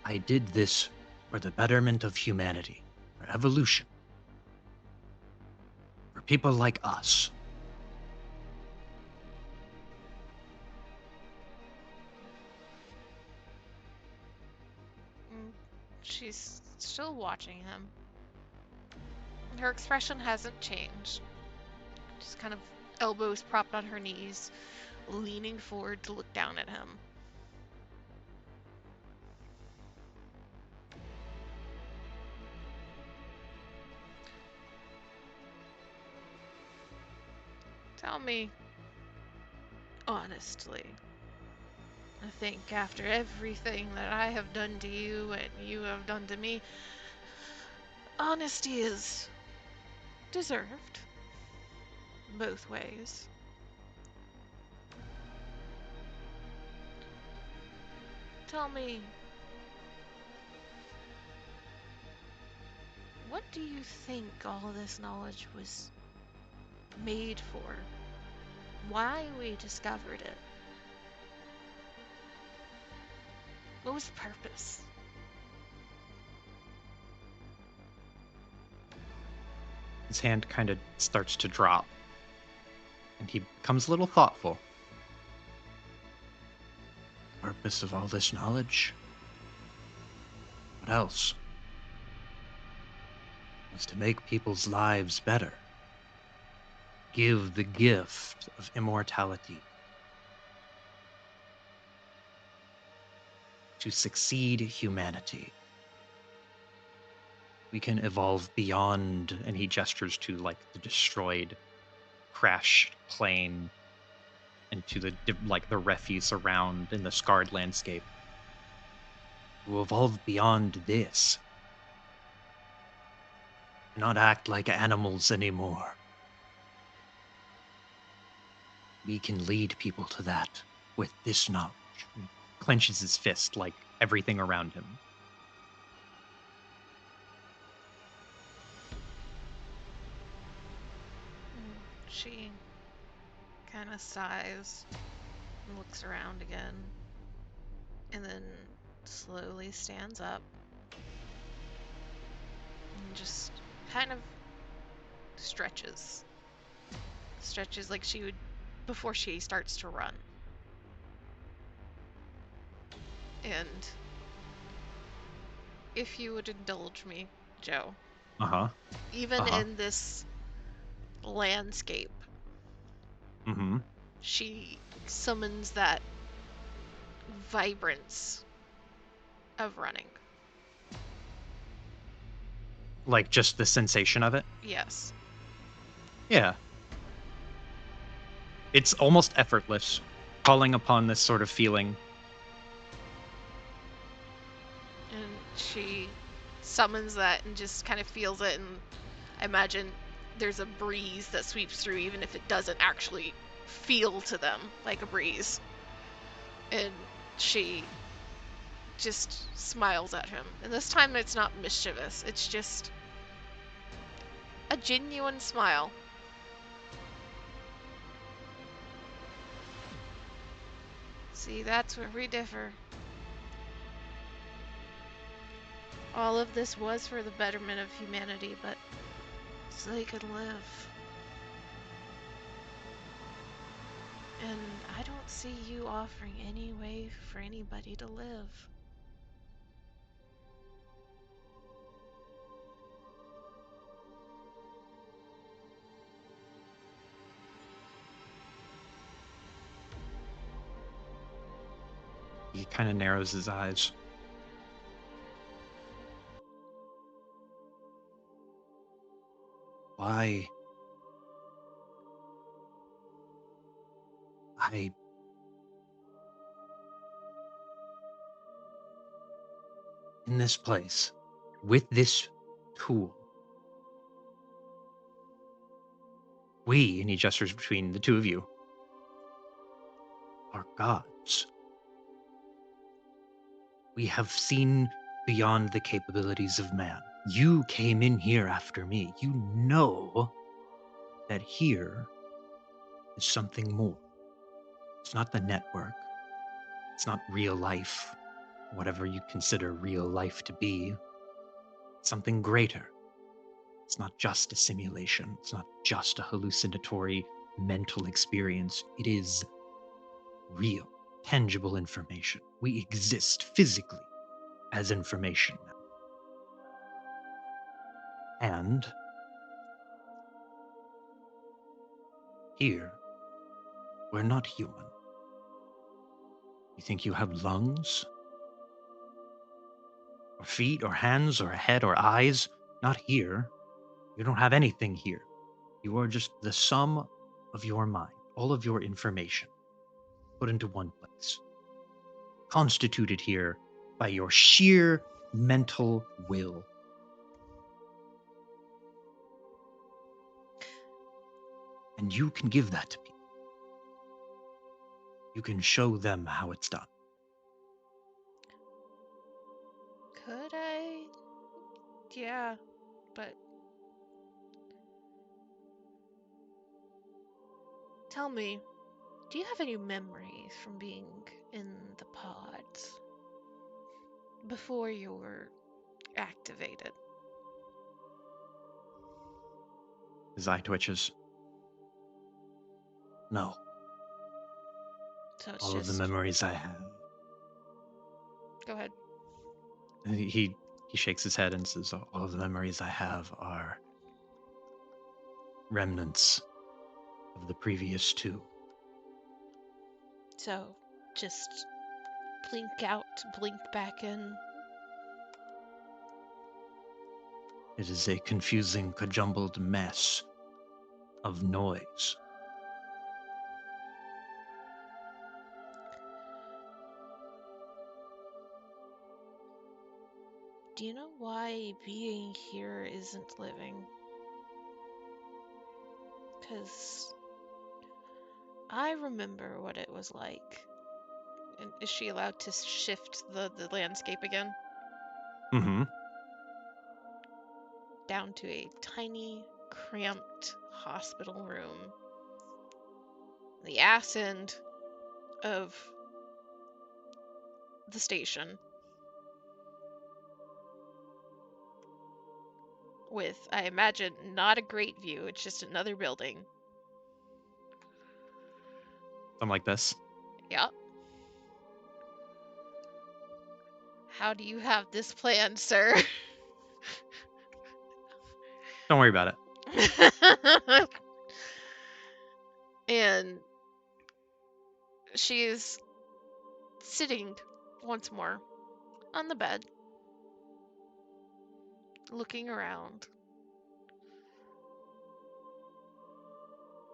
I did this for the betterment of humanity, for evolution, for people like us. She's still watching him. Her expression hasn't changed. Just kind of elbows propped on her knees, leaning forward to look down at him. Tell me honestly. I think after everything that I have done to you and you have done to me, honesty is deserved. Both ways. Tell me, what do you think all this knowledge was made for? Why we discovered it? What was the purpose? His hand kind of starts to drop, and he becomes a little thoughtful. Purpose of all this knowledge? What else? Was to make people's lives better. Give the gift of immortality. To succeed humanity. We can evolve beyond, and he gestures to like the destroyed, crashed plane and to the the refuse around in the scarred landscape. To evolve beyond this. Not act like animals anymore. We can lead people to that with this knowledge. He clenches his fist like everything around him. She kind of sighs and looks around again, and then slowly stands up and just kind of stretches. Stretches like she would before she starts to run. And if you would indulge me, Joe. Even in this landscape, she summons that vibrance of running. Like just the sensation of it? Yes. Yeah. It's almost effortless, calling upon this sort of feeling. And she summons that and just kind of feels it, and I imagine there's a breeze that sweeps through even if it doesn't actually feel to them like a breeze. And she just smiles at him. And this time it's not mischievous, it's just a genuine smile. See, that's where we differ. All of this was for the betterment of humanity, but so they could live. And I don't see you offering any way for anybody to live. He kind of narrows his eyes. Why? In this place, with this tool, We, and he gestures between the two of you, are gods. We have seen beyond the capabilities of man. You came in here after me. You know that here is something more. It's not the network. It's not real life, whatever you consider real life to be. It's something greater. It's not just a simulation. It's not just a hallucinatory mental experience. It is real, tangible information. We exist physically as information now. And here, we're not human. You think you have lungs? Or feet, or hands, or a head, or eyes? Not here. You don't have anything here. You are just the sum of your mind, all of your information, put into one place, constituted here by your sheer mental will. And you can give that to people. You can show them how it's done. Could I? Yeah, but tell me, do you have any memories from being in the pods before you were activated? His eye twitches. No. So it's All just... of the memories I have. Go ahead. He shakes his head and says, all of the memories I have are remnants of the previous two. So just blink out, blink back in. It is a confusing, jumbled mess of noise. Do you know why being here isn't living? Because I remember what it was like. And is she allowed to shift the landscape again? Mm-hmm. Down to a tiny, cramped hospital room. The ass end of the station. With, I imagine, not a great view. It's just another building. Something like this. Yep. How do you have this plan, sir? Don't worry about it. And she's sitting once more on the bed, looking around.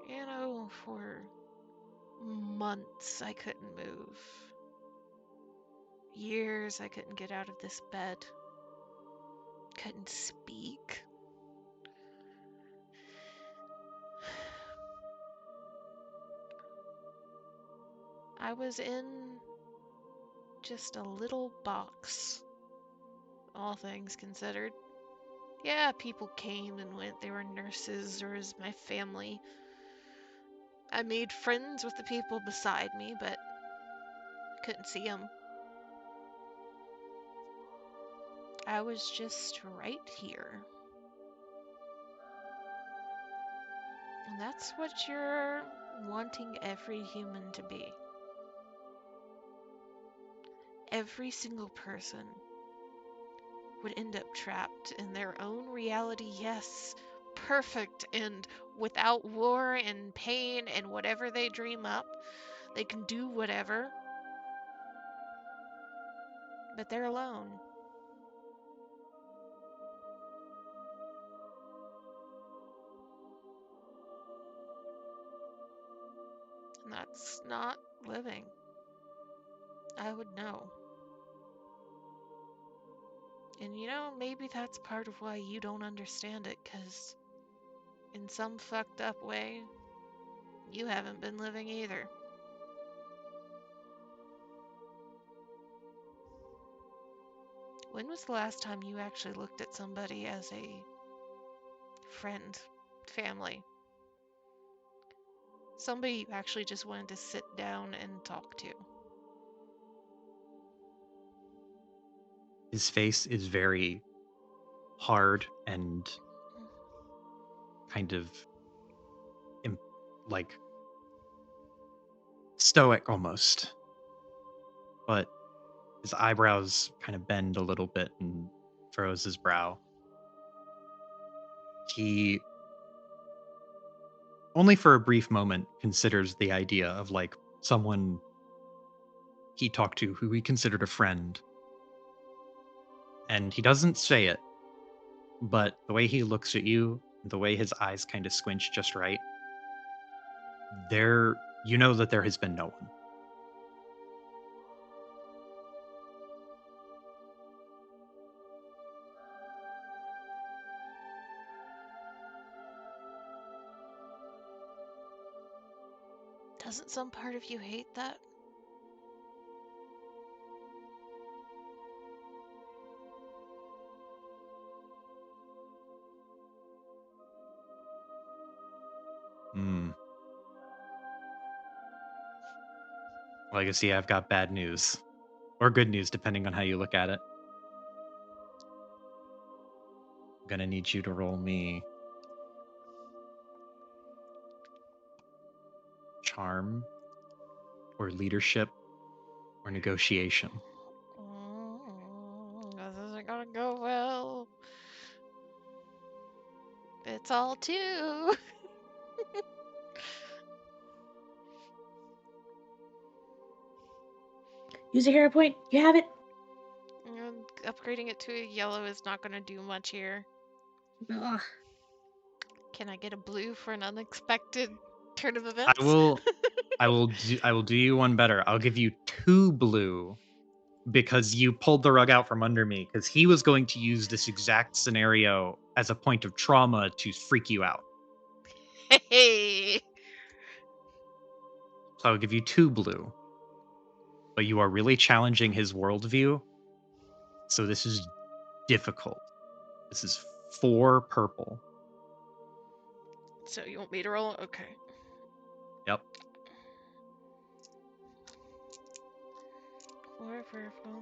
You know, for months I couldn't move. Years I couldn't get out of this bed. Couldn't speak. I was in just a little box, all things considered. Yeah, people came and went. They were nurses or as my family. I made friends with the people beside me, but couldn't see them. I was just right here. And that's what you're wanting every human to be. Every single person would end up trapped in their own reality, yes, perfect and without war and pain and whatever they dream up. They can do whatever, but they're alone. And that's not living. I would know. And you know, maybe that's part of why you don't understand it, because in some fucked up way, you haven't been living either. When was the last time you actually looked at somebody as a friend, family? Somebody you actually just wanted to sit down and talk to? His face is very hard and kind of like stoic almost. But his eyebrows kind of bend a little bit and furrows his brow. He, only for a brief moment, considers the idea of like someone he talked to who he considered a friend. And he doesn't say it, but the way he looks at you, the way his eyes kind of squinch just right, you know that there has been no one. Doesn't some part of you hate that? Legacy, I've got bad news. Or good news, depending on how you look at it. I'm gonna need you to roll me charm or leadership or negotiation. This isn't gonna go well. It's all two. Use a hero point. You have it. Upgrading it to a yellow is not gonna do much here. Ugh. Can I get a blue for an unexpected turn of events? I will do you one better. I'll give you 2 blue because you pulled the rug out from under me because he was going to use this exact scenario as a point of trauma to freak you out. Hey. So I'll give you 2 blue. But you are really challenging his worldview. So this is difficult. This is 4 purple. So you want me to roll? Okay. Yep. 4 purple,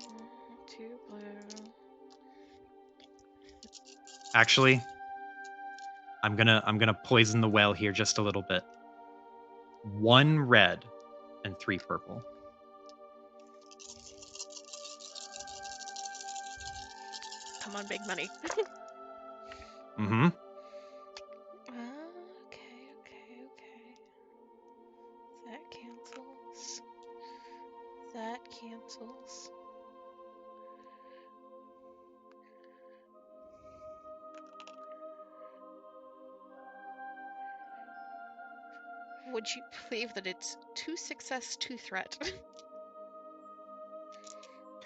2 blue. Actually, I'm gonna poison the well here just a little bit. 1 red and 3 purple. Come on, big money. Mm-hmm. Okay. That cancels. That cancels. Would you believe that it's 2 success, 2 threat?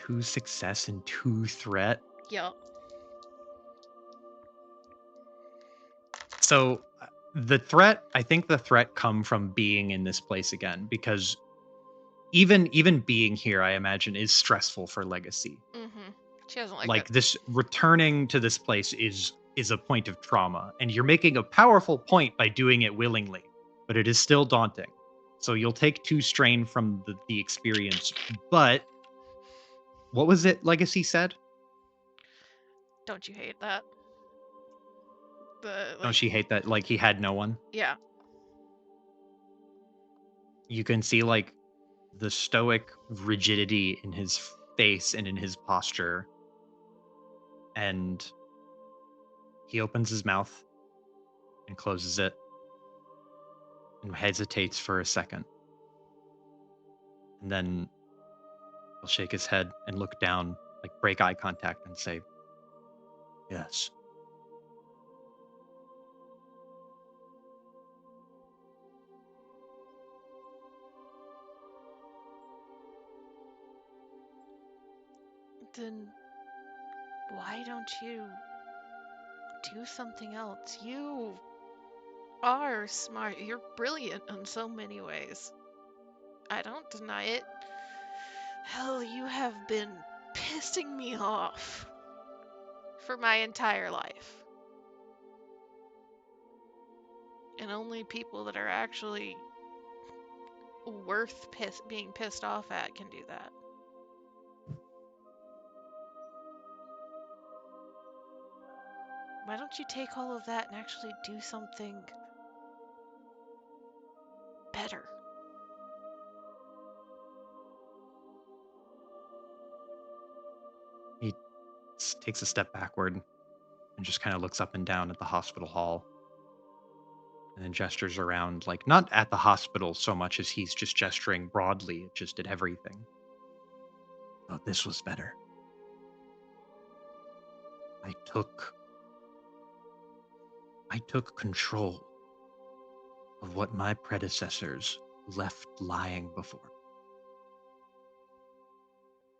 2 success and 2 threat. Yup. So I think the threat come from being in this place again, because even being here, I imagine, is stressful for Legacy. Mm-hmm. She doesn't like Like it. this returning to this place is a point of trauma, and you're making a powerful point by doing it willingly, but it is still daunting. So you'll take 2 strain from the experience, but what was it Legacy said? Don't you hate that? Don't she hate that like he had no one? Yeah. You can see like the stoic rigidity in his face and in his posture. And he opens his mouth and closes it and hesitates for a second. And then he'll shake his head and look down, like break eye contact and say, "Yes." Then why don't you do something else? You are smart. You're brilliant in so many ways. I don't deny it. Hell, you have been pissing me off for my entire life. And only people that are actually worth being pissed off at can do that. Why don't you take all of that and actually do something better? He takes a step backward and just kind of looks up and down at the hospital hall and then gestures around, like not at the hospital so much as he's just gesturing broadly, just at everything. Thought this was better. I took control of what my predecessors left lying before.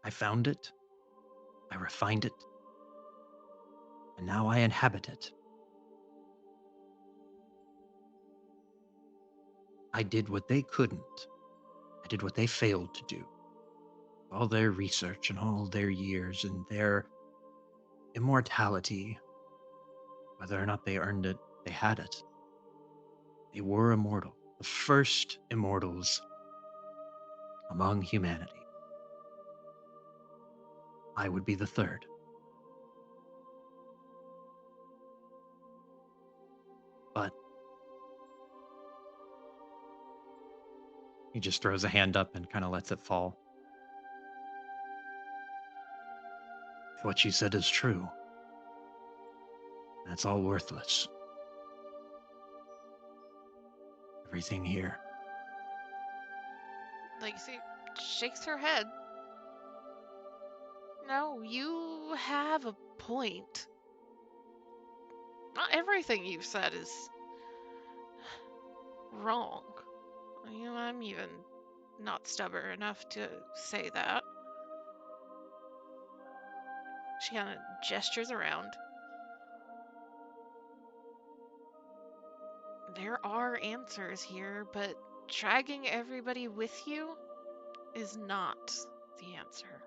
I found it, I refined it, and now I inhabit it. I did what they couldn't. I did what they failed to do. All their research and all their years and their immortality, whether or not they earned it, they had it. They were immortal, the first immortals among humanity. I would be the third. But he just throws a hand up and kind of lets it fall. If what you said is true, that's all worthless. Everything here. Lacey shakes her head. No, you have a point. Not everything you've said is wrong. I'm even not stubborn enough to say that. She kind of gestures around. There are answers here, but dragging everybody with you is not the answer.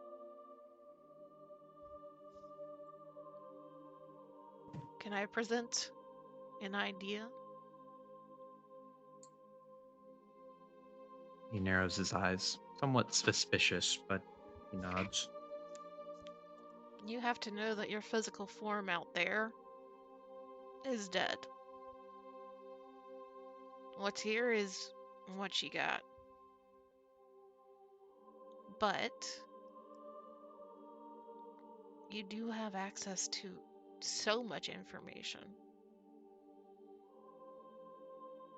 Can I present an idea? He narrows his eyes, somewhat suspicious, but he nods. You have to know that your physical form out there is dead. What's here is what you got. But you do have access to so much information.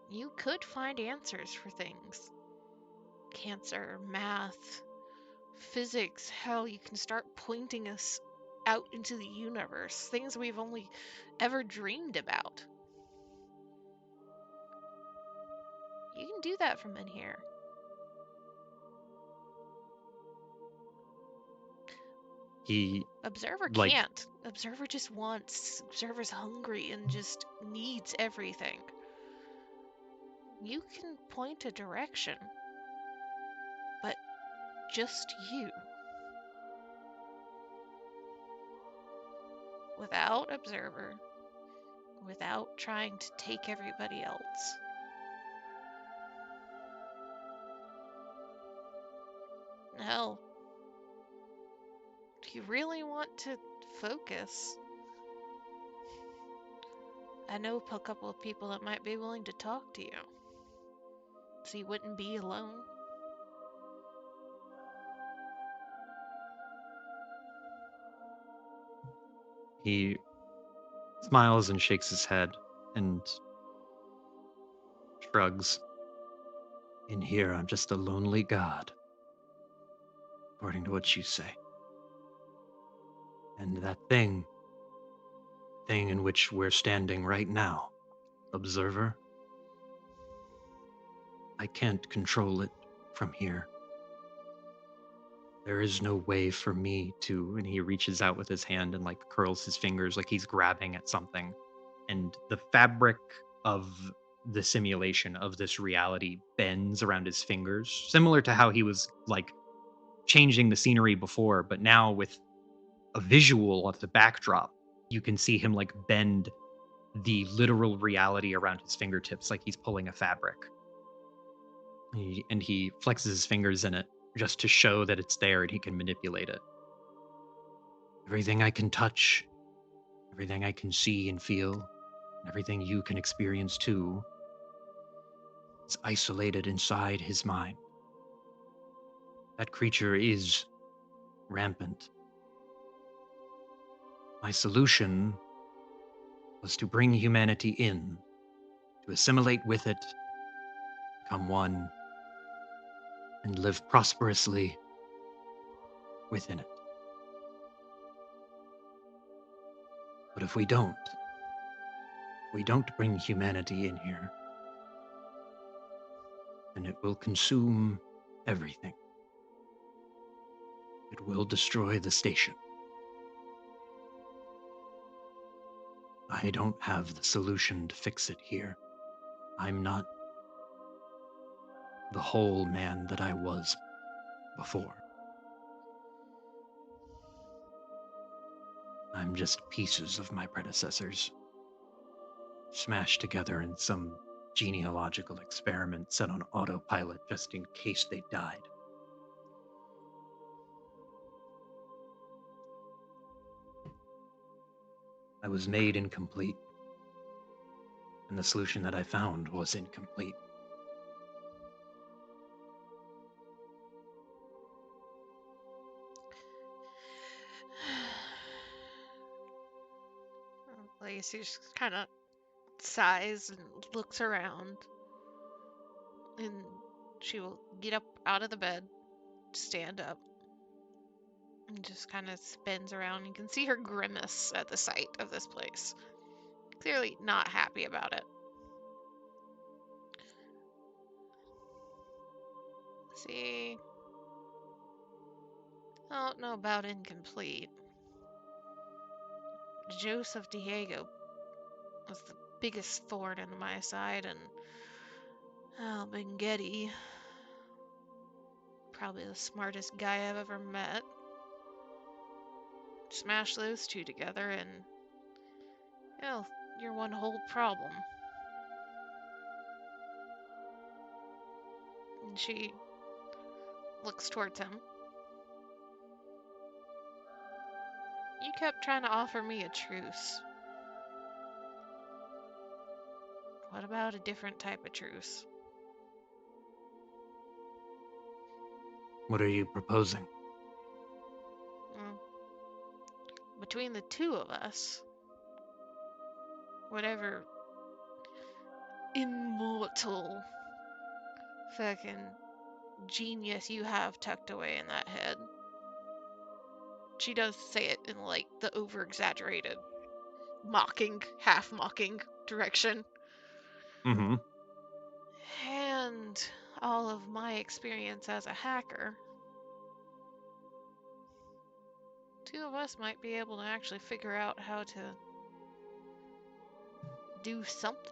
You could find answers for things. Cancer, math, physics, hell, you can start pointing us out into the universe, things we've only ever dreamed about. You can do that from in here. Observer can't. Observer just wants. Observer's hungry and just needs everything. You can point a direction, but just you. Without Observer, without trying to take everybody else. No. If you really want to focus, I know a couple of people that might be willing to talk to you, so you wouldn't be alone. He smiles and shakes his head and shrugs. In here, I'm just a lonely god, according to what you say. And that thing in which we're standing right now, Observer, I can't control it from here. There is no way for me to, and he reaches out with his hand and curls his fingers like he's grabbing at something. And the fabric of the simulation of this reality bends around his fingers, similar to how he was like changing the scenery before, but now with a visual of the backdrop, you can see him like bend the literal reality around his fingertips like he's pulling a fabric. And he flexes his fingers in it just to show that it's there and he can manipulate it. Everything I can touch, everything I can see and feel, everything you can experience too, is isolated inside his mind. That creature is rampant. My solution was to bring humanity in, to assimilate with it, become one, and live prosperously within it. But if we don't bring humanity in here, then it will consume everything. It will destroy the station. I don't have the solution to fix it here. I'm not the whole man that I was before. I'm just pieces of my predecessors, smashed together in some genealogical experiment set on autopilot just in case they died. I was made incomplete, and the solution that I found was incomplete. Lacey just kind of sighs and looks around, and she will get up out of the bed, stand up, and just kind of spins around. You can see her grimace at the sight of this place. Clearly not happy about it. See, I don't know about incomplete. Joseph Diego was the biggest thorn in my side, and Bengetti, probably the smartest guy I've ever met. Smash those two together and, you're one whole problem. And she looks towards him. You kept trying to offer me a truce. What about a different type of truce? What are you proposing? Well, between the two of us, whatever immortal fucking genius you have tucked away in that head. She does say it in like the over-exaggerated, half mocking direction. Mm-hmm. And all of my experience as a hacker, two of us might be able to actually figure out how to do something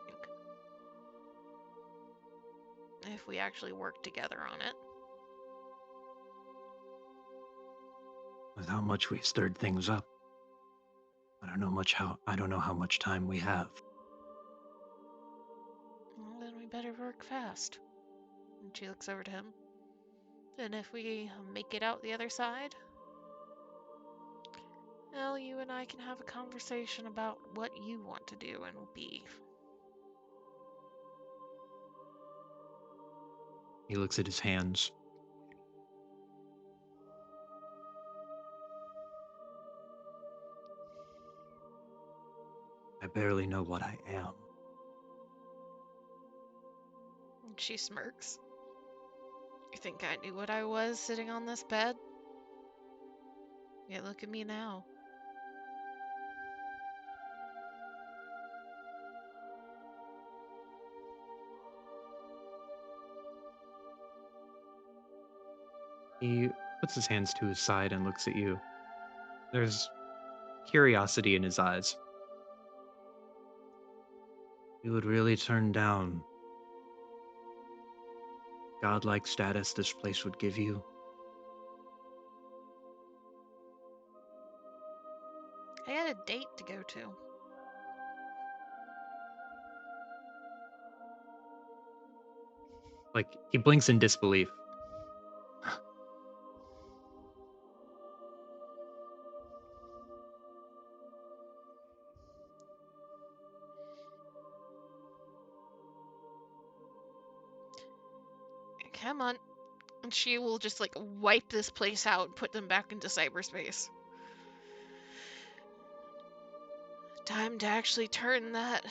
if we actually work together on it. With how much we've stirred things up, I don't know how much time we have. Well, then we better work fast. And she looks over to him. And if we make it out the other side, well, you and I can have a conversation about what you want to do and be. He looks at his hands. I barely know what I am. And she smirks. You think I knew what I was sitting on this bed? Yeah, look at me now. He puts his hands to his side and looks at you. There's curiosity in his eyes. You would really turn down godlike status this place would give you? I had a date to go to. Like, he blinks in disbelief. Come on. And she will just like wipe this place out and put them back into cyberspace. Time to actually turn that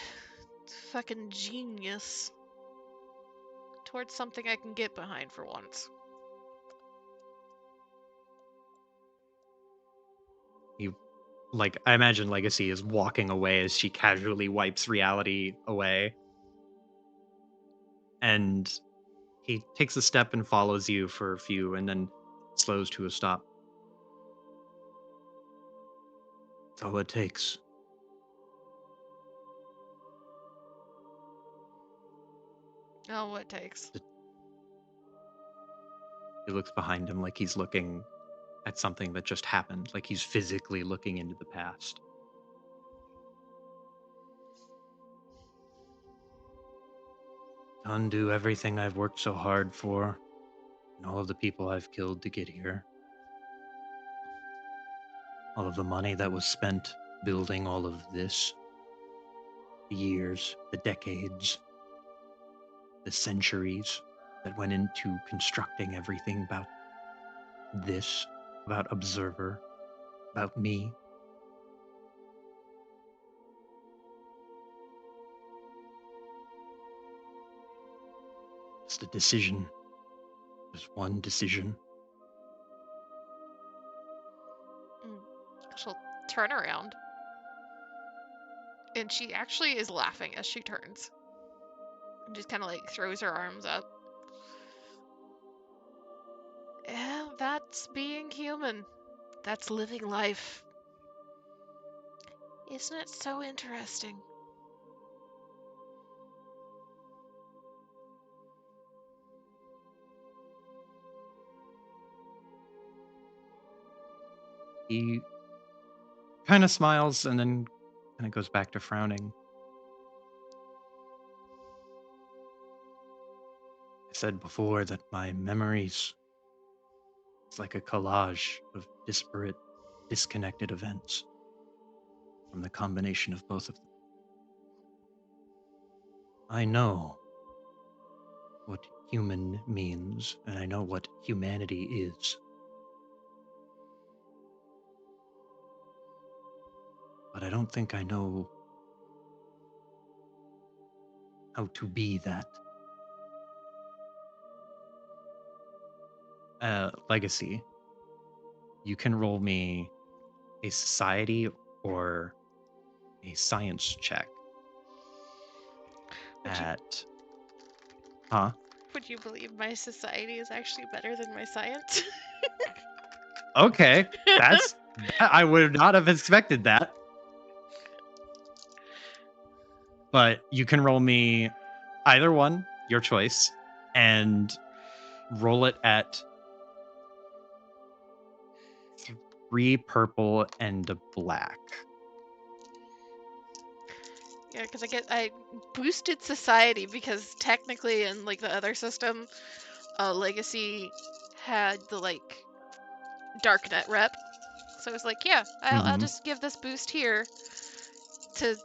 fucking genius towards something I can get behind for once. I imagine Legacy is walking away as she casually wipes reality away. And he takes a step and follows you for a few and then slows to a stop. That's all it takes. Oh, what it takes. He looks behind him like he's looking at something that just happened, like he's physically looking into the past. To undo everything I've worked so hard for, and all of the people I've killed to get here. All of the money that was spent building all of this. The years, the decades, the centuries that went into constructing everything about this, about Observer, about me. Just a decision. Just one decision. She'll turn around. And she actually is laughing as she turns. And just kind of like throws her arms up. Yeah, that's being human. That's living life. Isn't it so interesting? He kind of smiles and then kind of goes back to frowning. I said before that my memories, it's like a collage of disparate, disconnected events from the combination of both of them. I know what human means, and I know what humanity is. But I don't think I know how to be that. Legacy, you can roll me a society or a science check. Would you believe my society is actually better than my science? Okay, I would not have expected that. But you can roll me either one, your choice, and roll it at 3 purple and a black. Yeah, because I boosted society because technically in like the other system, Legacy had the like darknet rep. So I was like, yeah, I'll just give this boost here to,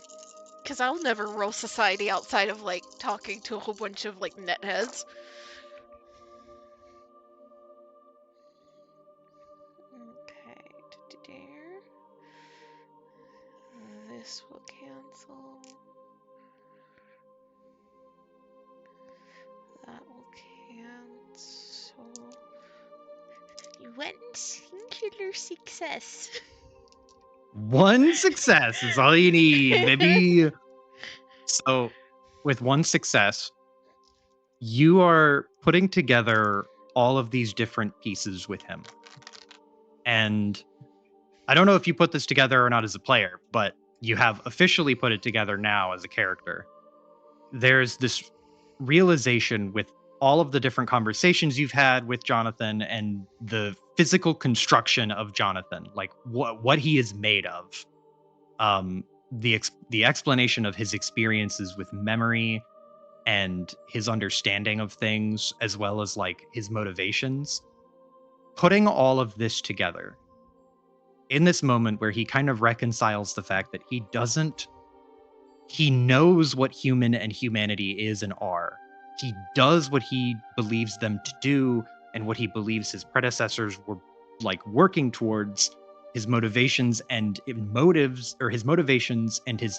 because I'll never roll society outside of like talking to a whole bunch of like net heads. Okay, this will cancel. That will cancel. One singular success. One success is all you need, baby. So, with one success, you are putting together all of these different pieces with him. And I don't know if you put this together or not as a player, but you have officially put it together now as a character. there's this realization with all of the different conversations you've had with Jonathan and the physical construction of Jonathan, like what he is made of. The explanation of his experiences with memory and his understanding of things, as well as like his motivations, putting all of this together in this moment where he kind of reconciles the fact that he knows what human and humanity is and are. He does what he believes them to do and what he believes his predecessors were like working towards. His motivations and his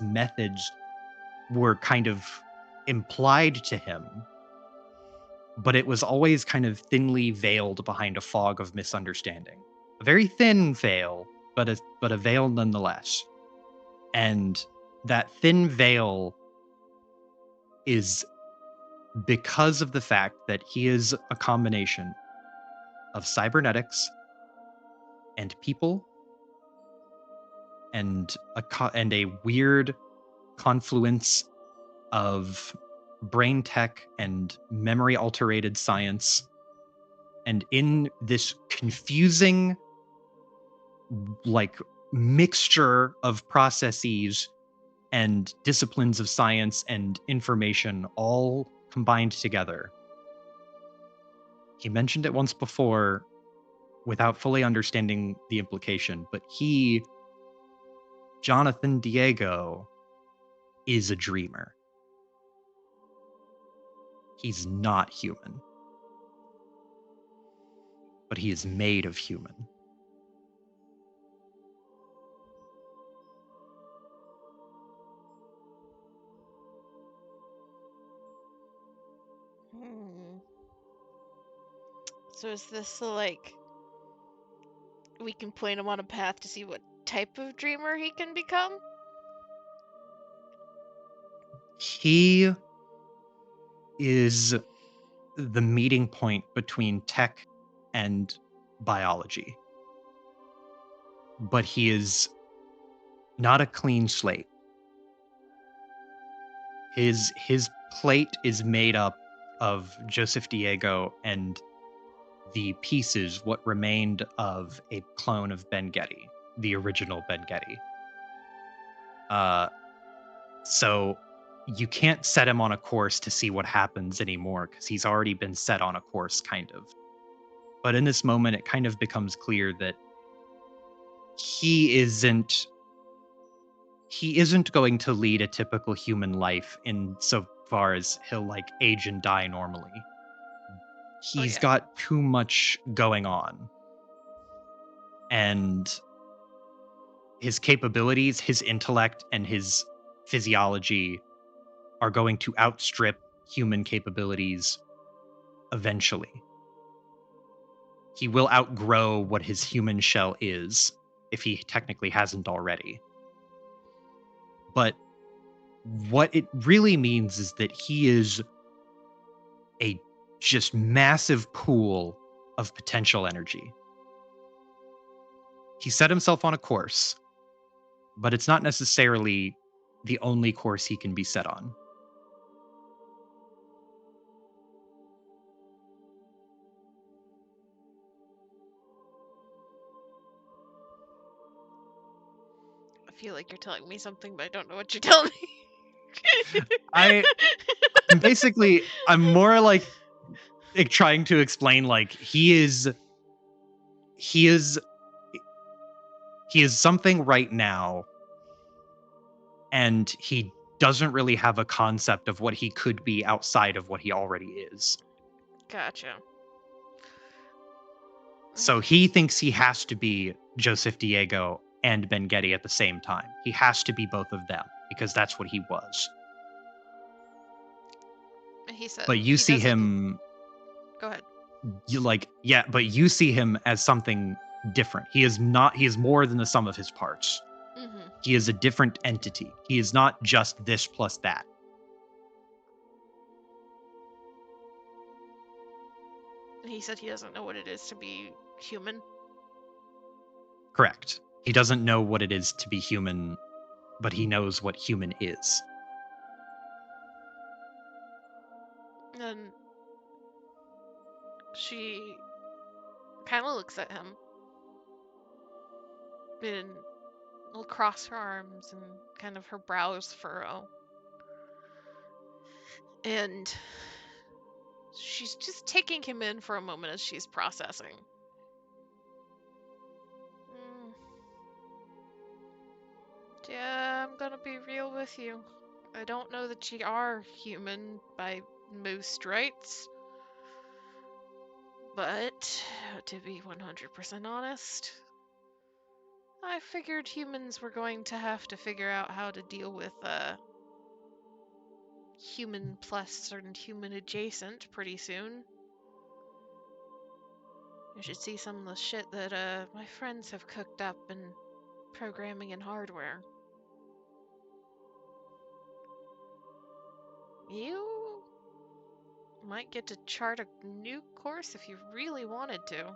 methods were kind of implied to him, but it was always kind of thinly veiled behind a fog of misunderstanding. A very thin veil, but a veil nonetheless. And that thin veil is because of the fact that he is a combination of cybernetics and people and a weird confluence of brain tech and memory alterated science. And in this confusing like mixture of processes and disciplines of science and information all combined together. He mentioned it once before without fully understanding the implication, but Jonathan Diego, is a dreamer. He's not human, but he is made of human. So is this like we can point him on a path to see what type of dreamer he can become? He is the meeting point between tech and biology. But he is not a clean slate. His plate is made up of Joseph Diego and the pieces, what remained of a clone of Ben Getty, the original Ben Getty. So you can't set him on a course to see what happens anymore because he's already been set on a course, kind of. But in this moment, it kind of becomes clear that he isn't going to lead a typical human life in so far as he'll like age and die normally. He's got too much going on. And his capabilities, his intellect, and his physiology are going to outstrip human capabilities eventually. He will outgrow what his human shell is, if he technically hasn't already. But what it really means is that he is a just massive pool of potential energy. He set himself on a course, but it's not necessarily the only course he can be set on. I feel like you're telling me something, but I don't know what you're telling me. I'm more like trying to explain, like, he is something right now, and he doesn't really have a concept of what he could be outside of what he already is. Gotcha. So he thinks he has to be Joseph Diego and Ben Getty at the same time. He has to be both of them because that's what he was. He said, but you see him. Go ahead. But you see him as something different. He is not. He is more than the sum of his parts. Mm-hmm. He is a different entity. He is not just this plus that. He said he doesn't know what it is to be human. Correct. He doesn't know what it is to be human, but he knows what human is. And she kind of looks at him and will cross her arms and kind of her brows furrow. And she's just taking him in for a moment as she's processing. Yeah, I'm gonna be real with you. I don't know that you are human by most rights. But, to be 100% honest, I figured humans were going to have to figure out how to deal with human plus and human adjacent pretty soon. You should see some of the shit that my friends have cooked up in programming and hardware. You might get to chart a new course if you really wanted to.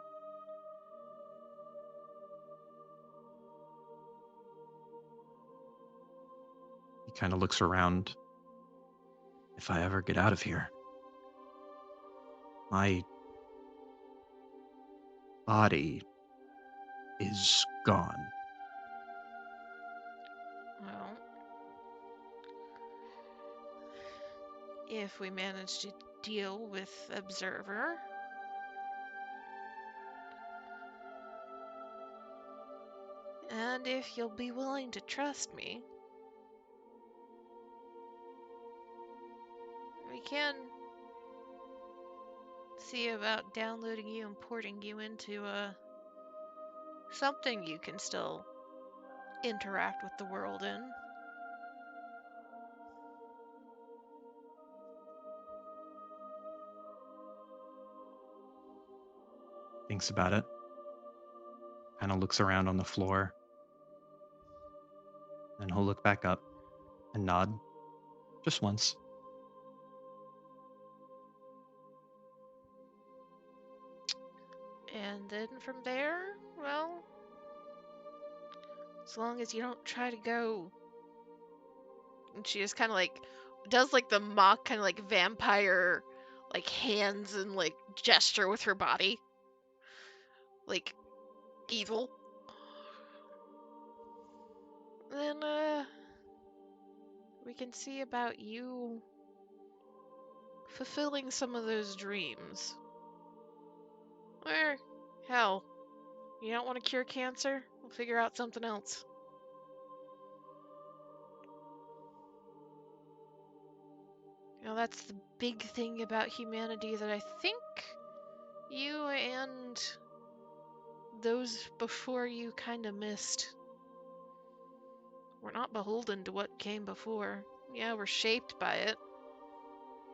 He kind of looks around. If I ever get out of here, my body is gone. Well, if we manage to deal with Observer, and if you'll be willing to trust me, we can see about downloading you and porting you into something you can still interact with the world in. Thinks about it. Kind of looks around on the floor. Then he'll look back up and nod. Just once. And then from there, well, as long as you don't try to go. And she just kind of like does like the mock kind of like vampire like hands and like gesture with her body. Like evil. Then we can see about you fulfilling some of those dreams. Or hell, you don't want to cure cancer? We'll figure out something else. You know, that's the big thing about humanity that I think you and those before you kind of missed. We're not beholden to what came before. Yeah, we're shaped by it.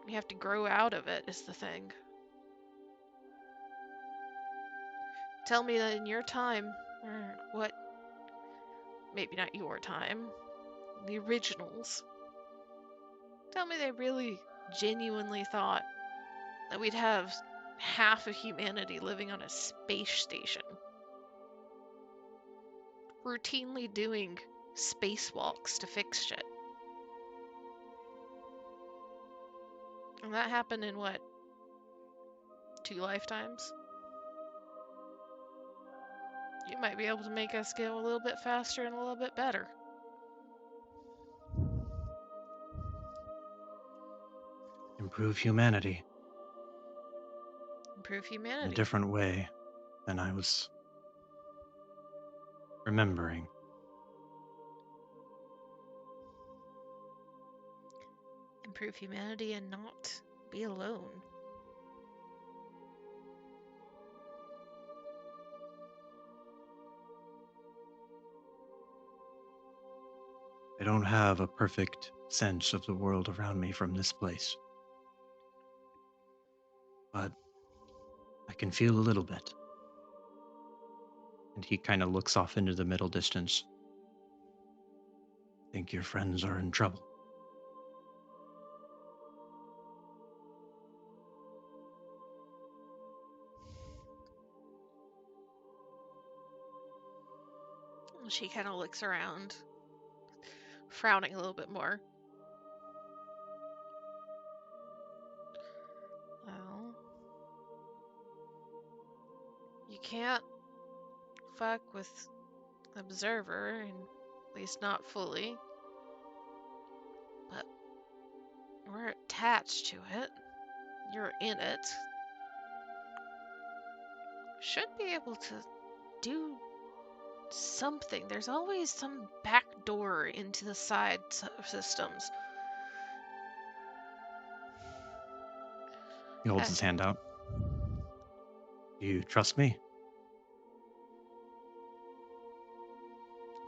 We have to grow out of it, is the thing. Tell me that in your time, or what, maybe not your time, the originals, tell me they really genuinely thought that we'd have half of humanity living on a space station, routinely doing spacewalks to fix shit. And that happened in what? 2 lifetimes? You might be able to make us go a little bit faster and a little bit better. Improve humanity. Improve humanity. In a different way than I was remembering. Improve humanity and not be alone. I don't have a perfect sense of the world around me from this place. But I can feel a little bit. And he kind of looks off into the middle distance. Think your friends are in trouble. She kind of looks around, frowning a little bit more. you can't fuck with Observer, and at least not fully. But we're attached to it. You're in it. Should be able to do something. There's always some back door into the side systems. He holds his hand out. You trust me?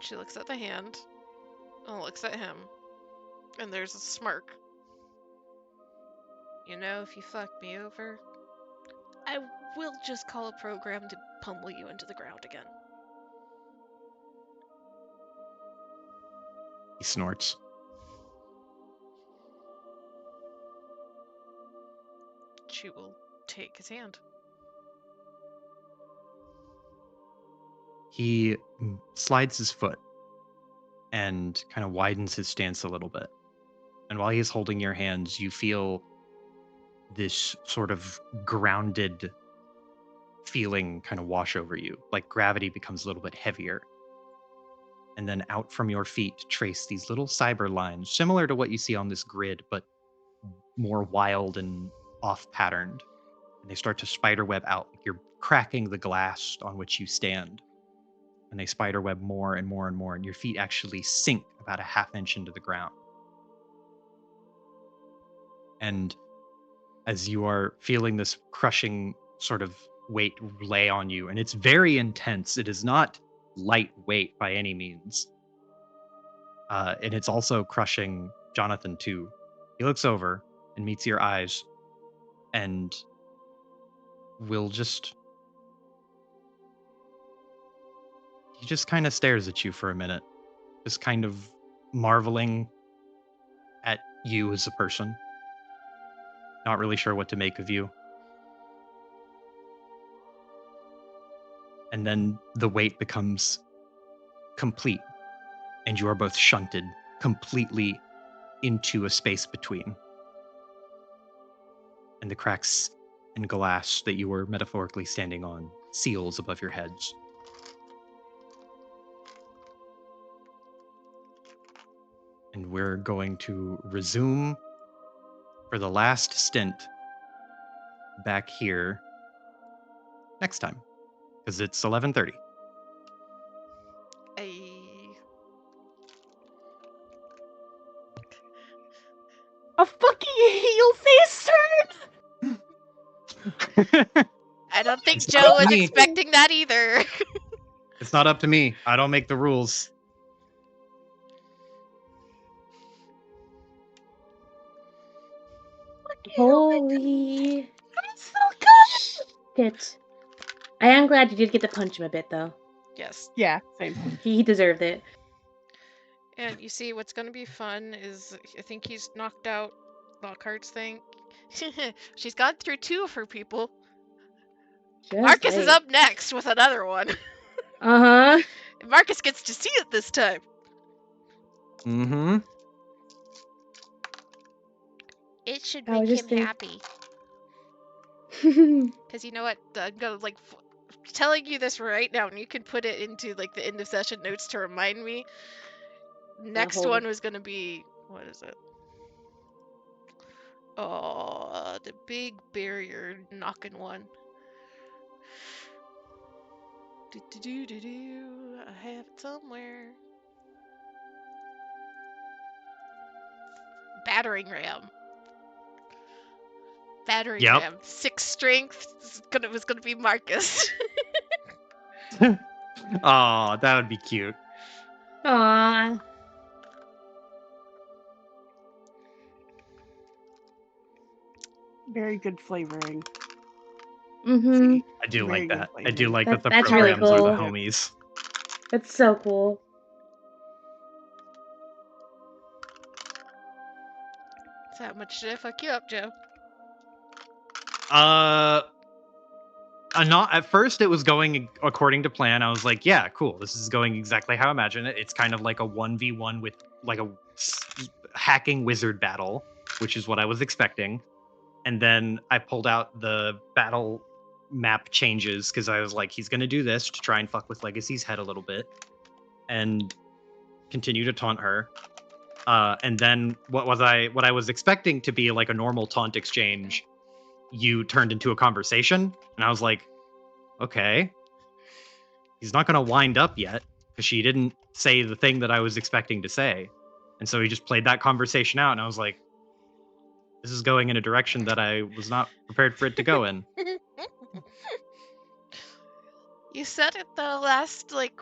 She looks at the hand and looks at him, and there's a smirk. You know, if you fuck me over, I will just call a program to pummel you into the ground again. He snorts. She will take his hand. He slides his foot and kind of widens his stance a little bit. And while he's holding your hands, you feel this sort of grounded feeling kind of wash over you, like gravity becomes a little bit heavier. And then out from your feet trace these little cyber lines, similar to what you see on this grid, but more wild and off-patterned. And they start to spiderweb out. You're cracking the glass on which you stand. And they spiderweb more and more and more, and your feet actually sink about a half inch into the ground. And as you are feeling this crushing sort of weight lay on you, and it's very intense. It is not lightweight by any means. And it's also crushing Jonathan too. He looks over and meets your eyes and will just... He just kind of stares at you for a minute, just kind of marveling at you as a person. Not really sure what to make of you. And then the weight becomes complete, and you are both shunted completely into a space between. And the cracks and glass that you were metaphorically standing on seals above your heads. And we're going to resume for the last stint back here next time, because it's 11:30. A fucking heel face turn! I don't think Joe was expecting that either. It's not up to me. I don't make the rules. Holy That's so good! shit. I am glad you did get to punch him a bit, though. Yes. Yeah, same. He deserved it. And you see, what's going to be fun is, I think he's knocked out Lockhart's thing. She's gone through 2 of her people. Just Marcus is up next with another one. Uh-huh. Marcus gets to see it this time. Mm-hmm. It should make him happy. Because Because you know what? I'm gonna telling you this right now, and you can put it into like the end of session notes to remind me. Next one was gonna be, what is it? Oh, the big barrier knocking one. I have it somewhere. Battering ram. Battering ram. 6 strength. Was gonna be Marcus. Aw, that would be cute. Aww. Very good flavoring. Mm-hmm. I do Very like good that. I flavoring. do like that the That's really programs are the cool. homies. That's so cool. So how much did I fuck you up, Joe? Not at first. It was going according to plan. I was like, "Yeah, cool. This is going exactly how I imagine it." It's kind of like a 1v1 with like a hacking wizard battle, which is what I was expecting. And then I pulled out the battle map changes because I was like, he's gonna do this to try and fuck with Legacy's head a little bit, and continue to taunt her. And then what I was expecting to be like a normal taunt exchange, you turned into a conversation, and I was like, okay, he's not gonna wind up yet because she didn't say the thing that I was expecting to say, and so he just played that conversation out, and I was like, this is going in a direction that I was not prepared for it to go in. You said it though last, like,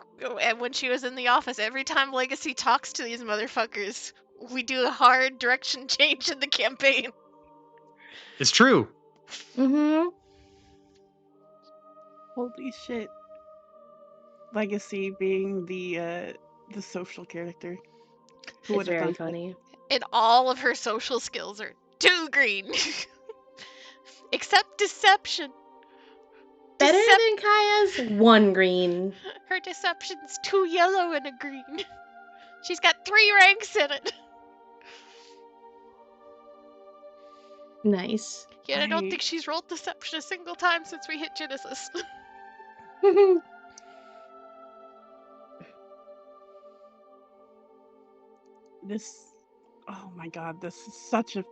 when she was in the office. Every time Legacy talks to these motherfuckers, we do a hard direction change in the campaign. It's true. Mm-hmm. Holy shit. Legacy being the social character. Who It's would have very thunk it? funny. And all of her social skills are 2 green. Except deception. Better than Kaya's 1 green. Her deception's 2 yellow and a green. She's got 3 ranks in it. Nice. Yet I don't think she's rolled deception a single time since we hit Genesys. This, oh my god, this is such a